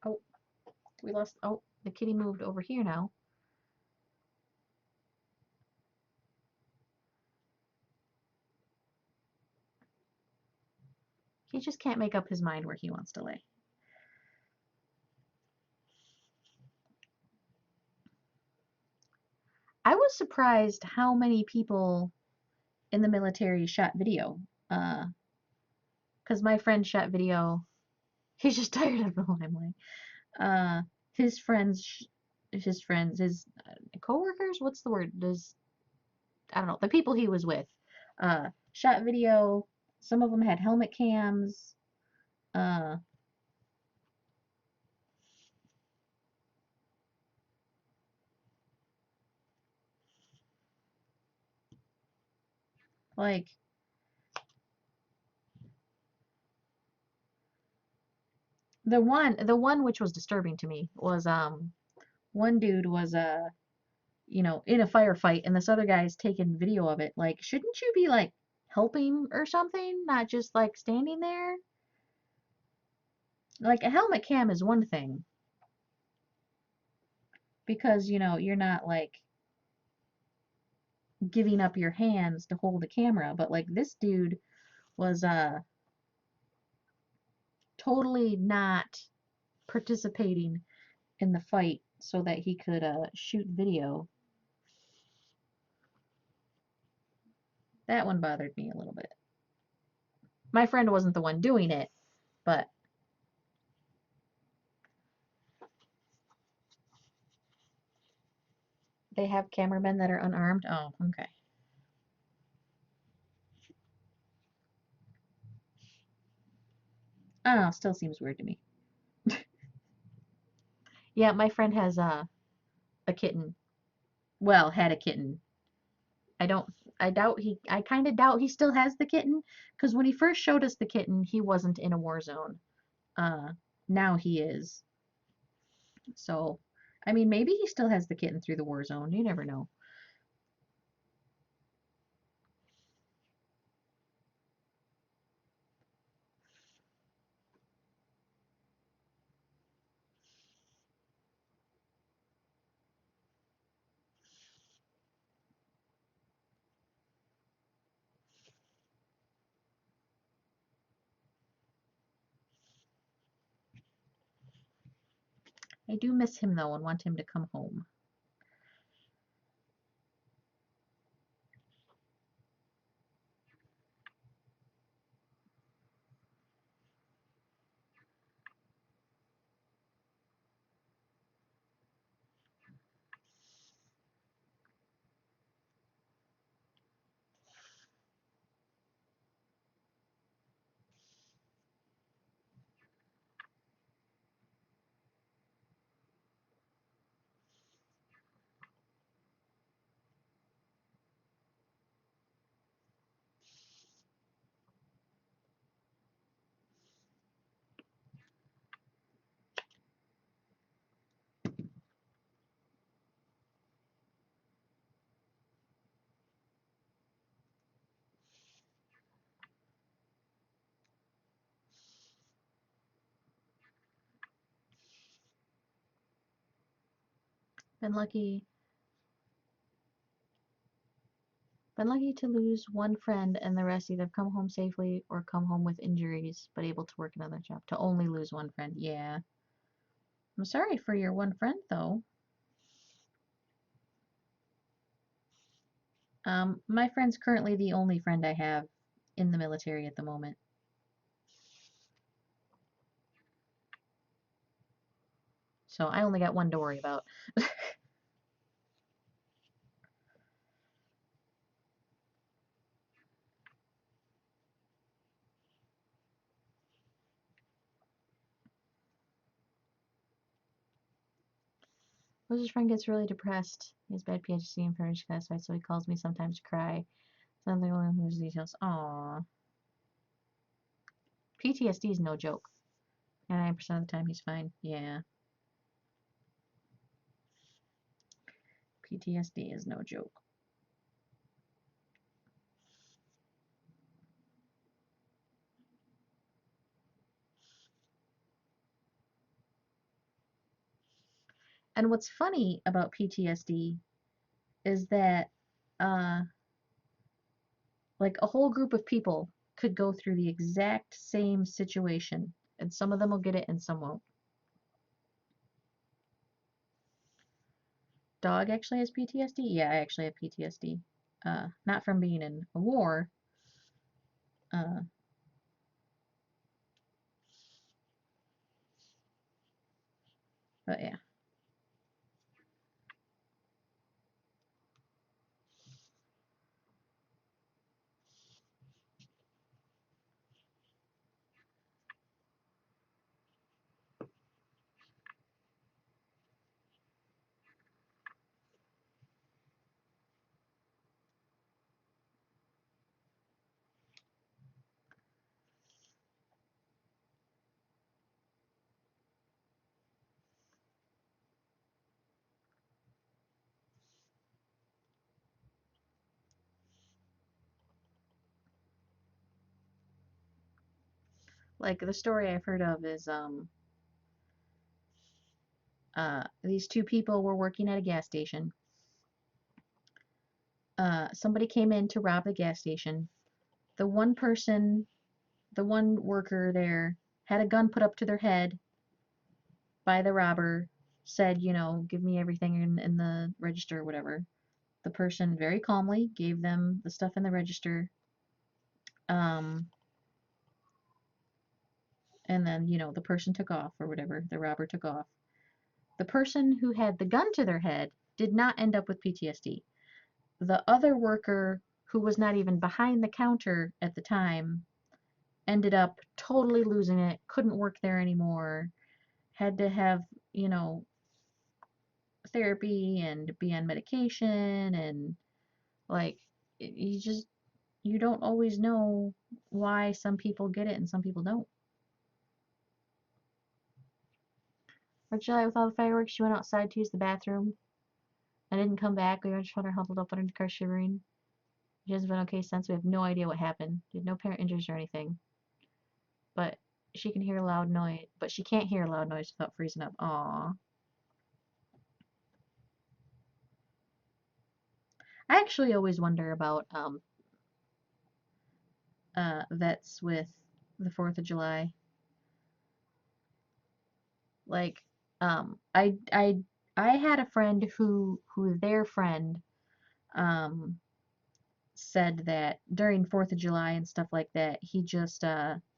Oh, we lost. Oh, the kitty moved over here now. He just can't make up his mind where he wants to lay. I was surprised how many people in the military shot video. Because my friend shot video. He's just tired of the limelight. Uh, his friends, his coworkers. What's the word? I don't know. The people he was with, shot video. Some of them had helmet cams. Uh, like the one which was disturbing to me was one dude was in a firefight and this other guy's taking video of it. Like, shouldn't you be like helping or something, not just like standing there? Like, a helmet cam is one thing because you're not like giving up your hands to hold a camera, but like this dude was totally not participating in the fight so that he could shoot video. That one bothered me a little bit. My friend wasn't the one doing it, but they have cameramen that are unarmed. Oh, okay. I don't know, still seems weird to me. Yeah, my friend has a kitten. Well, had a kitten. I don't I kind of doubt he still has the kitten because when he first showed us the kitten, he wasn't in a war zone. Uh, now he is. So, I mean, maybe he still has the kitten through the war zone. You never know. I do miss him though and want him to come home. Been lucky Been lucky to lose one friend and the rest either come home safely or come home with injuries, but able to work another job. To only lose one friend. Yeah. I'm sorry for your one friend though. My friend's currently the only friend I have in the military at the moment. So I only got one to worry about. His friend gets really depressed. He has bad PTSD and furniture classified, so he calls me sometimes to cry. Something one whose details. Aww. PTSD is no joke. 99% of the time he's fine. Yeah. PTSD is no joke. And what's funny about PTSD is that like a whole group of people could go through the exact same situation, and some of them will get it and some won't. Dog actually has PTSD? Yeah, I actually have PTSD. Not from being in a war. Uh, but yeah. Like the story I've heard of is these two people were working at a gas station. Somebody came in to rob the gas station. The one person, the one worker there, had a gun put up to their head by the robber, said, you know, give me everything in the register or whatever. The person very calmly gave them the stuff in the register. Um, and then, you know, the person took off or whatever. The robber took off. The person who had the gun to their head did not end up with PTSD. The other worker, who was not even behind the counter at the time, ended up totally losing it, couldn't work there anymore, had to have, you know, therapy and be on medication, and like you just you don't always know why some people get it and some people don't. Or July, with all the fireworks, she went outside to use the bathroom and didn't come back. We were just found her huddled up under the car shivering. She hasn't been okay since. We have no idea what happened. She had no apparent injuries or anything. But she can hear loud noise. But she can't hear loud noise without freezing up. Aww. I actually always wonder about vets with the 4th of July. Like, I had a friend who their friend um said that during 4th of July and stuff like that, he just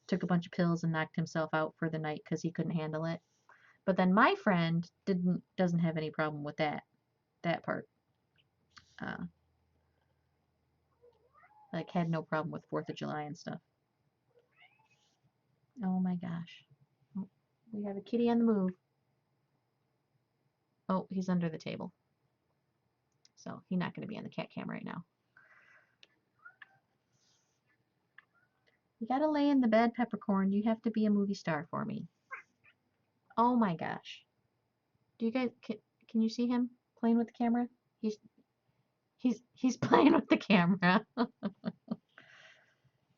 took a bunch of pills and knocked himself out for the night because he couldn't handle it. But then my friend doesn't have any problem with that part. Uh, like had no problem with 4th of July and stuff. Oh my gosh. Oh, we have a kitty on the move. Oh, he's under the table. So he's not going to be on the cat cam right now. You gotta lay in the bed, Peppercorn. You have to be a movie star for me. Oh my gosh. Do you guys can you see him playing with the camera? He's playing with the camera.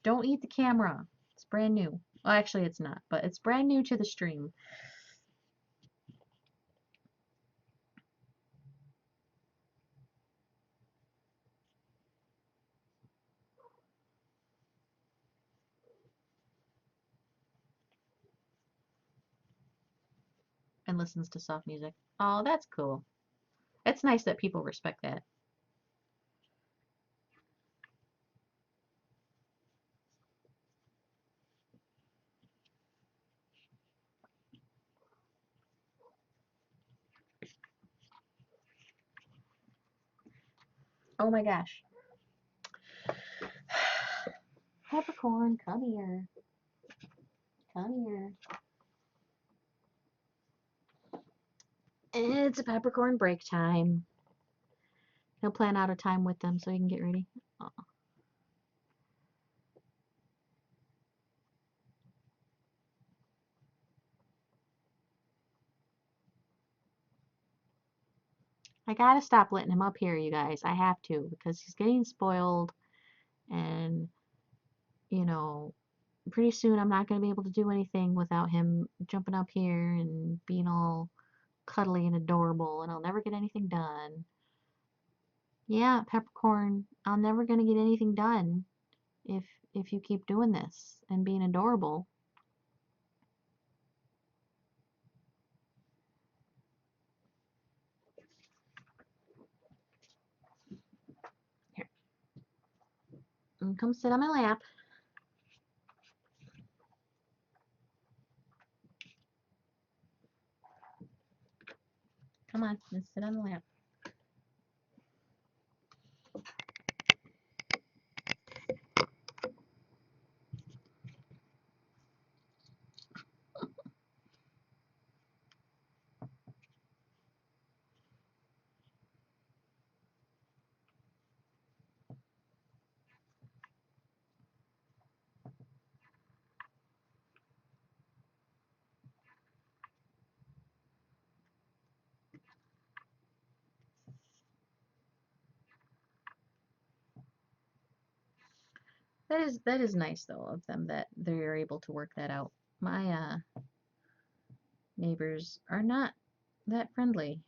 Don't eat the camera. It's brand new. Well, actually it's not, but it's brand new to the stream. And listens to soft music. Oh, that's cool. It's nice that people respect that. Oh my gosh. Peppercorn, come here. Come here. It's a peppercorn break time. He'll plan out a time with them so he can get ready. Oh. I gotta stop letting him up here, you guys. I have to, because he's getting spoiled, and, you know, pretty soon I'm not gonna be able to do anything without him jumping up here and being all cuddly and adorable, and I'll never get anything done. Yeah, Peppercorn, I'm never gonna get anything done if if you keep doing this and being adorable. Here, come sit on my lap. Come on, let's sit on the lap. That is nice though of them that they're able to work that out. My neighbors are not that friendly.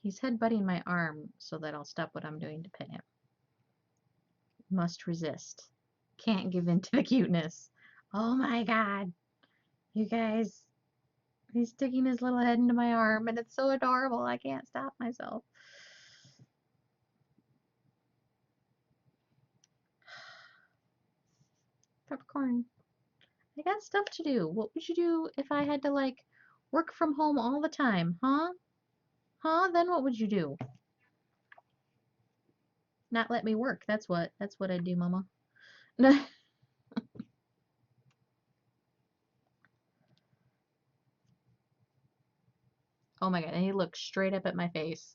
He's headbutting my arm so that I'll stop what I'm doing to pet him. Must resist. Can't give in to the cuteness. Oh my god. You guys, he's sticking his little head into my arm and it's so adorable. I can't stop myself. Peppercorn, I got stuff to do. What would you do if I had to, like, work from home all the time, huh? Huh? Then what would you do? Not let me work. That's what I'd do, Mama. Oh my god, and he looked straight up at my face.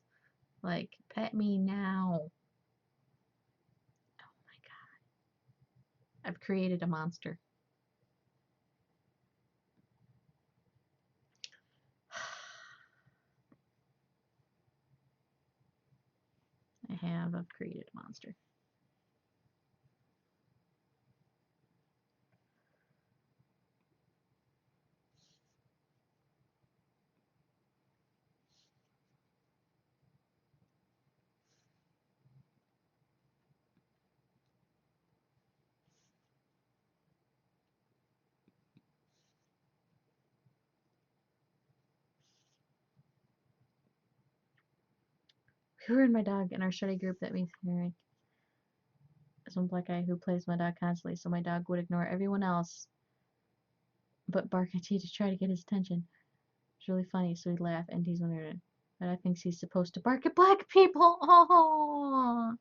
Like, pet me now. Oh my god. I've created a monster. I've created a monster. Who and my dog in our study group that means Henry. Some black guy who plays my dog constantly, so my dog would ignore everyone else but bark at T to try to get his attention. It's really funny, so he'd laugh and tease whenever. But I think he's supposed to bark at black people. Oh,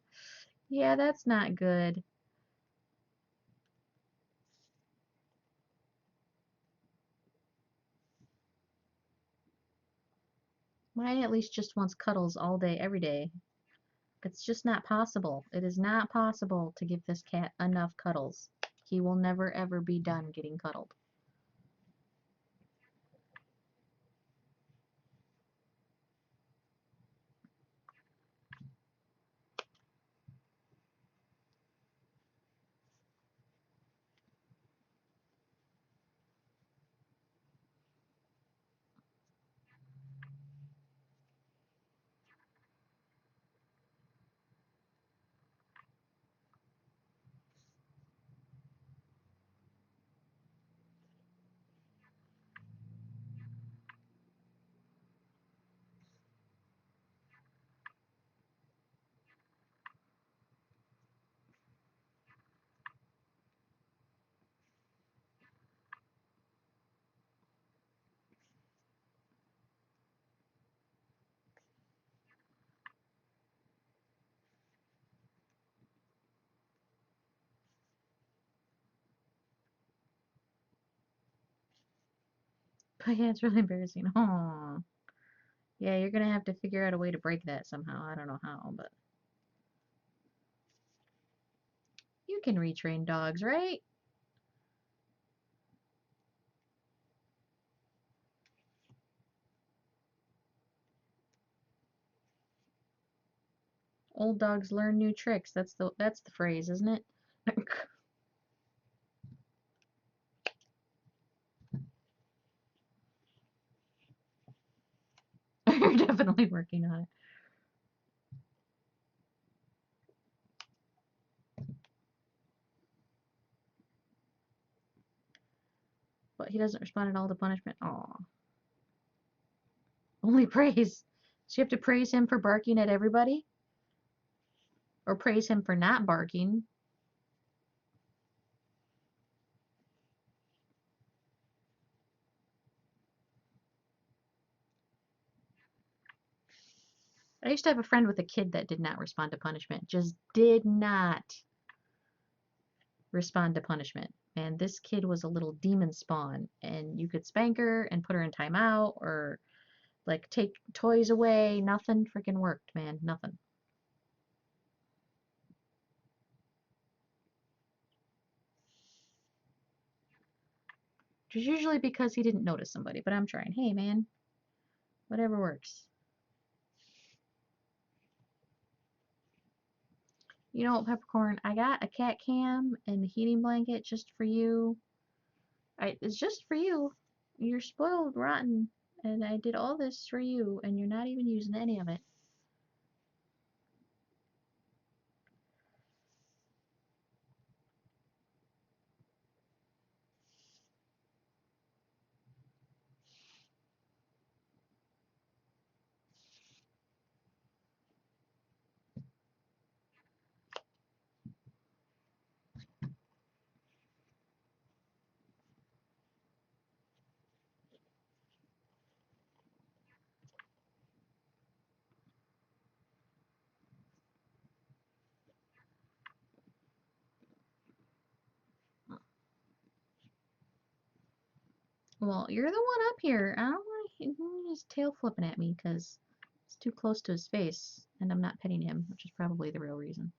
yeah, that's not good. Mine at least just wants cuddles all day, every day. It's just not possible. It is not possible to give this cat enough cuddles. He will never ever be done getting cuddled. But yeah, it's really embarrassing. Oh, yeah, you're gonna have to figure out a way to break that somehow. I don't know how, but can retrain dogs, right? Old dogs learn new tricks. That's the phrase, isn't it? You're definitely working on it. But he doesn't respond at all to punishment. Aw. Only praise. So you have to praise him for barking at everybody? Or praise him for not barking? I used to have a friend with a kid that did not respond to punishment. Just did not respond to punishment. And this kid was a little demon spawn. And you could spank her and put her in timeout or like take toys away. Nothing freaking worked, man. Nothing. Which is usually because he didn't notice somebody. But I'm trying. Hey, man. Whatever works. You know what, Peppercorn? I got a cat cam and a heating blanket just for you. It's just for you. You're spoiled rotten. And I did all this for you, and you're not even using any of it. Well, you're the one up here. I don't want his tail flipping at me because it's too close to his face, and I'm not petting him, which is probably the real reason.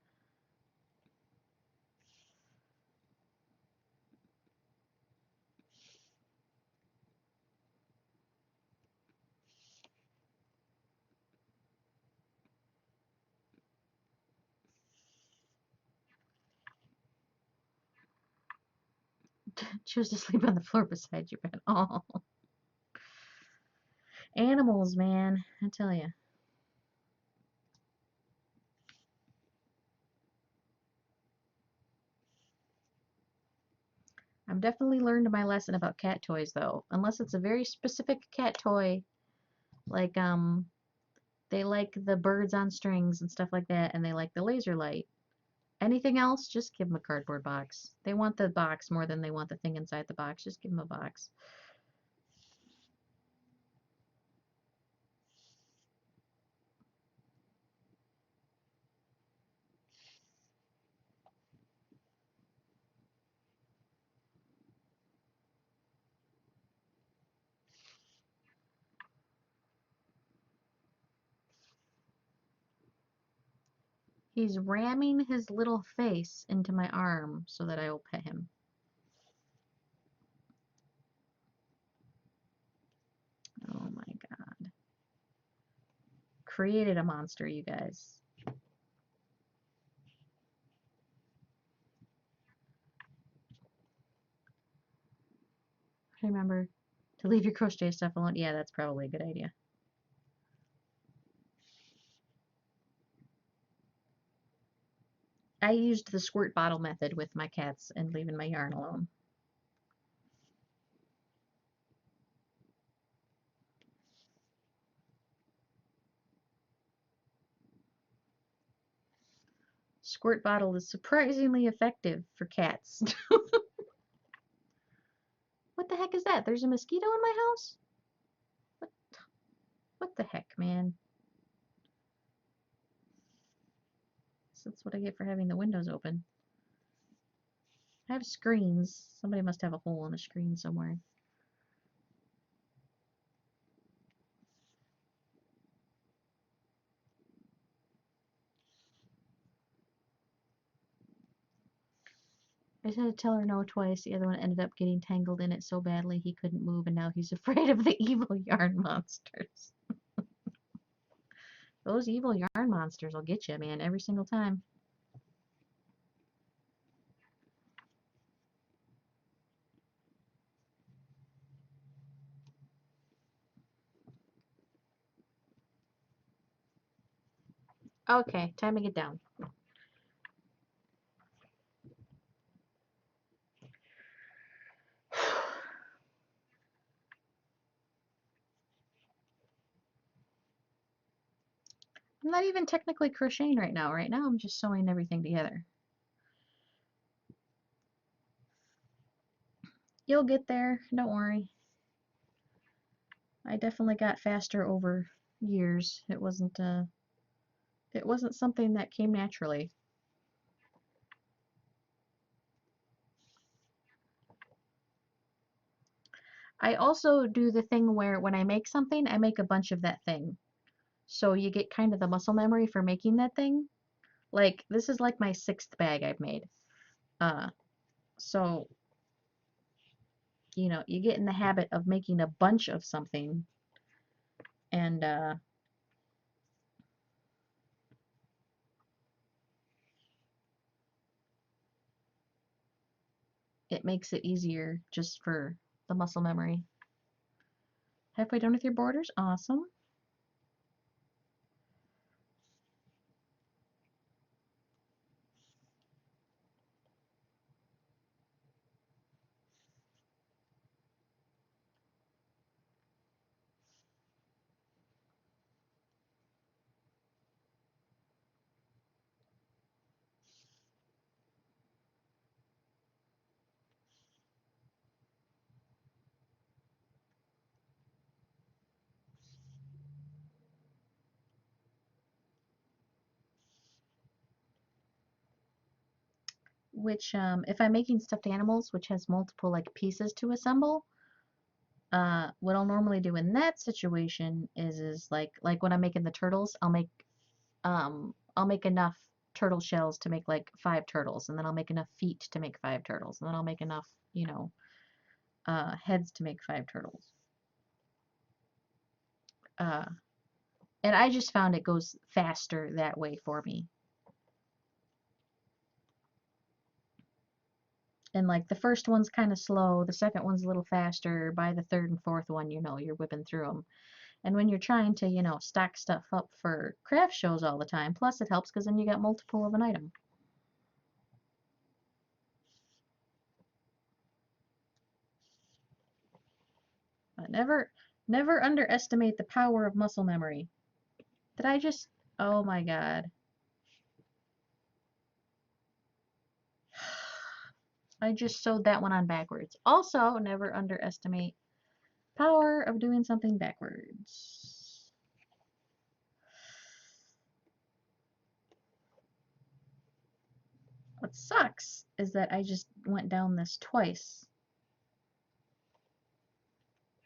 Choose to sleep on the floor beside your bed. Oh, animals, man. I tell you. I've definitely learned my lesson about cat toys, though. Unless it's a very specific cat toy, like, they like the birds on strings and stuff like that, and they like the laser light. Anything else, just give them a cardboard box. They want the box more than they want the thing inside the box. Just give them a box. He's ramming his little face into my arm so that I will pet him. Oh my god. Created a monster, you guys. Remember to leave your crochet stuff alone. Yeah, that's probably a good idea. I used the squirt bottle method with my cats and leaving my yarn alone. Squirt bottle is surprisingly effective for cats. What the heck is that? There's a mosquito in my house? What the heck, man? So that's what I get for having the windows open. I have screens. Somebody must have a hole in a screen somewhere. I just had to tell her no twice. The other one ended up getting tangled in it so badly he couldn't move, and now he's afraid of the evil yarn monsters. Those evil yarn monsters will get you, man, every single time. Okay, time to get down. I'm not even technically crocheting right now. Right now I'm just sewing everything together. You'll get there, don't worry. I definitely got faster over years. It wasn't something that came naturally. I also do the thing where when I make something, I make a bunch of that thing. So you get kind of the muscle memory for making that thing. Like, this is like my 6th bag I've made. So, you know, you get in the habit of making a bunch of something, and it makes it easier just for the muscle memory. Halfway done with your borders? Awesome. Which, if I'm making stuffed animals, which has multiple like pieces to assemble, what I'll normally do in that situation is like when I'm making the turtles, I'll make enough turtle shells to make like 5 turtles, and then I'll make enough feet to make 5 turtles, and then I'll make enough, you know, heads to make 5 turtles. And I just found it goes faster that way for me. And like the first one's kind of slow, the second one's a little faster. By the third and fourth one, you know, you're whipping through them. And when you're trying to, you know, stock stuff up for craft shows all the time, plus it helps because then you got multiple of an item. But never underestimate the power of muscle memory. Did I just, oh my God. I just sewed that one on backwards. Also, never underestimate power of doing something backwards. What sucks is that I just went down this twice,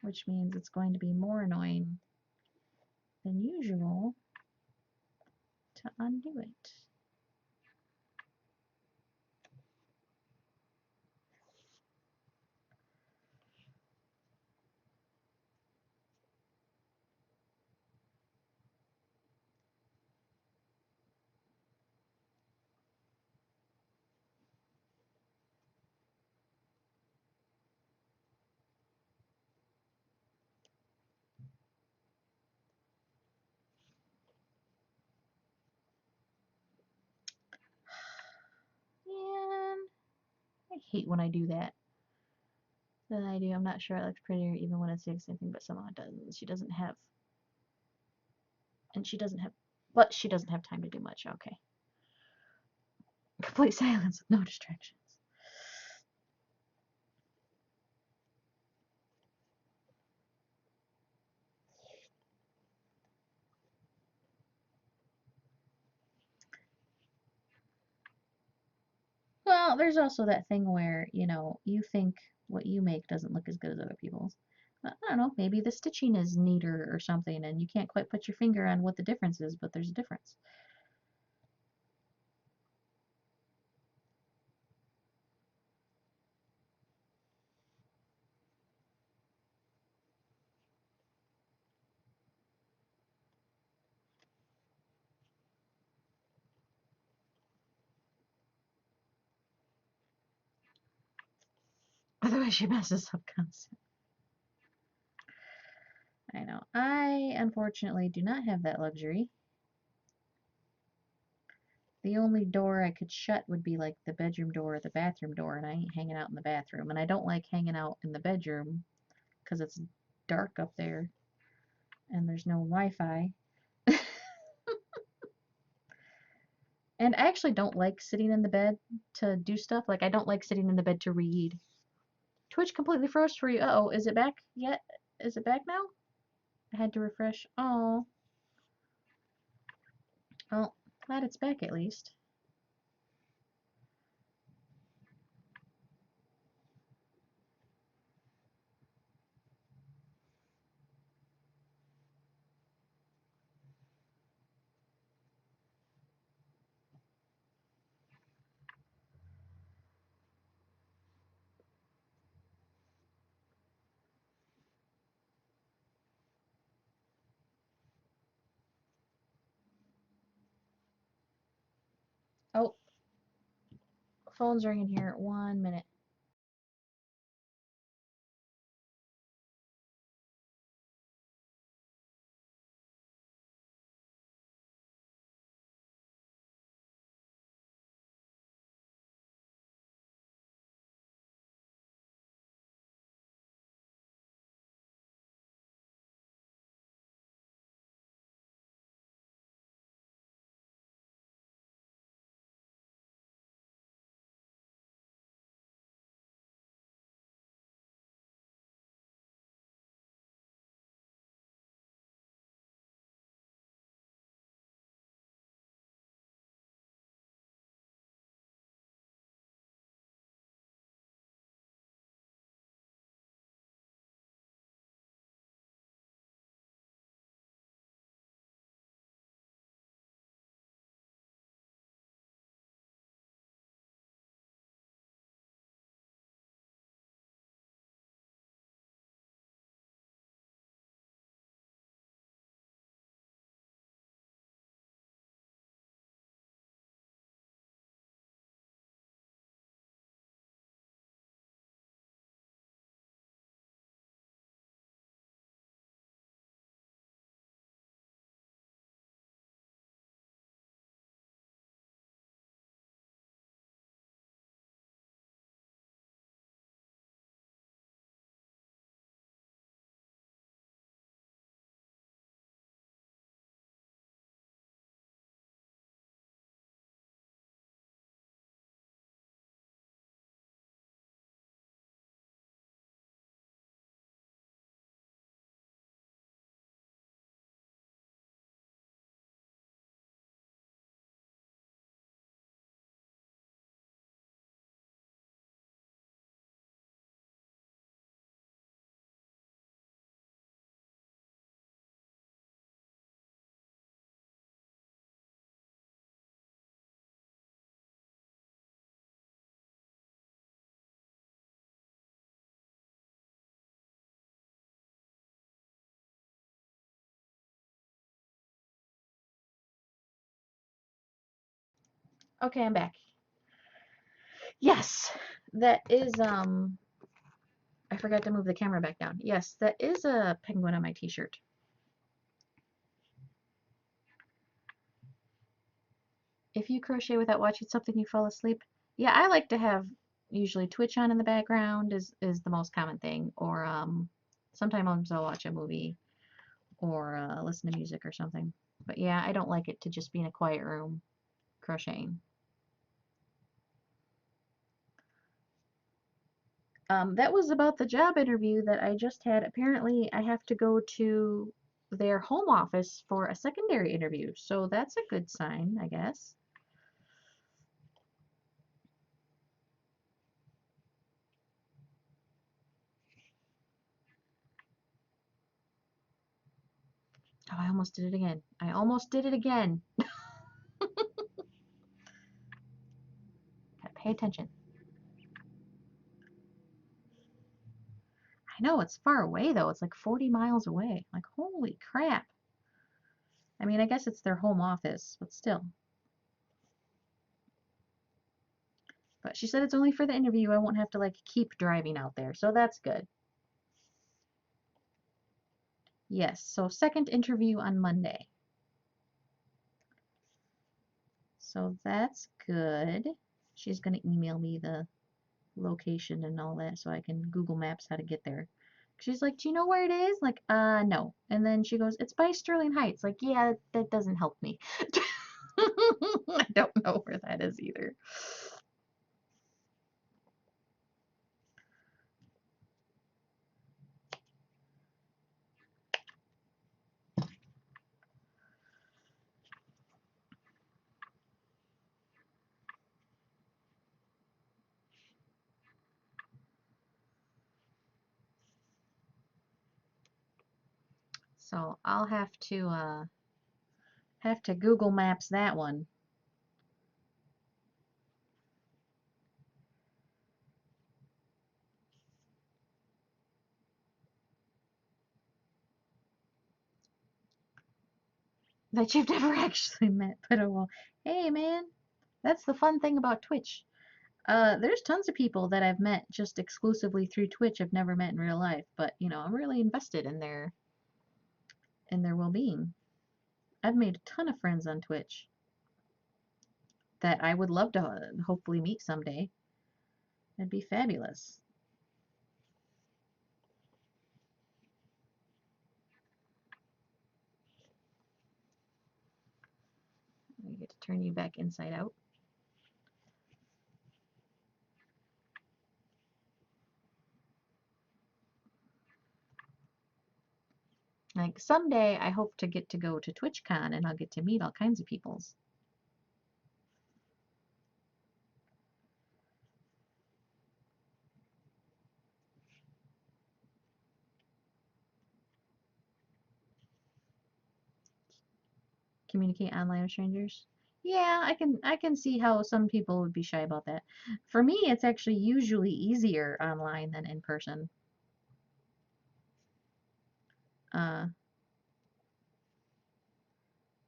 which means it's going to be more annoying than usual to undo it. And I hate when I do that. Then I do. I'm not sure it looks prettier even when it's the same thing, but somehow it doesn't. She doesn't have, but she doesn't have time to do much. Okay. Complete silence with no distractions. Well, there's also that thing where, you know, you think what you make doesn't look as good as other people's. I don't know, maybe the stitching is neater or something, and you can't quite put your finger on what the difference is, but there's a difference. Otherwise she messes up constantly. I know. I unfortunately do not have that luxury. The only door I could shut would be like the bedroom door or the bathroom door, and I ain't hanging out in the bathroom. And I don't like hanging out in the bedroom because it's dark up there and there's no Wi-Fi. And I actually don't like sitting in the bed to do stuff. Like, I don't like sitting in the bed to read. Twitch completely froze for you. Uh-oh, is it back yet? Is it back now? I had to refresh. Oh. Well, glad it's back at least. Oh, phone's ringing here. 1 minute. Okay, I'm back. Yes, that is, I forgot to move the camera back down. Yes, that is a penguin on my t-shirt. If you crochet without watching something, you fall asleep. Yeah, I like to have usually Twitch on in the background is the most common thing, or sometimes I'll watch a movie or listen to music or something. But yeah, I don't like it to just be in a quiet room crocheting. That was about the job interview that I just had. Apparently, I have to go to their home office for a secondary interview, so that's a good sign, I guess. Oh, I almost did it again. I almost did it again. Gotta pay attention. I know it's far away though. It's like 40 miles away. Like, holy crap. I mean, I guess it's their home office, but still. But she said it's only for the interview. I won't have to like keep driving out there. So that's good. Yes, so second interview on Monday. So that's good. She's going to email me the location and all that so I can Google Maps how to get there. She's like, do you know where it is? Like, no. And then she goes, it's by Sterling Heights. Like, yeah, that doesn't help me. I don't know where that is either. So I'll have to Google Maps that one. That you've never actually met, but oh well. Hey man, that's the fun thing about Twitch. There's tons of people that I've met just exclusively through Twitch I've never met in real life, but you know, I'm really invested in their well-being. I've made a ton of friends on Twitch that I would love to hopefully meet someday. It'd be fabulous. I get to turn you back inside out. Like someday I hope to get to go to TwitchCon and I'll get to meet all kinds of peoples. Communicate online with strangers. Yeah, I can see how some people would be shy about that. For me, it's actually usually easier online than in person. Uh,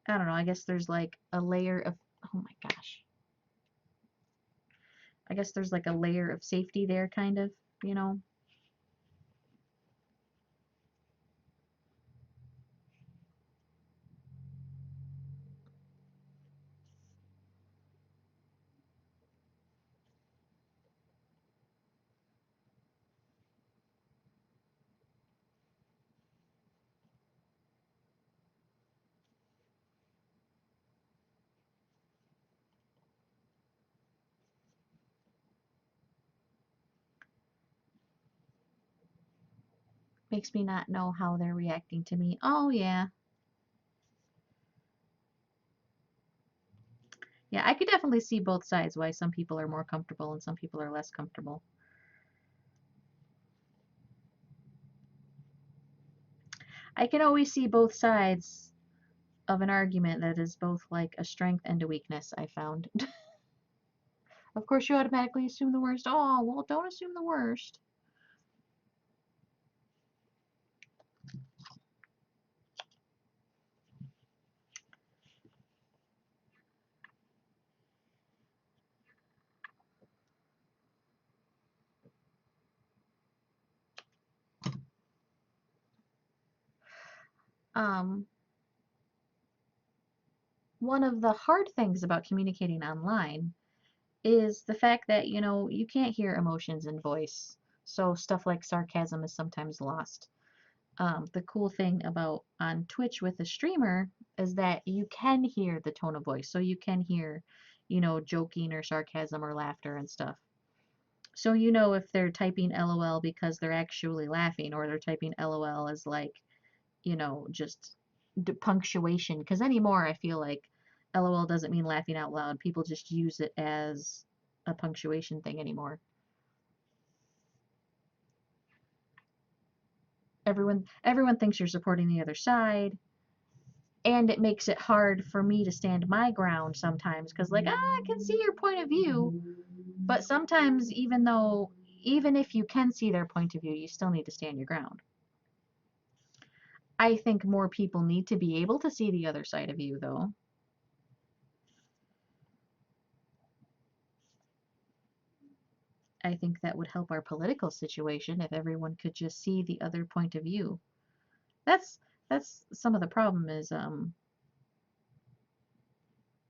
I don't know, I guess there's like a layer of, oh my gosh. I guess there's like a layer of safety there, kind of, you know? Makes me not know how they're reacting to me. Oh, yeah. Yeah, I could definitely see both sides, why some people are more comfortable and some people are less comfortable. I can always see both sides of an argument that is both like a strength and a weakness, I found. Of course, you automatically assume the worst. Oh, well, don't assume the worst. Um, One of the hard things about communicating online is the fact that, you know, you can't hear emotions in voice. So stuff like sarcasm is sometimes lost. The cool thing about on Twitch with a streamer is that you can hear the tone of voice. So you can hear, you know, joking or sarcasm or laughter and stuff. So you know if they're typing LOL because they're actually laughing or they're typing LOL as like, you know, just punctuation. Because anymore, I feel like LOL doesn't mean laughing out loud. People just use it as a punctuation thing anymore. Everyone thinks you're supporting the other side, and it makes it hard for me to stand my ground sometimes because like I can see your point of view, but sometimes even if you can see their point of view, you still need to stand your ground. I think more people need to be able to see the other side of you though. I think that would help our political situation if everyone could just see the other point of view. That's that's some of the problem is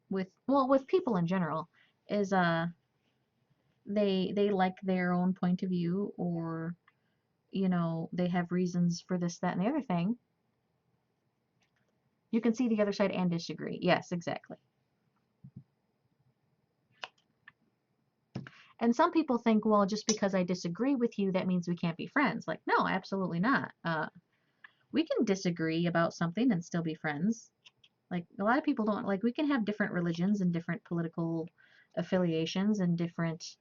with people in general is they like their own point of view, or they have reasons for this, that, and the other thing. You can see the other side and disagree. Yes, exactly. And some people think, well, just because I disagree with you, that means we can't be friends. Like, no, absolutely not. We can disagree about something and still be friends. Like, a lot of people don't, like, we can have different religions and different political affiliations and different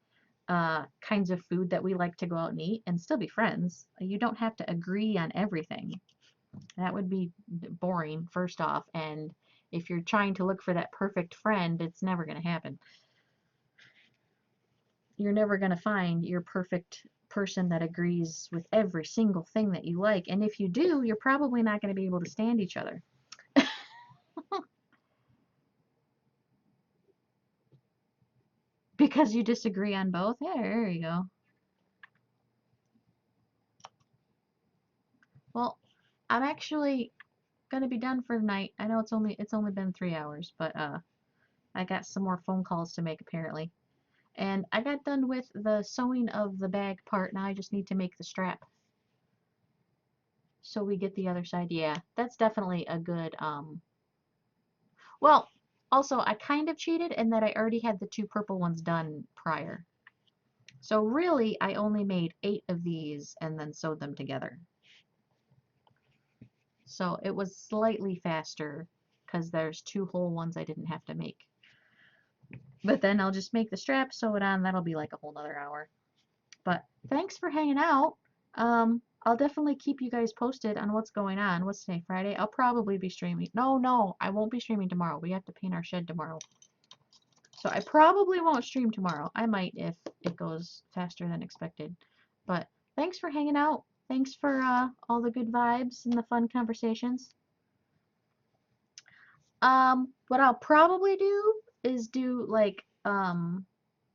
kinds of food that we like to go out and eat and still be friends. You don't have to agree on everything. That would be boring, first off. And if you're trying to look for that perfect friend, it's never going to happen. You're never going to find your perfect person that agrees with every single thing that you like. And if you do, you're probably not going to be able to stand each other. Because you disagree on both? Yeah, there you go. Well, I'm actually gonna be done for tonight. I know it's only been 3 hours, but I got some more phone calls to make apparently. And I got done with the sewing of the bag part. Now I just need to make the strap. So we get the other side. Yeah, that's definitely a good well, also I kind of cheated in that I already had the 2 purple ones done prior. So really I only made 8 of these and then sewed them together. So it was slightly faster because there's 2 whole ones I didn't have to make. But then I'll just make the strap, sew it on. That'll be like a whole nother hour. But thanks for hanging out. I'll definitely keep you guys posted on what's going on. What's today, Friday? I'll probably be streaming. No, I won't be streaming tomorrow. We have to paint our shed tomorrow. So I probably won't stream tomorrow. I might if it goes faster than expected. But thanks for hanging out. Thanks for all the good vibes and the fun conversations. What I'll probably do is do like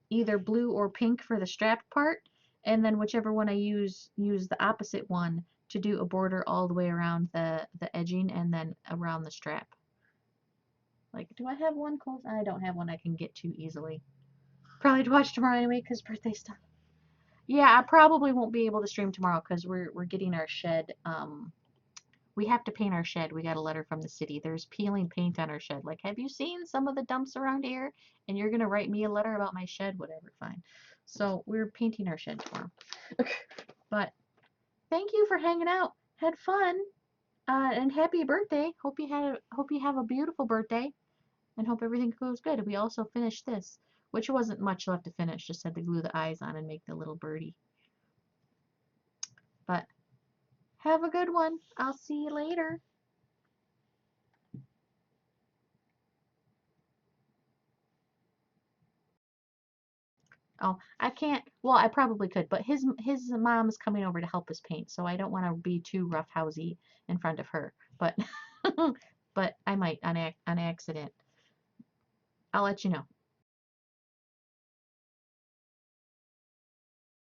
either blue or pink for the strap part, and then whichever one I use the opposite one to do a border all the way around the edging and then around the strap. Like, do I have one close? I don't have one I can get to easily. Probably to watch tomorrow anyway, because birthday stuff. Yeah, I probably won't be able to stream tomorrow because we're getting our shed. We have to paint our shed. We got a letter from the city. There's peeling paint on our shed. Like, have you seen some of the dumps around here? And you're gonna write me a letter about my shed? Whatever, fine. So we're painting our shed tomorrow. But thank you for hanging out. Had fun. And happy birthday. Hope you have a beautiful birthday. And hope everything goes good. We also finished this, which wasn't much left to finish. Just had to glue the eyes on and make the little birdie. But have a good one. I'll see you later. Oh, I can't. Well, I probably could, but his mom's coming over to help us paint, so I don't want to be too roughhousey in front of her. But but I might on accident. I'll let you know.